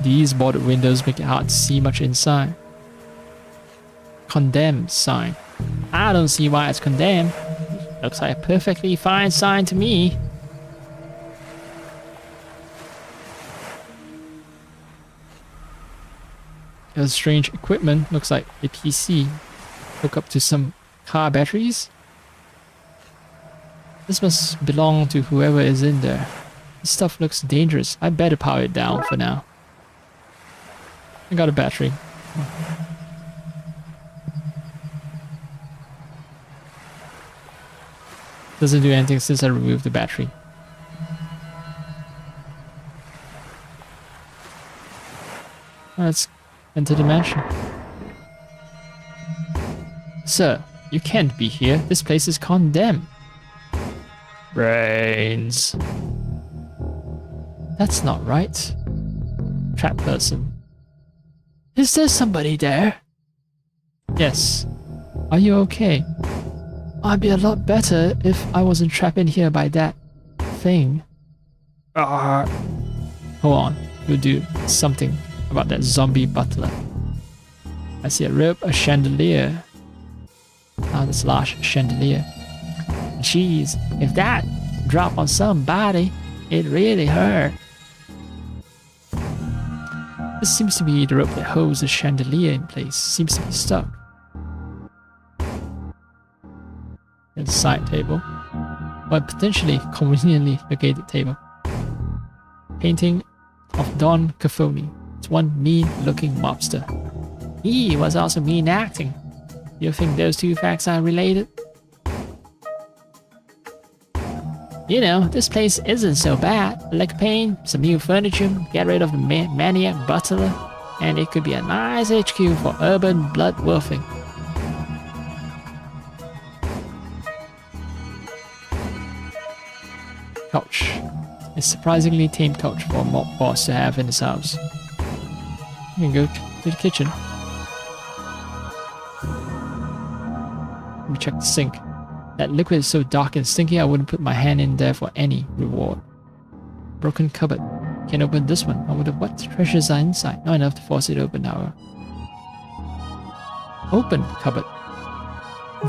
These boarded windows make it hard to see much inside. Condemned sign. I don't see why it's condemned. Looks like a perfectly fine sign to me. There's strange equipment, looks like a PC. Hook up to some car batteries. This must belong to whoever is in there. This stuff looks dangerous. I better power it down for now. I got a battery. Doesn't do anything since I removed the battery. Let's enter the mansion. Sir, you can't be here. This place is condemned. Brains. That's not right. Trap person. Is there somebody there? Yes. Are you okay? I'd be a lot better if I wasn't trapped in here by that thing. Hold on. We'll do something about that zombie butler. I see a rope, a chandelier. Ah, this large chandelier. Jeez, if that dropped on somebody, it really hurt. This seems to be the rope that holds the chandelier in place. Seems to be stuck. There's a side table. Or a potentially conveniently located table. Painting of Don Capone. It's one mean-looking mobster. He was also mean acting. You think those two facts are related? You know, this place isn't so bad. Leg paint, some new furniture, get rid of the maniac butler, and it could be a nice HQ for urban blood wolfing. Couch. A surprisingly tame couch for a mob boss to have in his house. You can go to the kitchen. Let me check the sink. That liquid is so dark and stinky I wouldn't put my hand in there for any reward. Broken cupboard. Can't open this one. I wonder what treasures are inside. Not enough to force it open, however. Open cupboard.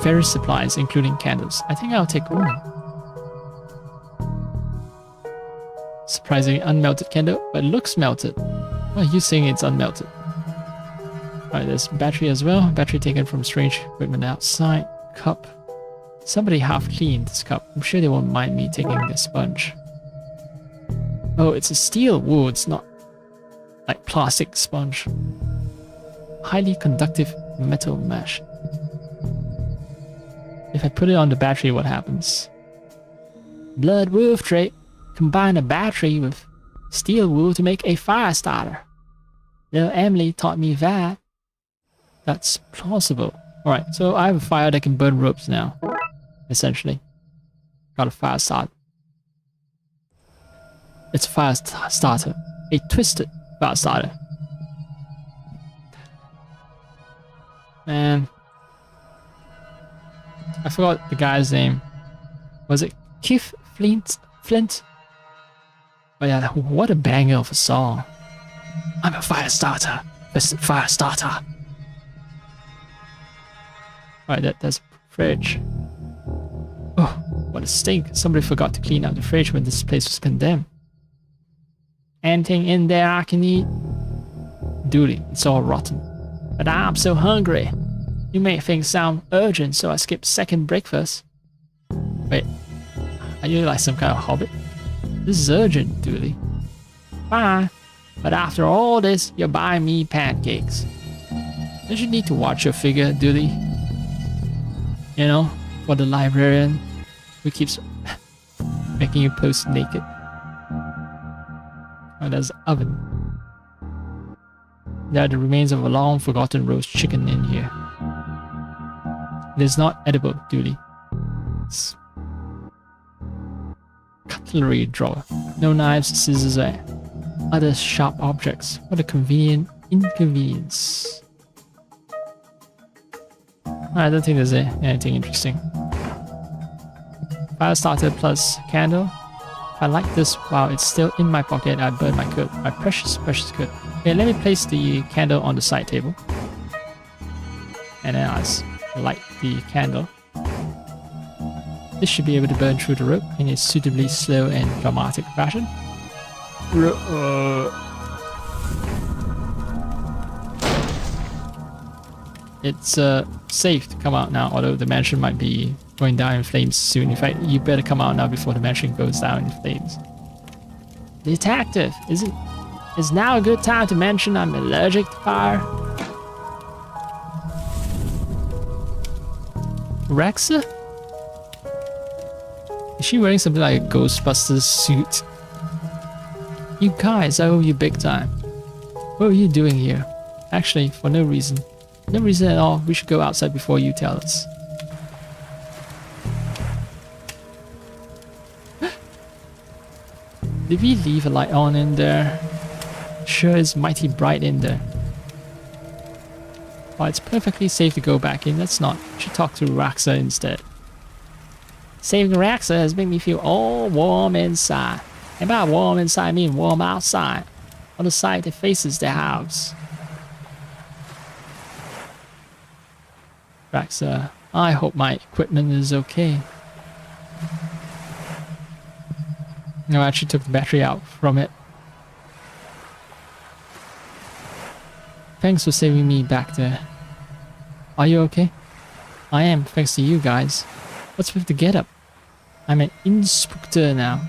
Various supplies, including candles. I think I'll take one. Surprisingly unmelted candle, but it looks melted. Why are you saying it's unmelted? Alright, there's battery as well. Battery taken from strange equipment outside. Cup. Somebody half cleaned this cup. I'm sure they won't mind me taking the sponge. Oh, it's a steel wool. It's not like plastic sponge. Highly conductive metal mesh. If I put it on the battery, what happens? Blood wolf trait. Combine a battery with steel wool to make a fire starter. Little Emily taught me that. That's plausible. Alright, so I have a fire that can burn ropes now. Essentially. Got a fire start. It's a fire starter. A twisted fire starter. Man. I forgot the guy's name. Was it Keith Flint? Oh yeah, what a banger of a song. I'm a fire starter. Twisted fire starter. Alright, there's a fridge. Oh, what a stink. Somebody forgot to clean out the fridge when this place was condemned. Anything in there I can eat? Duty, it's all rotten. But I'm so hungry. You make things sound urgent, so I skip second breakfast. Wait, are you like some kind of hobbit? This is urgent, Dooley. Fine, but after all this, you're buying me pancakes. Don't you need to watch your figure, Dooley? You know, for the librarian who keeps making you post naked. Oh, there's an oven. There are the remains of a long forgotten roast chicken in here. It is not edible, Dooley. It's cutlery drawer. No knives, scissors, or other sharp objects. What a convenient inconvenience. I don't think there's anything interesting. Fire starter plus candle. If I light this while it's still in my pocket, I burn my coat. My precious, precious coat. Okay, let me place the candle on the side table. And then I'll light the candle. This should be able to burn through the rope in a suitably slow and dramatic fashion. It's safe to come out now, although the mansion might be going down in flames soon. In fact, you better come out now before the mansion goes down in flames. Detective, is now a good time to mention I'm allergic to fire? Rexa? Is she wearing something like a Ghostbusters suit? You guys, I owe you big time. What are you doing here? Actually, for no reason. No reason at all. We should go outside before you tell us. Did we leave a light on in there? Sure is mighty bright in there. Well, it's perfectly safe to go back in. Let's not. We should talk to Raxa instead. Saving Raxa has made me feel all warm inside. And by warm inside, I mean warm outside. On the side that faces the house. Raxa, I hope my equipment is okay. No, I actually took the battery out from it. Thanks for saving me back there. Are you okay? I am, thanks to you guys. What's with the getup? I'm an inspector now.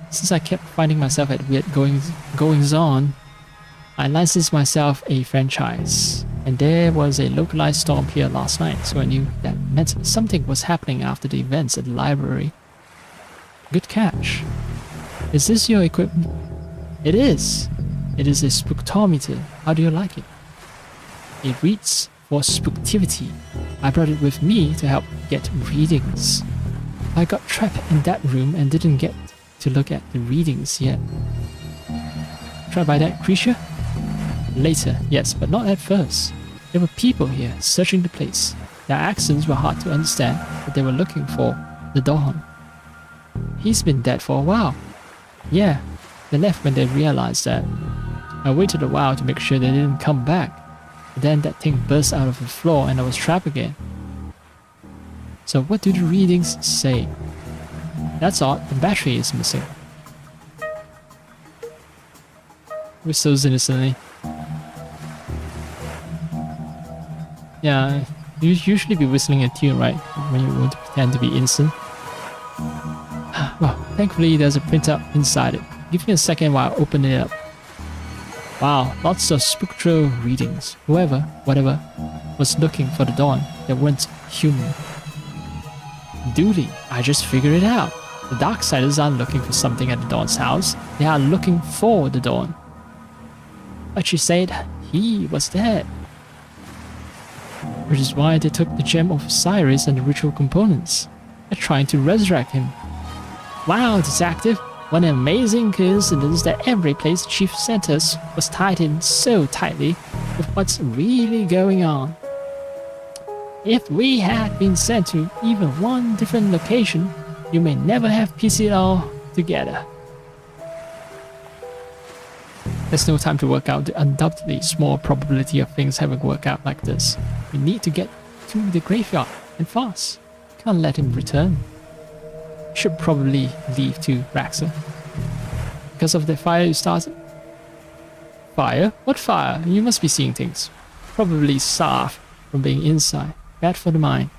Since I kept finding myself at weird goings on, I licensed myself a franchise. And there was a localized storm here last night, so I knew that meant something was happening after the events at the library. Good catch. Is this your equipment? It is. It is a spooktometer. How do you like it? It reads for spooktivity. I brought it with me to help get readings. I got trapped in that room and didn't get to look at the readings yet. Trapped by that creature? Later, yes, but not at first. There were people here, searching the place. Their accents were hard to understand, but they were looking for the Dawn. He's been dead for a while. Yeah, they left when they realized that. I waited a while to make sure they didn't come back. But then that thing burst out of the floor and I was trapped again. So what do the readings say? That's odd, the battery is missing. Whistles innocently. Yeah, you usually be whistling a tune, right? When you want to pretend to be innocent. Well, thankfully there's a printout inside it. Give me a second while I open it up. Wow, lots of spectral readings. Whoever, whatever, was looking for the Dawn, they weren't human. Dooley, I just figured it out. The Darksiders aren't looking for something at the Dawn's house. They are looking for the Dawn. But she said he was dead. Which is why they took the gem of Osiris and the ritual components. They're trying to resurrect him. Wow, Detective! What an amazing coincidence that every place the Chief sent us was tied in so tightly with what's really going on. If we had been sent to even one different location, you may never have pieced it all together. There's no time to work out the undoubtedly small probability of things having worked out like this. We need to get to the graveyard, and fast. Can't let him return. Should probably leave too, Raxa. Because of the fire you started? Fire? What fire? You must be seeing things. Probably starved from being inside. Bad for the mind.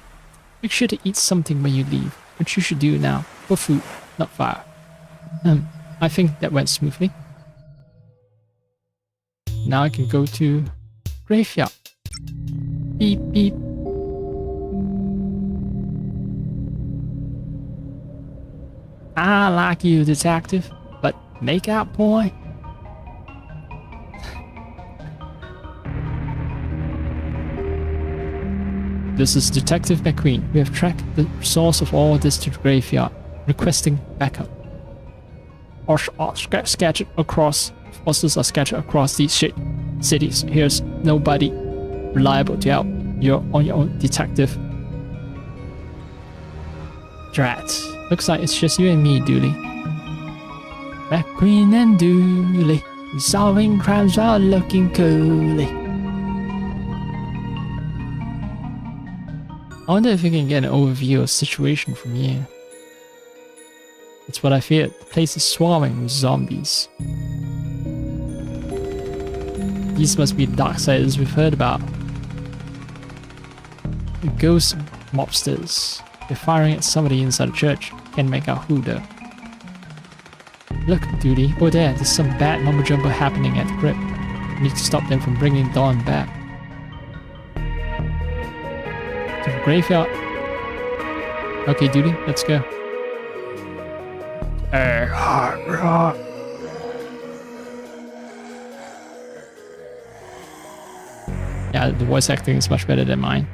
Make sure to eat something when you leave, which you should do now. For food, not fire. I think that went smoothly. Now I can go to graveyard. Beep beep. I like you, Detective, but make out, boy. This is Detective McQueen. We have tracked the source of all this to the graveyard, requesting backup. Forces are scattered across these cities. Here's nobody reliable to help. You're on your own, Detective. Drat. Looks like it's just you and me, Dooley. McQueen and Dooley, solving crimes while looking coolly. I wonder if we can get an overview of the situation from here. It's what I feared. The place is swarming with zombies. These must be the Darksiders we've heard about. The ghost mobsters. They're firing at somebody inside the church. Can't make out who though. Look, Dooley. Oh there, there's some bad mumbo jumbo happening at the crypt. We need to stop them from bringing Dawn back. To the graveyard. Okay, Dooley, let's go. Yeah, the voice acting is much better than mine.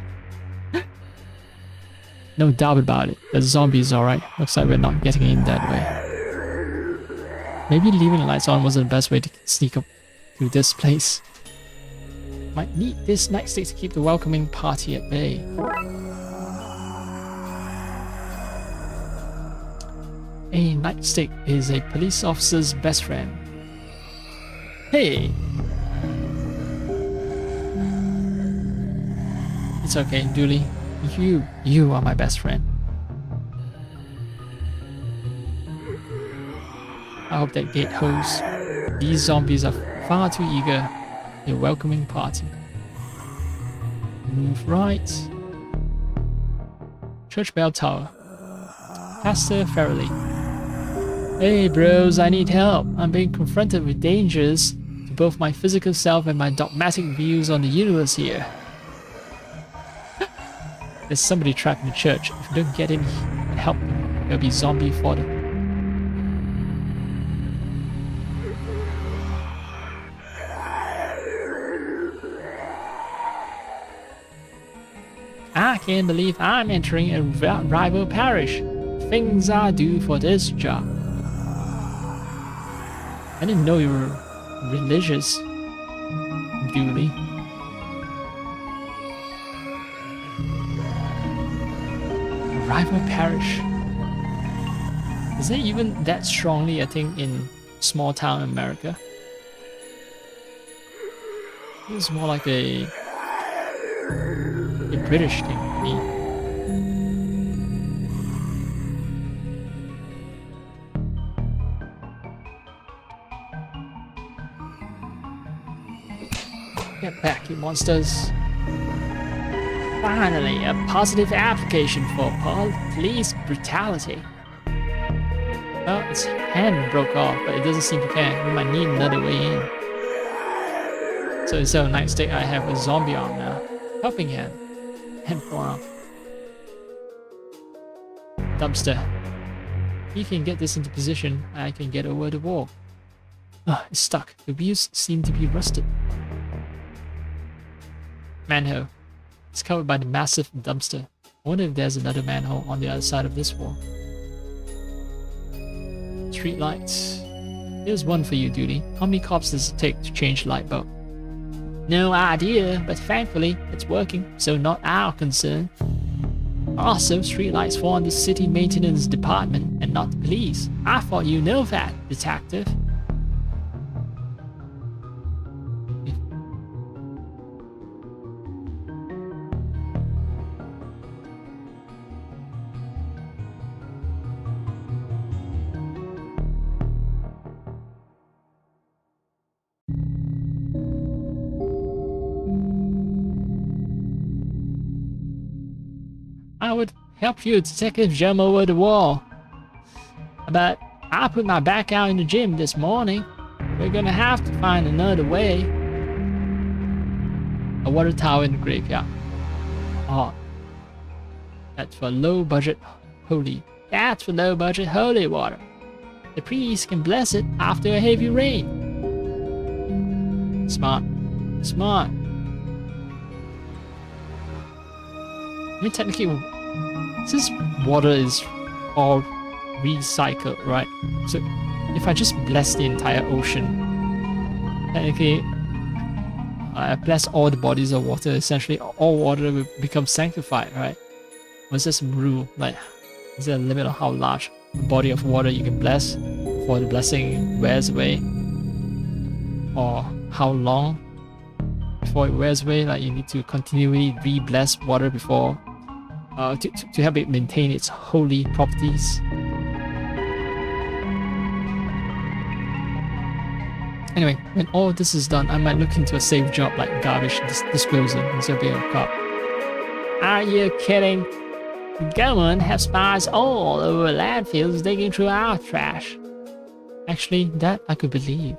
No doubt about it. The zombie's alright. Looks like we're not getting in that way. Maybe leaving the lights on wasn't the best way to sneak up to this place. Might need this nightstick to keep the welcoming party at bay. A nightstick is a police officer's best friend. Hey! It's okay, Dooley. You are my best friend. I hope that gate holds. These zombies are far too eager. A welcoming party. Move right. Church bell tower. Pastor Farrelly. Hey bros, I need help. I'm being confronted with dangers to both my physical self and my dogmatic views on the universe here. There's somebody trapped in the church. If you don't get in and help them, there'll be zombie fodder. I can't believe I'm entering a rival parish. Things I do for this job. I didn't know you were religious, Dooley. Rival parish. Is it even that strongly a thing in small town America? It's more like a British thing to me. Get back, you monsters. Finally, a positive application for police brutality. Well, its hand broke off, but it doesn't seem to care. We might need another way in. So instead of a nightstick, I have a zombie arm now. Helping hand. And wow. dumpster. You can get this into position, I can get over the wall. It's stuck. The wheels seem to be rusted. Manhole. It's covered by the massive dumpster. I wonder if there's another manhole on the other side of this wall. Street lights. Here's one for you, Dooley. How many cops does it take to change the light bulb? No idea, but thankfully it's working, so not our concern. Also, streetlights fall on the city maintenance department and not the police. I thought you know that, detective. I would help you, Detective, jump over the wall. But I put my back out in the gym this morning. We're gonna have to find another way. A water tower in the graveyard. Oh. That's for low budget holy. That's for low budget holy water. The priest can bless it after a heavy rain. Smart. Smart. I mean, technically, since water is all recycled, right? So if I just bless the entire ocean, technically, I bless all the bodies of water, essentially all water will become sanctified, right? Or is there some rule? Like, is there a limit on how large a body of water you can bless before the blessing wears away? Or how long before it wears away? Like, you need to continually re-bless water before to help it maintain its holy properties. Anyway, when all this is done, I might look into a safe job like garbage disposal instead of being a cop. Are you kidding? The government has spies all over landfills digging through our trash. Actually, that I could believe.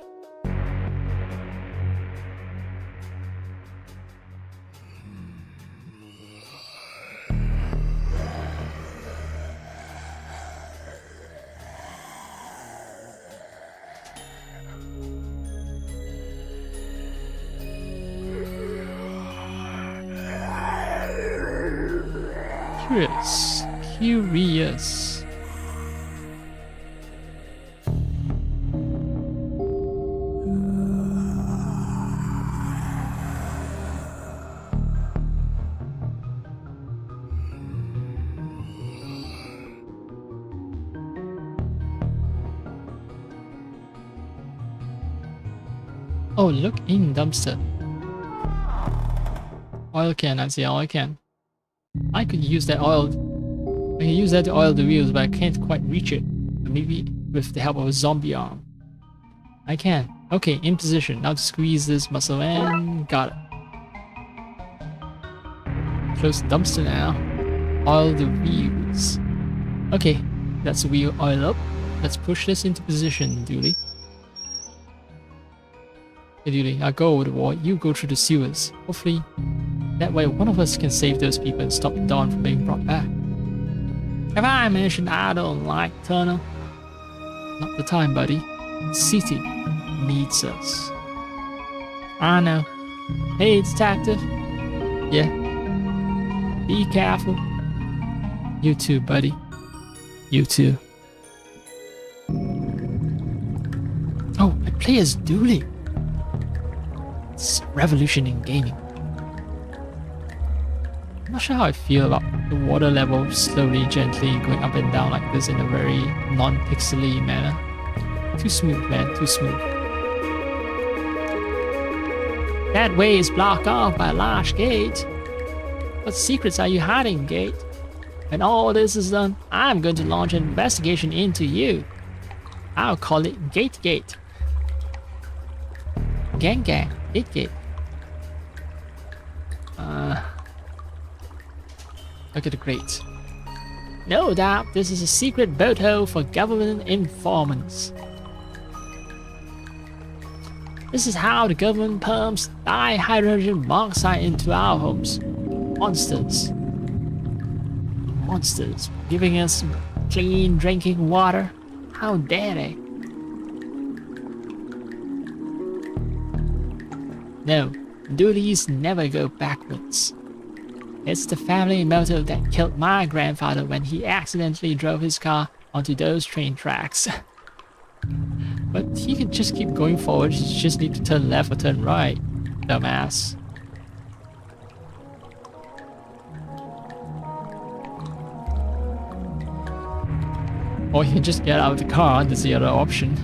Curious. Oh, look in dumpster. Oil can, I see oil can. I could use that oil. I can use that to oil the wheels, but I can't quite reach it. But maybe with the help of a zombie arm. I can. Okay, in position. Now to squeeze this muscle and got it. Close the dumpster now. Oil the wheels. Okay, that's the wheel oil up. Let's push this into position, Dooley. Hey Dooley, I'll go over the wall. You go through the sewers. Hopefully, that way one of us can save those people and stop Dawn from being brought back. Have I mentioned I don't like Turner? Not the time, buddy. The city needs us. I know. Hey, detective. Yeah. Be careful. You too, buddy. You too. Oh, I play as Dooley. It's a revolution in gaming. I'm not sure how I feel about the water level slowly, gently going up and down like this in a very non-pixely manner. Too smooth, man, too smooth. That way is blocked off by a large gate. What secrets are you hiding, gate? When all this is done, I'm going to launch an investigation into you. I'll call it Gate Gate. Gang Gang, Gate Gate. Look at the grate. No doubt this is a secret boat hole for government informants. This is how the government pumps dihydrogen monoxide into our homes. Monsters. Monsters, giving us clean drinking water. How dare they? No, duties never go backwards. It's the family motto that killed my grandfather when he accidentally drove his car onto those train tracks. But he could just keep going forward, he just need to turn left or turn right, dumbass. Or you can just get out of the car, that's the other option.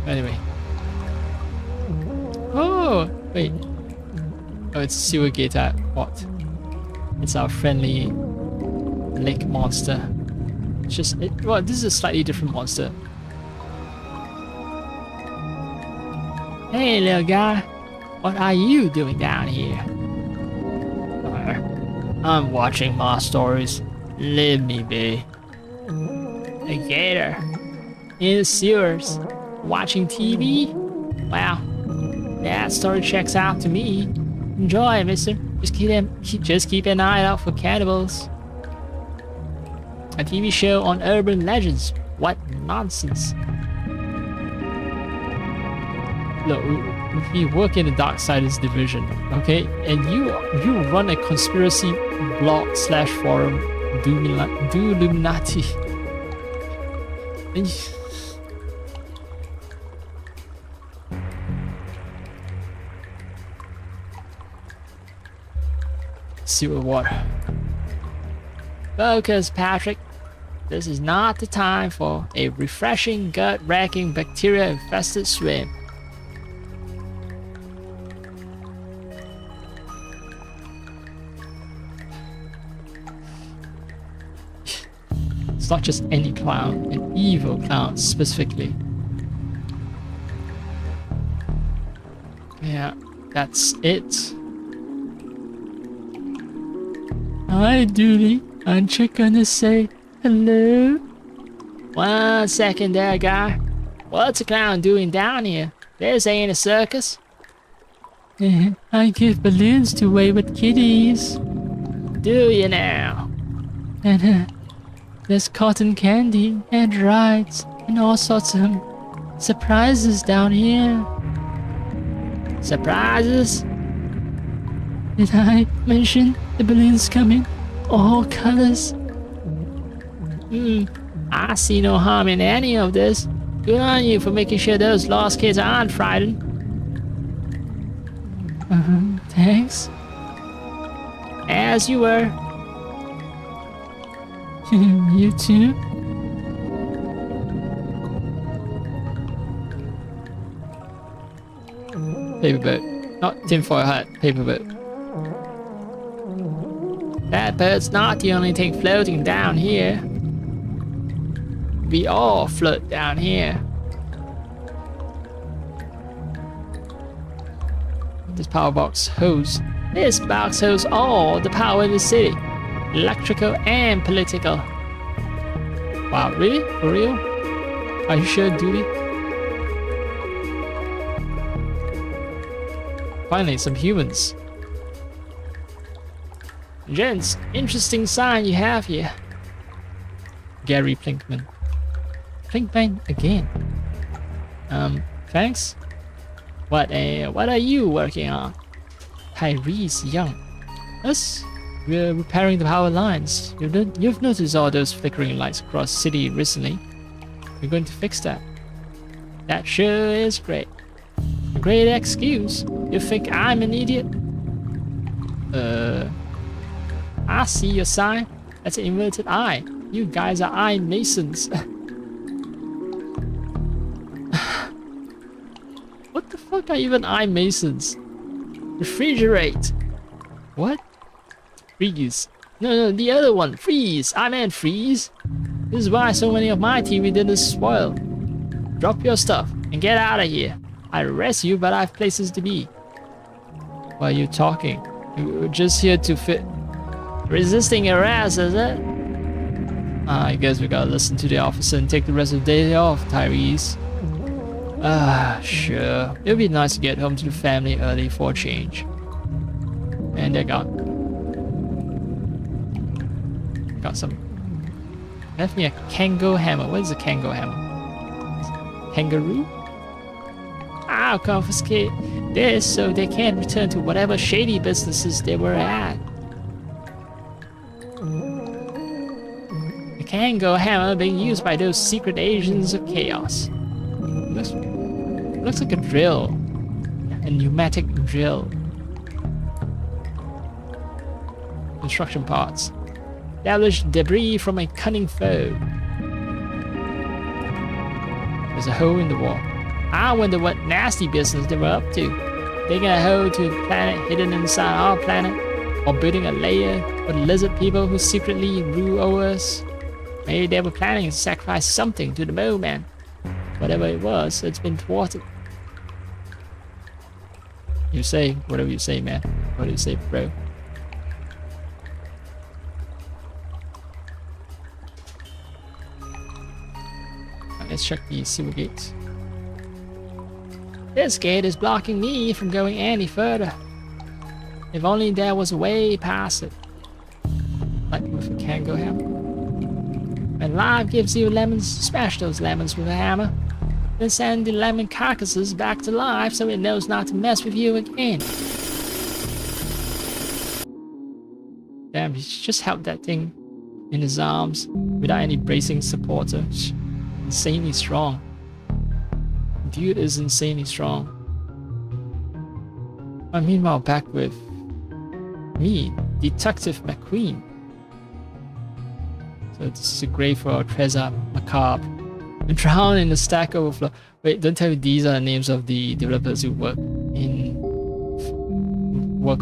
Anyway. Oh, wait. Oh, it's sewer gate at what? It's our friendly lake monster. It's just, well, this is a slightly different monster. Hey, little guy. What are you doing down here? I'm watching my stories. Leave me be. A gator. In the sewers. Watching TV? Wow. That story checks out to me. Enjoy, mister. Just keep an eye out for cannibals. A TV show on urban legends. What nonsense. Look, we work in the Darksiders division, okay? And you run a conspiracy blog / forum, do Illuminati. Sewer water. Focus, Patrick. This is not the time for a refreshing, gut-wracking, bacteria-infested swim. It's not just any clown, an evil clown specifically. Yeah, that's it. Hi, Dooley. Aren't you gonna say hello? 1 second there, guy. What's a clown doing down here? This ain't a circus. I give balloons to wayward kitties. Do you now? And there's cotton candy and rides and all sorts of surprises down here. Surprises? Did I mention the balloons come in all colors? I see no harm in any of this. Good on you for making sure those lost kids aren't frightened. Thanks. As you were. You too? Paper boat. Not tinfoil hat, paper boat. That bird's not the only thing floating down here. We all float down here. This power box hose. This box holds all the power in the city. Electrical and political. Wow, really? For real? Are you sure, Dooley? Finally, some humans. Gents, interesting sign you have here. Gary Plinkman. Plinkman again. Thanks. What are you working on? Tyrese Young. Us? We're repairing the power lines. You've noticed all those flickering lights across the city recently. We're going to fix that. That sure is great. A great excuse. You think I'm an idiot? I see your sign. That's an inverted eye. You guys are eye masons. What the fuck are even eye masons? Refrigerate. What? Freeze. No, the other one. Freeze. I meant freeze. This is why so many of my TV dinners spoil. Drop your stuff and get out of here. I arrest you, but I have places to be. Why are you talking? We're just here to fit. Resisting arrest, is it? I guess we gotta listen to the officer and take the rest of the day off, Tyrese. Sure. It'll be nice to get home to the family early for a change. And they got some Left me a Kango hammer. What is a Kango hammer? Kangaroo? I'll confiscate this so they can't return to whatever shady businesses they were at. The Kango hammer being used by those secret agents of chaos. Looks like a drill. A pneumatic drill. Construction parts. Established debris from a cunning foe. There's a hole in the wall. I wonder what nasty business they were up to. Digging a hole to a planet hidden inside our planet, or building a lair for the lizard people who secretly rule over us. Maybe they were planning to sacrifice something to the Mole Man. Whatever it was, it's been thwarted. You say whatever you say, man. What do you say, bro? Let's check the sewer gate. This gate is blocking me from going any further. If only there was a way past it. Like with a Kango hammer. When life gives you lemons, smash those lemons with a hammer. Then send the lemon carcasses back to life so it knows not to mess with you again. Damn, he just held that thing in his arms without any bracing support. Insanely strong. Dude is insanely strong. Meanwhile, back with me, Detective McQueen. So this is a grave for Trezor Macabre. And drowned in the Stack Overflow. Wait, don't tell me these are the names of the developers who work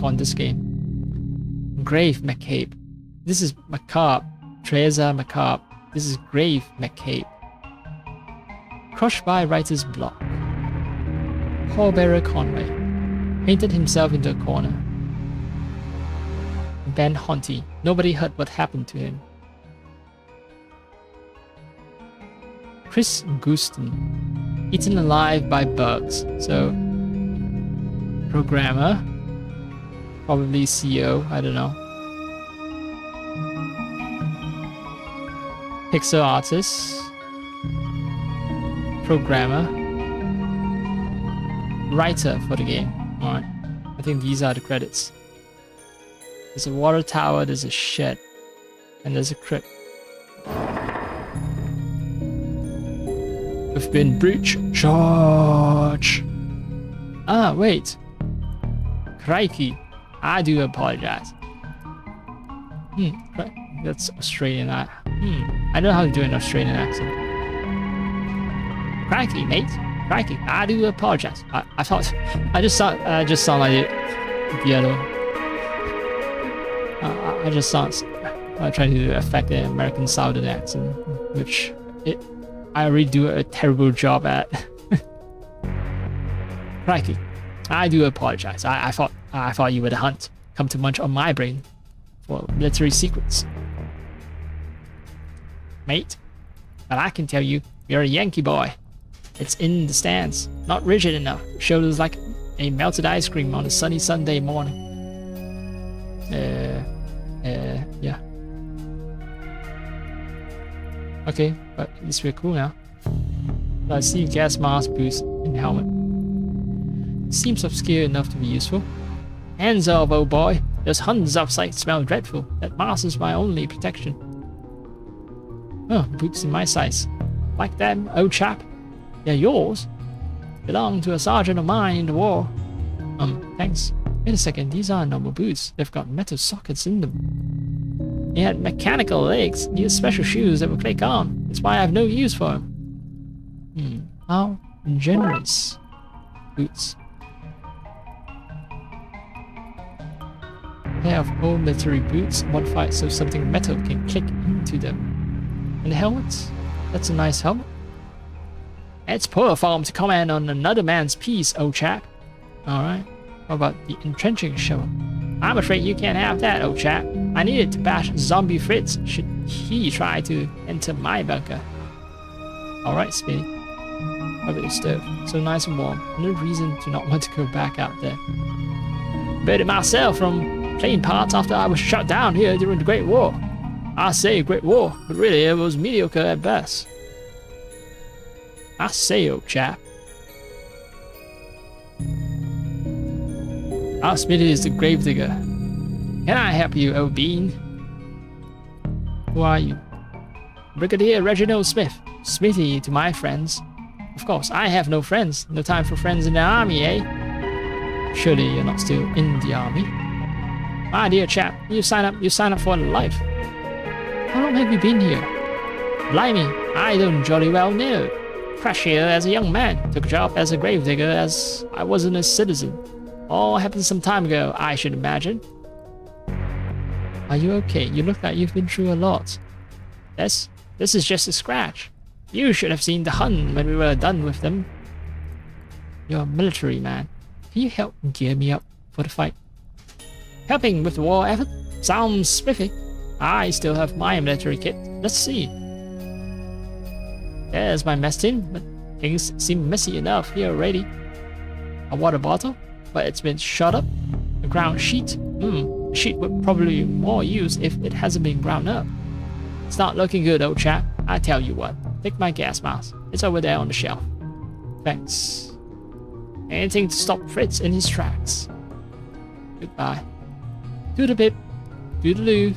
on this game. Grave Macabre. This is Macabre. Trezor Macabre. This is Grave Macabre. Crushed by writer's block. Pallbearer Conway painted himself into a corner. Ben Honty. Nobody heard what happened to him. Chris Guston. Eaten alive by bugs. So, programmer. Probably CEO. I don't know. Pixel artist. Programmer, writer for the game. Alright, I think these are the credits. There's a water tower, there's a shed, and there's a crypt. We've been breached. Charge! Ah, wait. Crikey, I do apologize. That's Australian. I don't know how to do an Australian accent. Crikey, mate. Crikey, I do apologize. I thought I just sound like the other one. I just sound trying to affect the American Southern accent, which I already do a terrible job at. Crikey, I do apologize. I thought you were the hunt, come to munch on my brain for military secrets, mate. But I can tell you, you're a Yankee boy. It's in the stands, not rigid enough. Shoulders like a melted ice cream on a sunny Sunday morning. Yeah. Okay, but at least we're cool now. I see gas mask, boots, and helmet. Seems obscure enough to be useful. Hands off, old boy. Those Huns outside smell dreadful. That mask is my only protection. Oh, boots in my size. Like them, old chap? They're yours. Belong to a sergeant of mine in the war. Thanks. Wait a second, these aren't normal boots. They've got metal sockets in them. They had mechanical legs. These special shoes that will click on. That's why I have no use for them. How generous. Boots. A pair of old military boots modified so something metal can click into them. And the helmet? That's a nice helmet. It's poor form to comment on another man's piece, old chap. Alright. What about the entrenching shovel? I'm afraid you can't have that, old chap. I need it to bash Zombie Fritz should he try to enter my bunker. Alright, Speedy. How about the stove? So nice and warm. No reason to not want to go back out there. Buried myself from plane parts after I was shot down here during the Great War. I say great war, but really it was mediocre at best. I say, old chap. Our Smithy is the gravedigger. Can I help you, old bean? Who are you? Brigadier Reginald Smith. Smithy to my friends. Of course, I have no friends. No time for friends in the army, eh? Surely you're not still in the army. My dear chap, you sign up for life. How long have you been here? Blimey, I don't jolly well know. Crashed here as a young man, took a job as a gravedigger as I wasn't a citizen. All happened some time ago, I should imagine. Are you okay? You look like you've been through a lot. This is just a scratch. You should have seen the Hun when we were done with them. You're a military man. Can you help gear me up for the fight? Helping with the war effort? Sounds spiffy. I still have my military kit. Let's see. There's my mess tin, but things seem messy enough here already. A water bottle, but it's been shot up. A ground sheet. A sheet would probably be more use if it hasn't been ground up. It's not looking good, old chap. I tell you what, take my gas mask. It's over there on the shelf. Thanks. Anything to stop Fritz in his tracks. Goodbye. Toodle-pip. Toodaloo.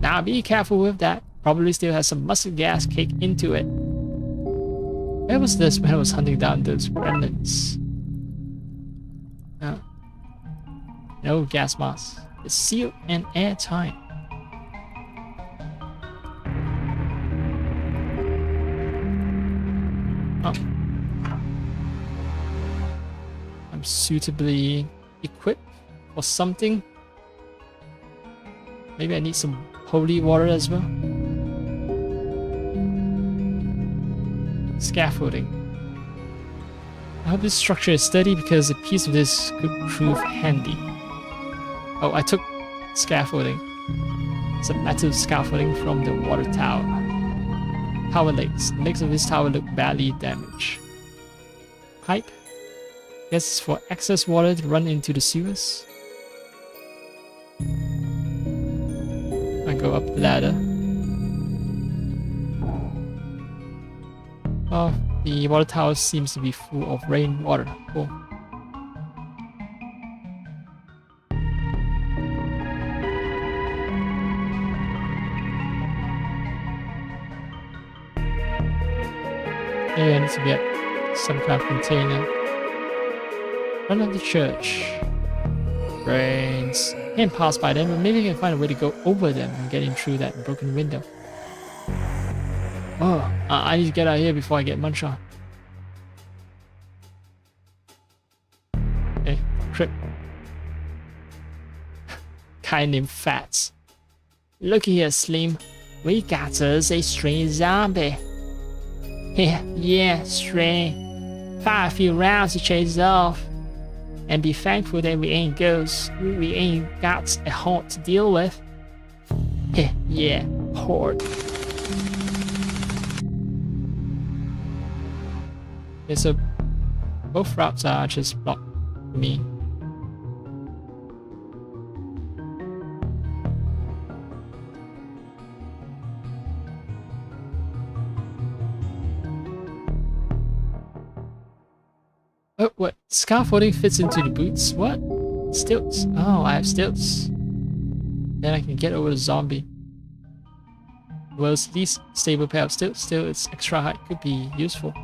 Now be careful with that. Probably still has some mustard gas caked into it. Where was this when I was hunting down those remnants? No gas mask. It's sealed and airtight. Oh. I'm suitably equipped for something. Maybe I need some holy water as well. Scaffolding. I hope this structure is sturdy because a piece of this could prove handy. Oh, I took scaffolding. Some metal scaffolding from the water tower. Tower legs. The legs of this tower look badly damaged. Pipe. Guess it's for excess water to run into the sewers. I go up the ladder. Oh, the water tower seems to be full of rainwater. Cool. Maybe I need to get some kind of container. Run of the church. Brains. Can't pass by them, but maybe I can find a way to go over them and get in through that broken window. Oh, I need to get out of here before I get munched on. Okay, trip. Guy named Fats. Looky here, Slim. We got us a strange zombie. Yeah, strange. Fire a few rounds to chase it off. And be thankful that we ain't ghosts. We ain't got a horde to deal with. Yeah, horde. Okay, so both routes are just blocked for me. Oh, what? Scaffolding fits into the boots? What? Stilts. Oh, I have stilts. Then I can get over the zombie. The world's least stable pair of stilts. Still, its extra height could be useful.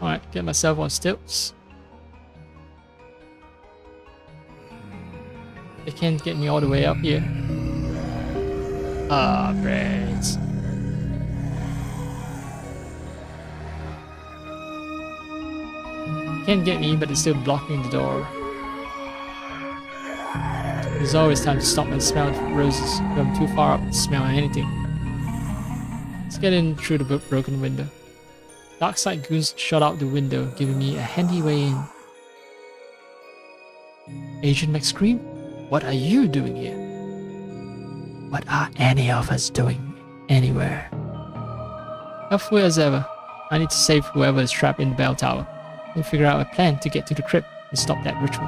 Alright, get myself on stilts. They can't get me all the way up here. Ah, brains. Can't get me, but it's still blocking the door. There's always time to stop and smell roses. If I'm too far up to smell anything. Let's get in through the broken window. Darkside goons shot out the window, giving me a handy way in. Agent McScream, what are you doing here? What are any of us doing anywhere? Helpful as ever. I need to save whoever is trapped in the bell tower and figure out a plan to get to the crypt and stop that ritual.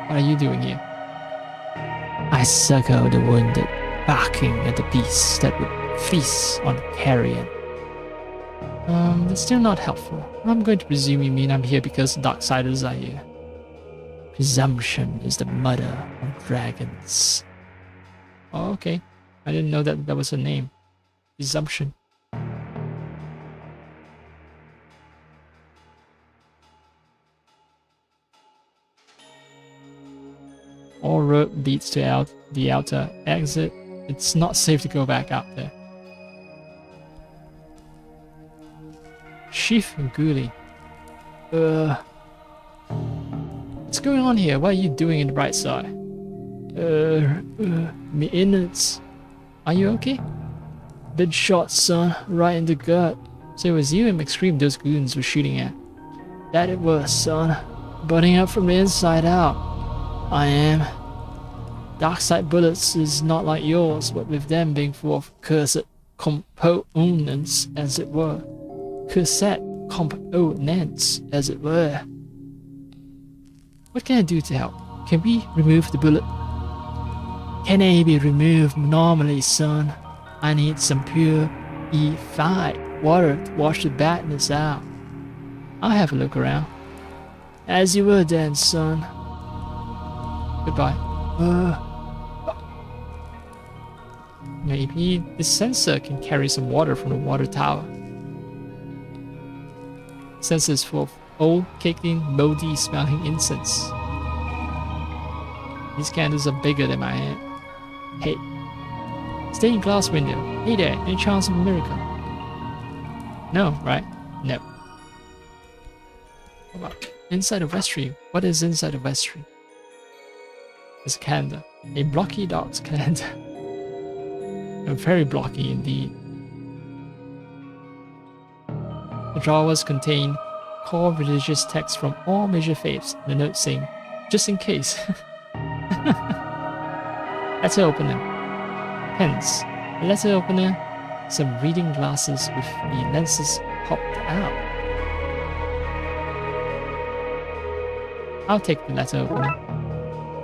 What are you doing here? I succor the wounded, barking at the beasts that would feast on carrion. That's still not helpful. I'm going to presume you mean I'm here because the Darksiders are here. Presumption is the mother of dragons. Oh, okay. I didn't know that was her name. Presumption. All road leads to the outer exit. It's not safe to go back out there. Chief and Ghoulie. What's going on here? What are you doing in the bright side? Me innards. Are you okay? Been shot, son, right in the gut. So it was you and McScream those goons were shooting at. That it was, son. Burning up from the inside out. I am. Darkside bullets is not like yours, but with them being full of cursed components, as it were. Cursed components, as it were. What can I do to help? Can we remove the bullet? Can they be removed normally, son? I need some pure E5 water to wash the badness out. I'll have a look around. As you were then, son. Goodbye. Maybe this sensor can carry some water from the water tower. Sensor is full of old, caked-in, moldy smelling incense. These candles are bigger than my head. Hey. Stained glass window. Hey there, any chance of a miracle? No, right? No. What about inside the vestry? What is inside the vestry? It's a calendar. A blocky dark calendar. Very blocky indeed. The drawers contain core religious texts from all major faiths. The note saying, just in case. Letter opener. Pens. A letter opener. Some reading glasses with the lenses popped out. I'll take the letter opener,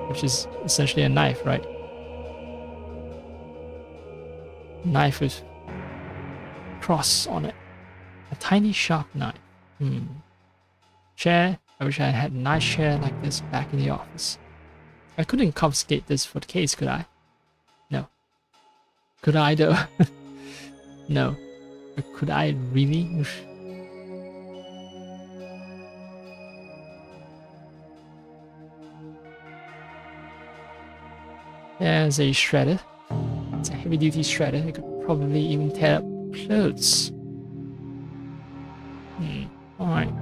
which is essentially a knife, right? Knife with cross on it. A tiny sharp knife. Chair. I wish I had a nice chair like this back in the office. I couldn't confiscate this for the case, could I? No. Could I though? No. But could I really? There's a shredder. It's a heavy duty shredder. It could probably even tear up clothes. Alright.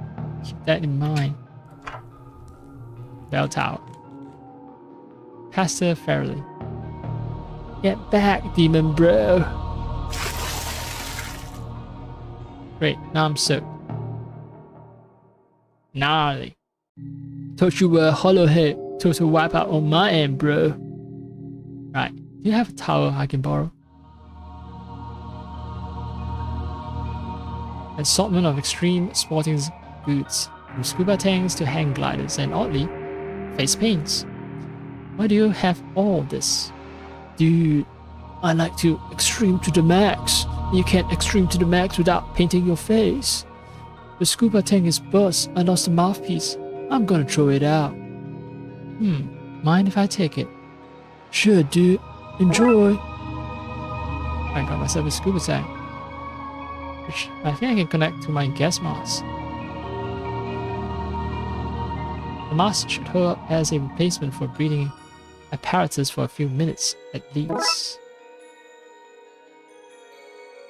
Keep that in mind. Bell tower. Pastor Farrelly. Get back, demon bro. Great, now I'm soaked. Gnarly. Thought you were a hollowhead. Total wipeout on my end, bro. Right, do you have a towel I can borrow? Assortment of extreme sporting goods, from scuba tanks to hang gliders, and oddly, face paints. Why do you have all this? Dude, I like to extreme to the max. You can't extreme to the max without painting your face. The scuba tank is bust. I lost the mouthpiece. I'm gonna throw it out. Mind if I take it? Sure, dude. Enjoy. I got myself a scuba tank, which I think I can connect to my gas mask. The mask should hold up as a replacement for breathing apparatus for a few minutes at least.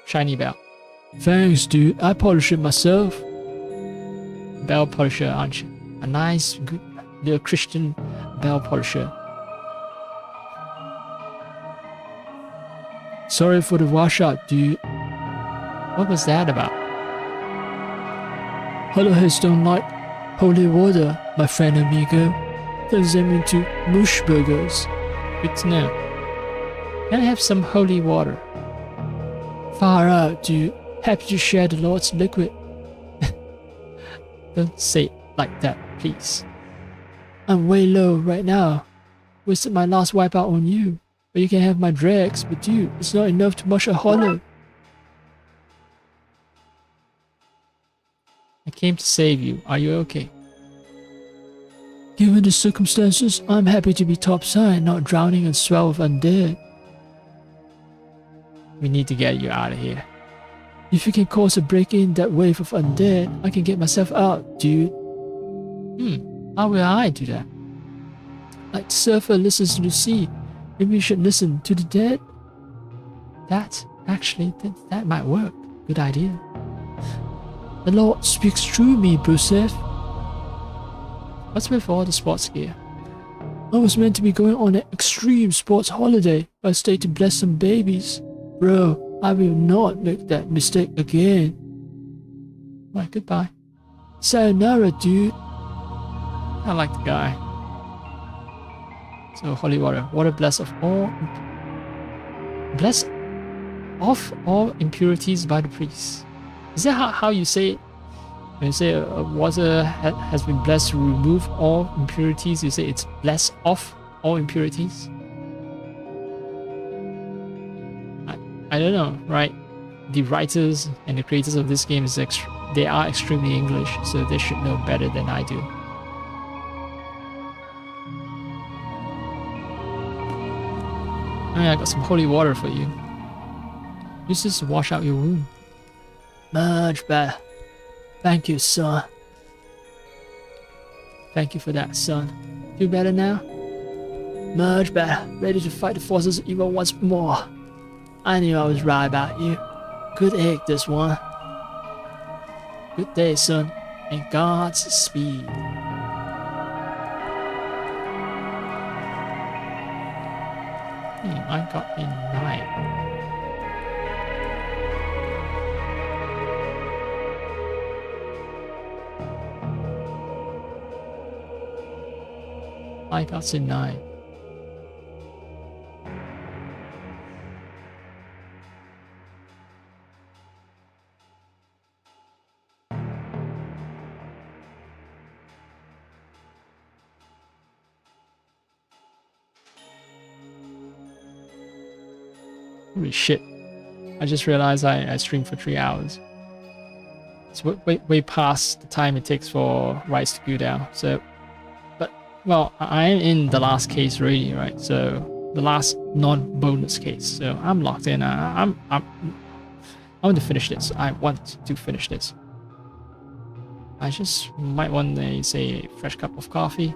Shiny bell. Thanks, dude. I polish it myself. Bell polisher, aren't you? A nice, good little Christian bell polisher. Sorry for the washout, dude. What was that about? Hollowheads don't like holy water, my friend amigo. Turns them into mush burgers. Good to know. Can I have some holy water? Far out, dude. Happy to share the Lord's liquid. Don't say it like that, please. I'm way low right now. Wasted my last wipeout on you. But you can have my dregs, but dude, it's not enough to mush a hollow. I came to save you. Are you okay? Given the circumstances, I'm happy to be topside, not drowning in swell of undead. We need to get you out of here. If you can cause a break in that wave of undead, I can get myself out, dude. How will I do that? Like the surfer listens to the sea, maybe you should listen to the dead? That might work. Good idea. The Lord speaks through me, Brusef. What's with all the sports gear? I was meant to be going on an extreme sports holiday, but I stayed to bless some babies. Bro, I will not make that mistake again. Right, goodbye. Sayonara, dude. I like the guy. So, holy water. Water bless of all impurities by the priest. Is that how you say it? When you say water has been blessed to remove all impurities, you say it's blessed of all impurities? I don't know, right? The writers and the creators of this game they are extremely English, so they should know better than I do. I got some holy water for you. Use this to wash out your wound. Much better. Thank you, son. Thank you for that, son. Feel better now? Much better. Ready to fight the forces of evil once more. I knew I was right about you. Good egg, this one. Good day, son. And God's speed. I got a 9. I got a 9. Holy shit. I just realized I streamed for 3 hours. It's way past the time it takes for rights to go down. So, well, I'm in the last case already, right? So, the last non-bonus case. So, I'm locked in. I want to finish this. I want to finish this. I just might want to say a fresh cup of coffee.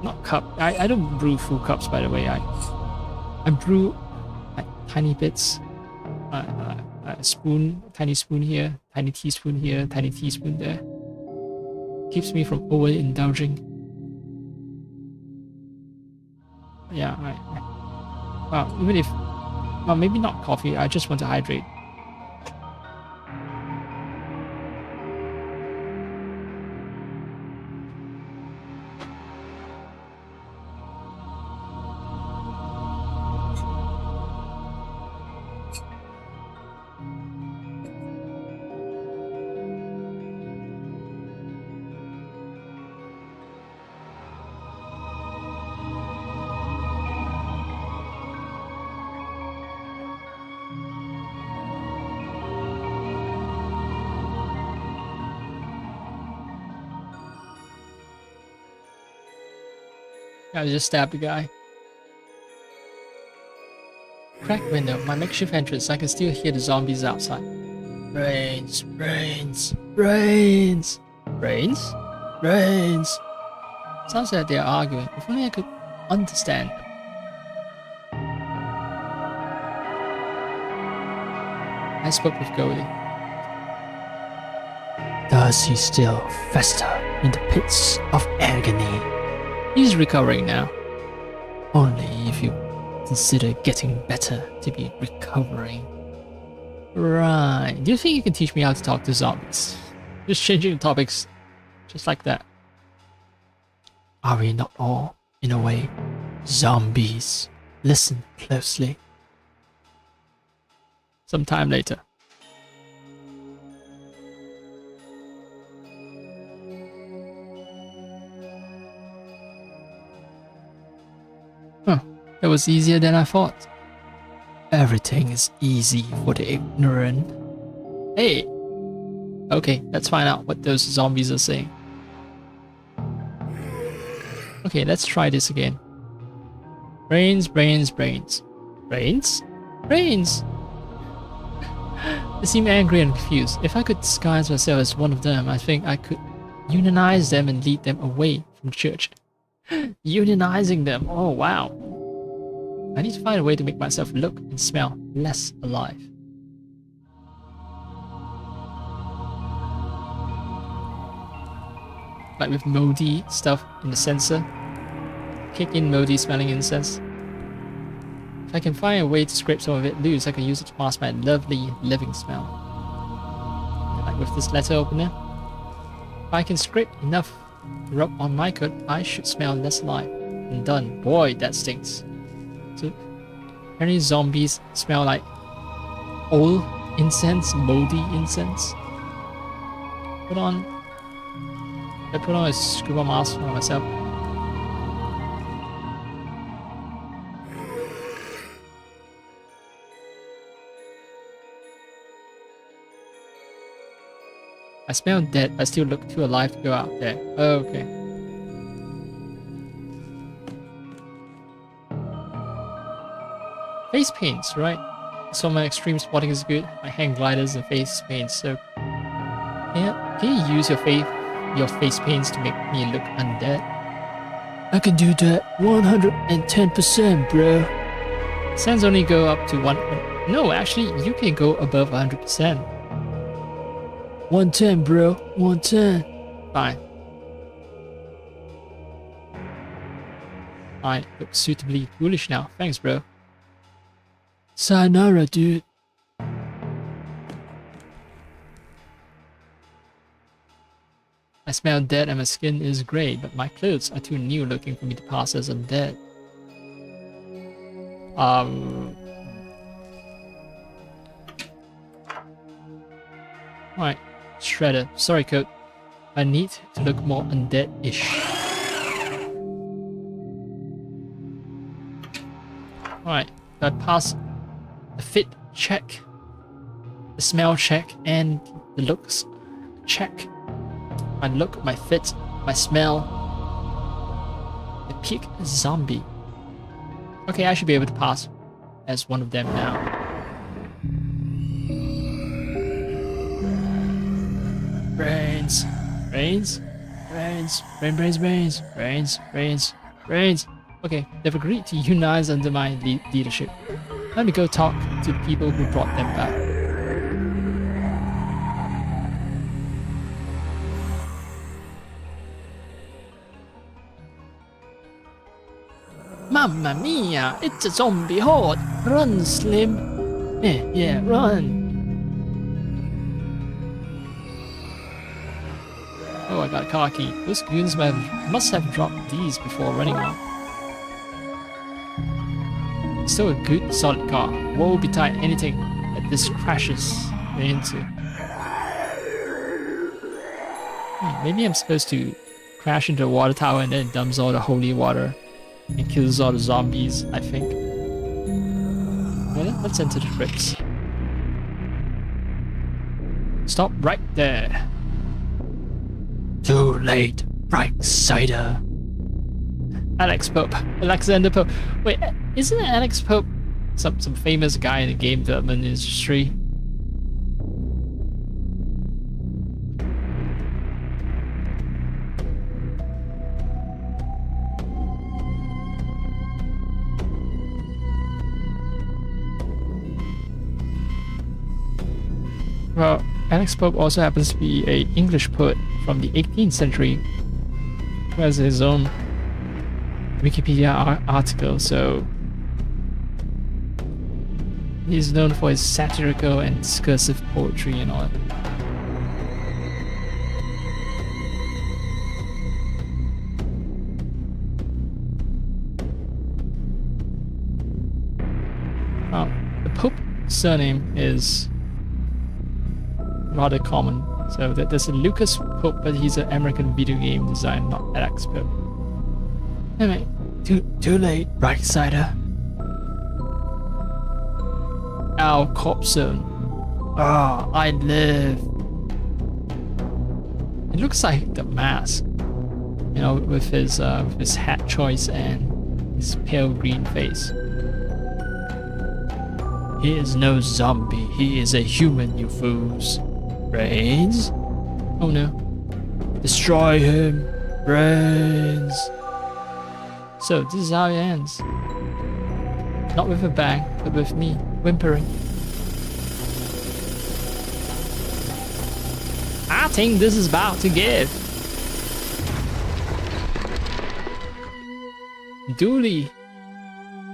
Not cup. I don't brew full cups, by the way. I brew like tiny bits. A spoon, tiny spoon here, tiny teaspoon here, tiny teaspoon there. Keeps me from overindulging. Yeah, well, even if, well, maybe not coffee, I just want to hydrate. I just stabbed the guy. Cracked window, my makeshift entrance. I can still hear the zombies outside. Brains, brains, brains, brains, brains. Sounds like they are arguing. If only I could understand. I spoke with Goldie. Does he still fester in the pits of agony? He's recovering now. Only if you consider getting better to be recovering. Right. Do you think you can teach me how to talk to zombies? Just changing topics just like that. Are we not all, in a way, zombies? Listen closely. sometime later. Huh, that was easier than I thought. Everything is easy for the ignorant. Hey! Okay, let's find out what those zombies are saying. Okay, let's try this again. Brains, brains, brains. Brains? Brains! They seem angry and confused. If I could disguise myself as one of them, I think I could unionize them and lead them away from the church. Unionizing them? Oh, wow. I need to find a way to make myself look and smell less alive. Like with moldy stuff in the sensor. Kick in moldy smelling incense. If I can find a way to scrape some of it loose, I can use it to mask my lovely living smell. Like with this letter opener. If I can scrape enough to rub on my coat, I should smell less alive. And done. Boy, that stinks. So, apparently zombies smell like old incense, moldy incense. I put on a scuba mask for myself. I smell dead, but still look too alive to go out there. Oh, okay. Face paints, right? So my extreme spotting is good. My hang gliders and face paints. So, yeah, can you use your face paints to make me look undead? I can do that 110%, bro. Sands only go up to 1. No, actually, you can go above 100%. 110, bro. 110. Fine. I look suitably foolish now. Thanks, bro. Sayonara, dude. I smell dead and my skin is grey, but my clothes are too new looking for me to pass as undead. Alright, Shredder. Sorry, coat. I need to look more undead-ish. Alright, I pass the fit check, the smell check, and the looks check. My look, my fit, my smell. The peak zombie. Okay, I should be able to pass as one of them now. Brains. Brains? Brains. Brains. Okay, they've agreed to unionize under my leadership. Let me go talk to the people who brought them back. Mamma mia, it's a zombie horde! Run, Slim! Yeah, run! Oh, I got a car key. Those goons must have dropped these before running off. Still a good, solid car. Woe betide anything that this crashes into. Maybe I'm supposed to crash into a water tower and then it dumps all the holy water and kills all the zombies, I think. Well, let's enter the crypts. Stop right there. Too late, Darksider. Alexander Pope. Wait, isn't Alex Pope some famous guy in the game development industry? Well, Alex Pope also happens to be an English poet from the 18th century who has his own Wikipedia article, so he's known for his satirical and discursive poetry and all that. The Pope surname is rather common. So there's a Lucas Pope, but he's an American video game designer, not that expert. Anyway, too late, Brightsider. Our corpse zone. Ah, I live. It looks like the mask, you know, with his hat choice and his pale green face. He is no zombie. He is a human, you fools. Brains? Oh no. Destroy him. Brains. So this is how it ends. Not with a bang, but with me whimpering. I think this is about to give. Dooley.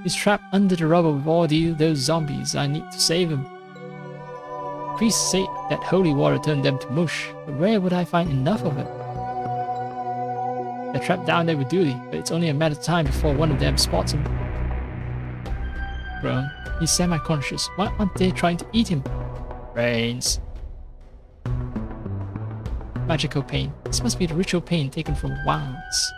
He's trapped under the rubble with all those zombies. I need to save him. Priests say that holy water turned them to mush, but where would I find enough of it? They're trapped down there with Dooley, but it's only a matter of time before one of them spots him. Groan. He's semi-conscious. Why aren't they trying to eat him? Brains. Magical paint. This must be the ritual paint taken from wands.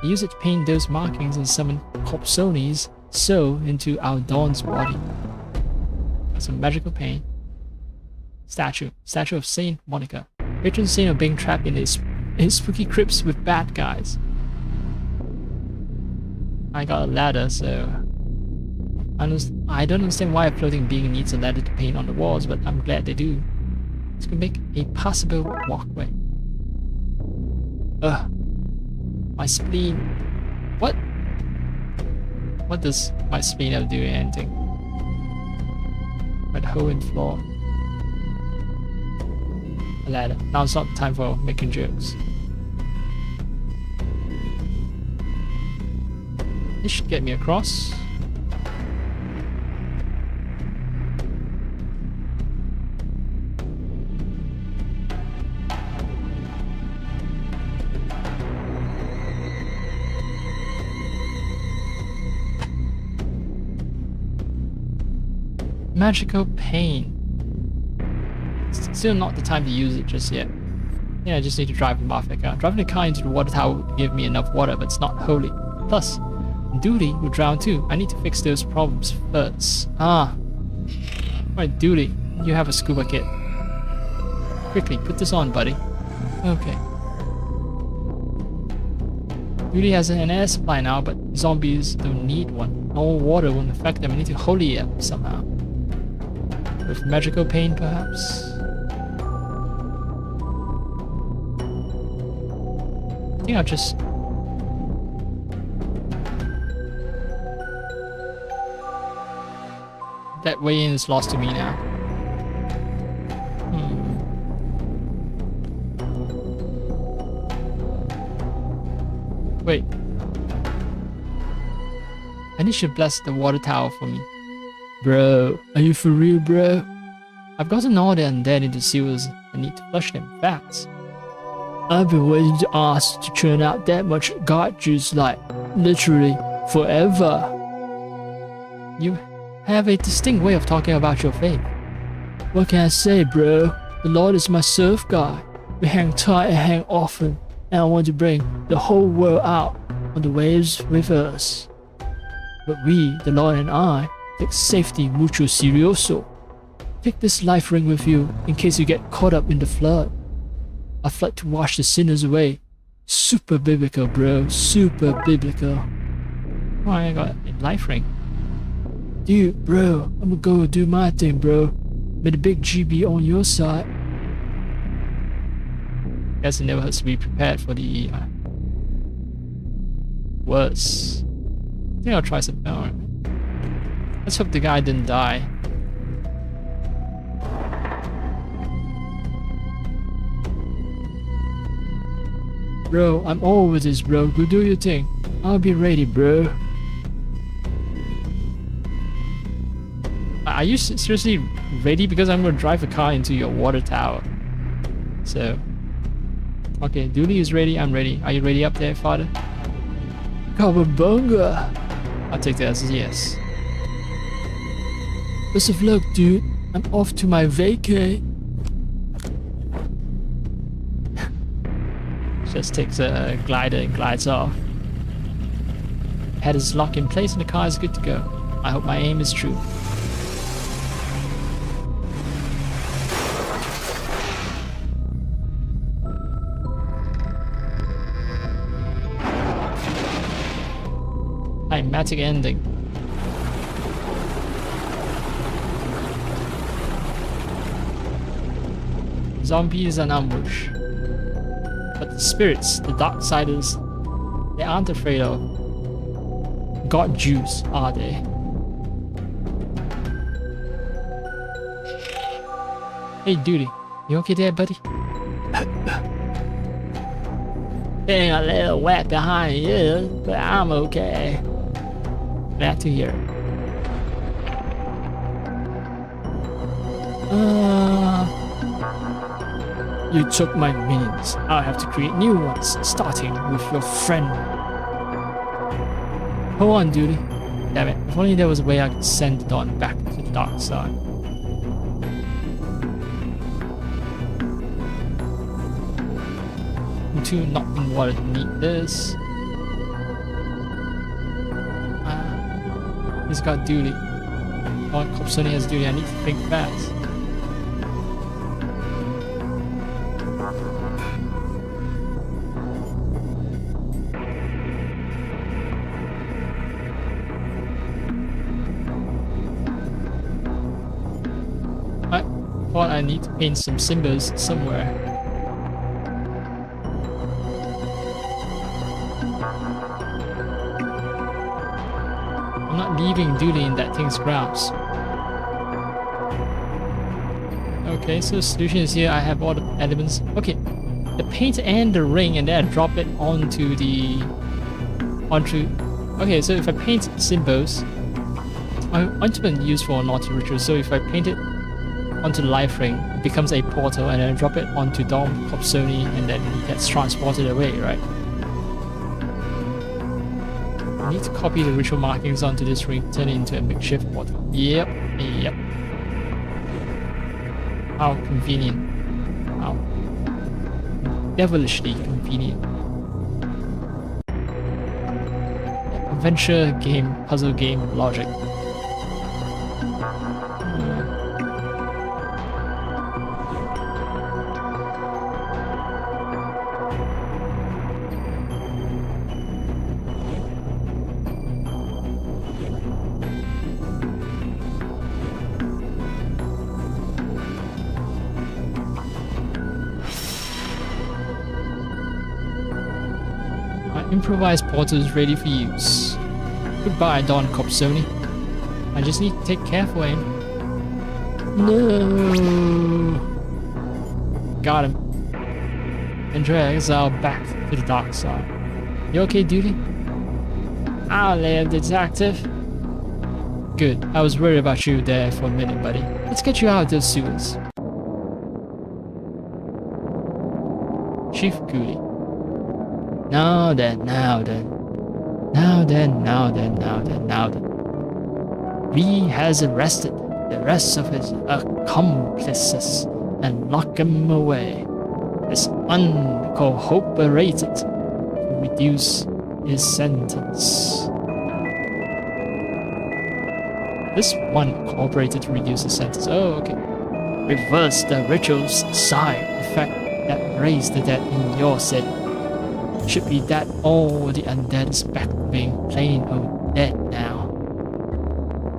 They use it to paint those markings and summon corpsones so into our Dawn's body. Some magical paint. Statue of Saint Monica. Patron saint of being trapped in his spooky crypts with bad guys. I got a ladder, so I don't understand why a floating being needs a ladder to paint on the walls, but I'm glad they do. This could make a passable walkway. Ugh. My spleen. What? What does my spleen ever do anything? Red hole in floor. A ladder. Now it's not time for making jokes. This should get me across. Magical paint. Still not the time to use it just yet. Yeah, I just need to drive him off the car. Driving the car into the water tower would give me enough water, but it's not holy. Plus, Dooley will drown too. I need to fix those problems first. Ah. Alright, Dooley, you have a scuba kit. Quickly, put this on, buddy. Okay. Dooley has an air supply now, but zombies don't need one. All water won't affect them. I need to holy it up somehow. With magical paint, perhaps? I think I'll just... That way in is lost to me now. Wait. I need you to bless the water tower for me. Bro, are you for real, bro? I've gotten all the undead into sewers. I need to flush them fast. I've been waiting to ask to churn out that much god juice like, literally, forever. You have a distinct way of talking about your faith. What can I say, bro? The Lord is my surf guy. We hang tight and hang often, and I want to bring the whole world out on the waves with us. But we, the Lord and I, take safety mucho serioso. Take this life ring with you in case you get caught up in the flood. A flood to wash the sinners away. Super biblical, bro. Super biblical. Oh, I got a life ring. Dude, bro, I'm gonna go do my thing, bro. May the big G be on your side. Guess it never hurts to be prepared for the worst. I think I'll try some. Alright. Let's hope the guy didn't die. Bro, I'm all over this, bro. Go do your thing. I'll be ready, bro. Are you seriously ready? Because I'm gonna drive a car into your water tower. So, okay, Dooley is ready. I'm ready. Are you ready up there, father? Cowabunga! I'll take that as a yes. Best of luck, dude. I'm off to my vacay. Just takes a glider and glides off. Head is locked in place and the car is good to go. I hope my aim is true. Climatic ending. Zombies and ambush. But the spirits, the Darksiders, they aren't afraid of God juice, are they? Hey, Duty, you okay there, buddy? Feeling a little wet behind you, but I'm okay. Glad to hear. You took my minions. I'll have to create new ones, starting with your friend. Hold on, Duty. Damn it, if only there was a way I could send Dawn back to the dark side. I'm too not in water to need this. He's got Duty. Oh, Copsoni has Duty. I need to think fast. I thought I need to paint some symbols somewhere. I'm not leaving Duty in that thing's grounds. Okay, so the solution is here. I have all the elements. Okay, the paint and the ring, and then I drop it onto the... Okay, so if I paint symbols, my ointment used for naughty rituals, so if I paint it onto the life ring, it becomes a portal, and then I drop it onto Dom Copsoni, and then it gets transported away, right? I need to copy the ritual markings onto this ring, turn it into a makeshift portal. Yep. How convenient. How devilishly convenient. Adventure game, puzzle game logic. Improvised portal is ready for use. Goodbye, Don Copsoni. I just need to take care for him. No. Got him. And drag exile back to the dark side. You okay, Duty? I'll live, detective. Good. I was worried about you there for a minute, buddy. Let's get you out of those sewers. Chief Goody. Now then. Ree has arrested the rest of his accomplices and locked them away. It's uncooperated to reduce his sentence. This one cooperated to reduce his sentence. Oh, okay. Reverse the ritual's side effect that raised the dead in your city. Should be that all the undead is back to being plain old dead now.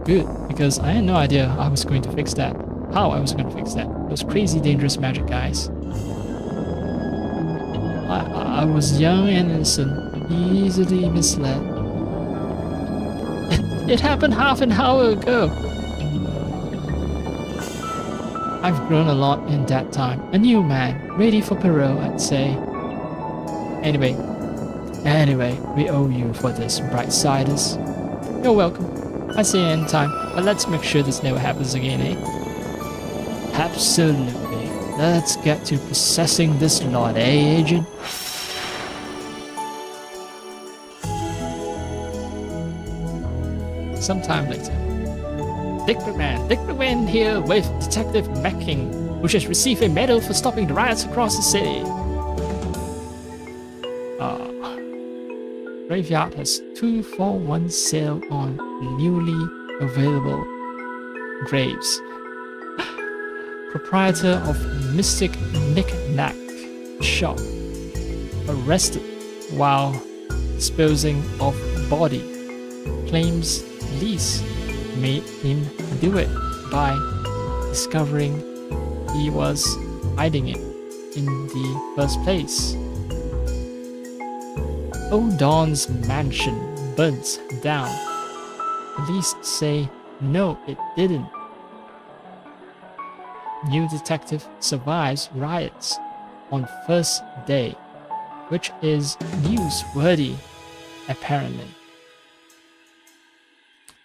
Good, because I had no idea I was going to fix that. How I was going to fix that. Those crazy dangerous magic guys. I was young and innocent, easily misled. It happened half an hour ago. I've grown a lot in that time. A new man, ready for parole, I'd say. Anyway, we owe you for this, Brightsiders. You're welcome. I say anytime, but let's make sure this never happens again, eh? Absolutely. Let's get to processing this lot, eh, Agent? Sometime later. Dick Brickman here with Detective Macking, who just received a medal for stopping the riots across the city. Graveyard has 2-for-1 sale on newly available graves. Proprietor of Mystic Knick-Knack Shop arrested while disposing of body. Claims police made him do it by discovering he was hiding it in the first place. Old Dawn's mansion burnt down. Police say no, it didn't. New detective survives riots on first day, which is newsworthy, apparently.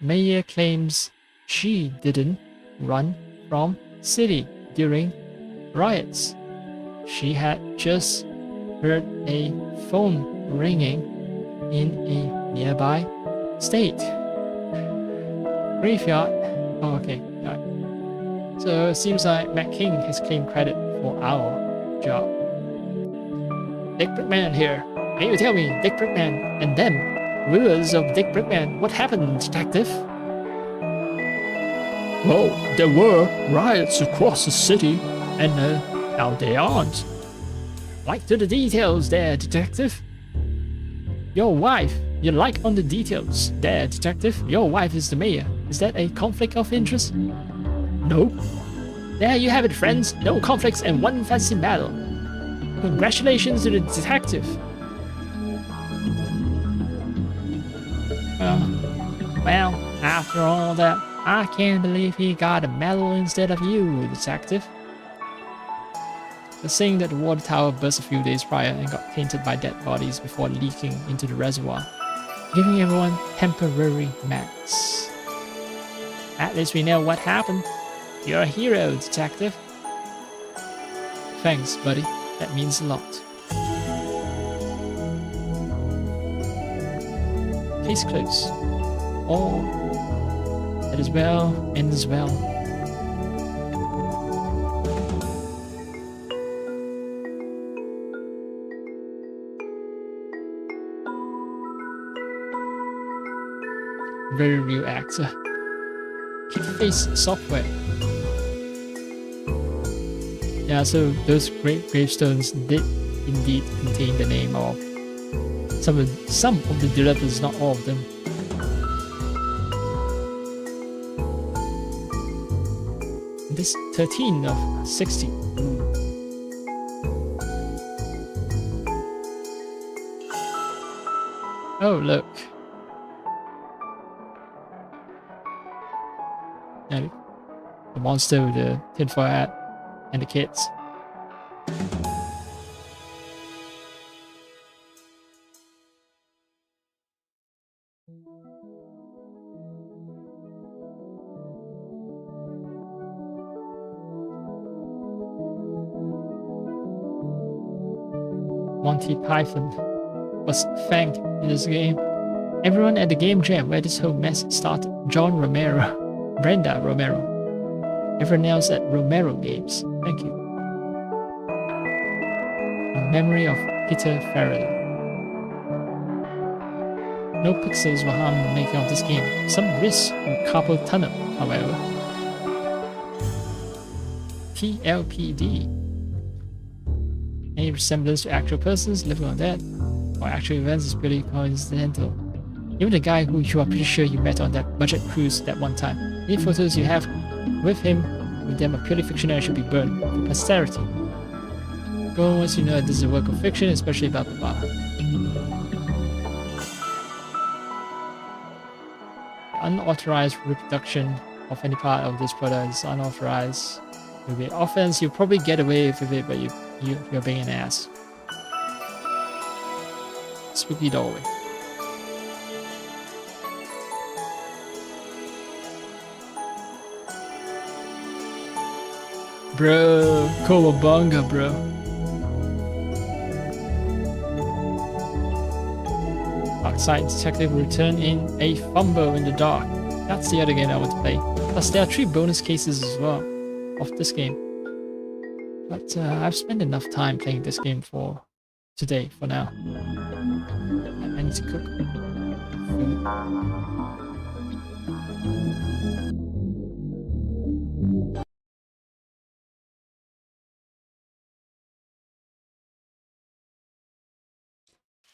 Mayor claims she didn't run from city during riots. She had just heard a phone ringing in a nearby state. Graveyard. Oh, okay. Right. So it seems like Matt King has claimed credit for our job. Dick Brickman here. Can you tell me, Dick Brickman and them, rulers of Dick Brickman, what happened, detective? Well, there were riots across the city, and now they aren't. Like to the details there, detective. Your wife, you like on the details there, detective. Your wife is the mayor. Is that a conflict of interest? No. There you have it, friends. No conflicts and one fancy battle. Congratulations to the detective. Well, after all that, I can't believe he got a medal instead of you, detective. The saying that the water tower burst a few days prior and got tainted by dead bodies before leaking into the reservoir, giving everyone temporary max. At least we know what happened. You're a hero, detective. Thanks, buddy. That means a lot. Case closed. All that is well ends well. Very real actor. Kid Face Software. Yeah, so those great gravestones did indeed contain the name of some of the developers, not all of them. This 13 of 60. Oh, look. And the monster with the tinfoil hat and the kids. Monty Python was thanked in this game. Everyone at the game jam where this whole mess started. John Romero, Brenda Romero, everyone else at Romero Games. Thank you. In memory of Peter Farrell. No pixels were harmed in the making of this game. Some risks with carpal tunnel, however. TLPD. Any resemblance to actual persons, living or dead, or actual events is purely coincidental. Even the guy who you are pretty sure you met on that budget cruise that one time. Any photos you have with them are purely fictional and should be burned for posterity. Go on once you know this is a work of fiction, especially blah blah blah. Unauthorized reproduction of any part of this product is unauthorized. It will be offense. You'll probably get away with it, but you're being an ass. Spooky doorway. Bro, Cowabunga, bro. Darkside Detective will return in a fumble in the dark. that's the other game I want to play. Plus, there are 3 bonus cases as well of this game. But I've spent enough time playing this game for today, for now. I need to cook food.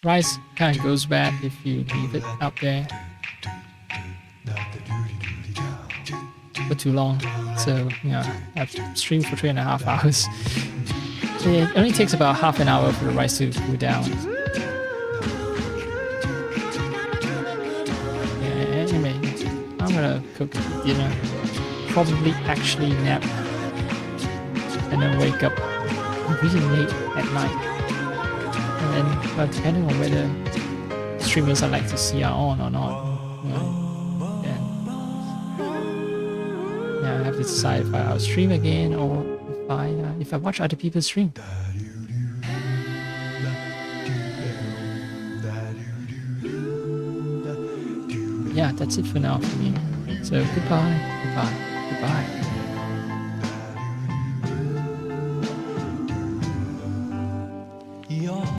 Rice kind of goes bad if you leave it out there for too long. So, yeah, I've streamed for 3.5 hours. It only takes about half an hour for the rice to cool down. Yeah, anyway, I'm gonna cook dinner. Probably actually nap. And then wake up really late at night. And then, well, depending on whether streamers I like to see are on or not, then yeah, I have to decide if I'll stream again or if I watch other people stream. Yeah, that's it for now for me. So goodbye, goodbye, goodbye.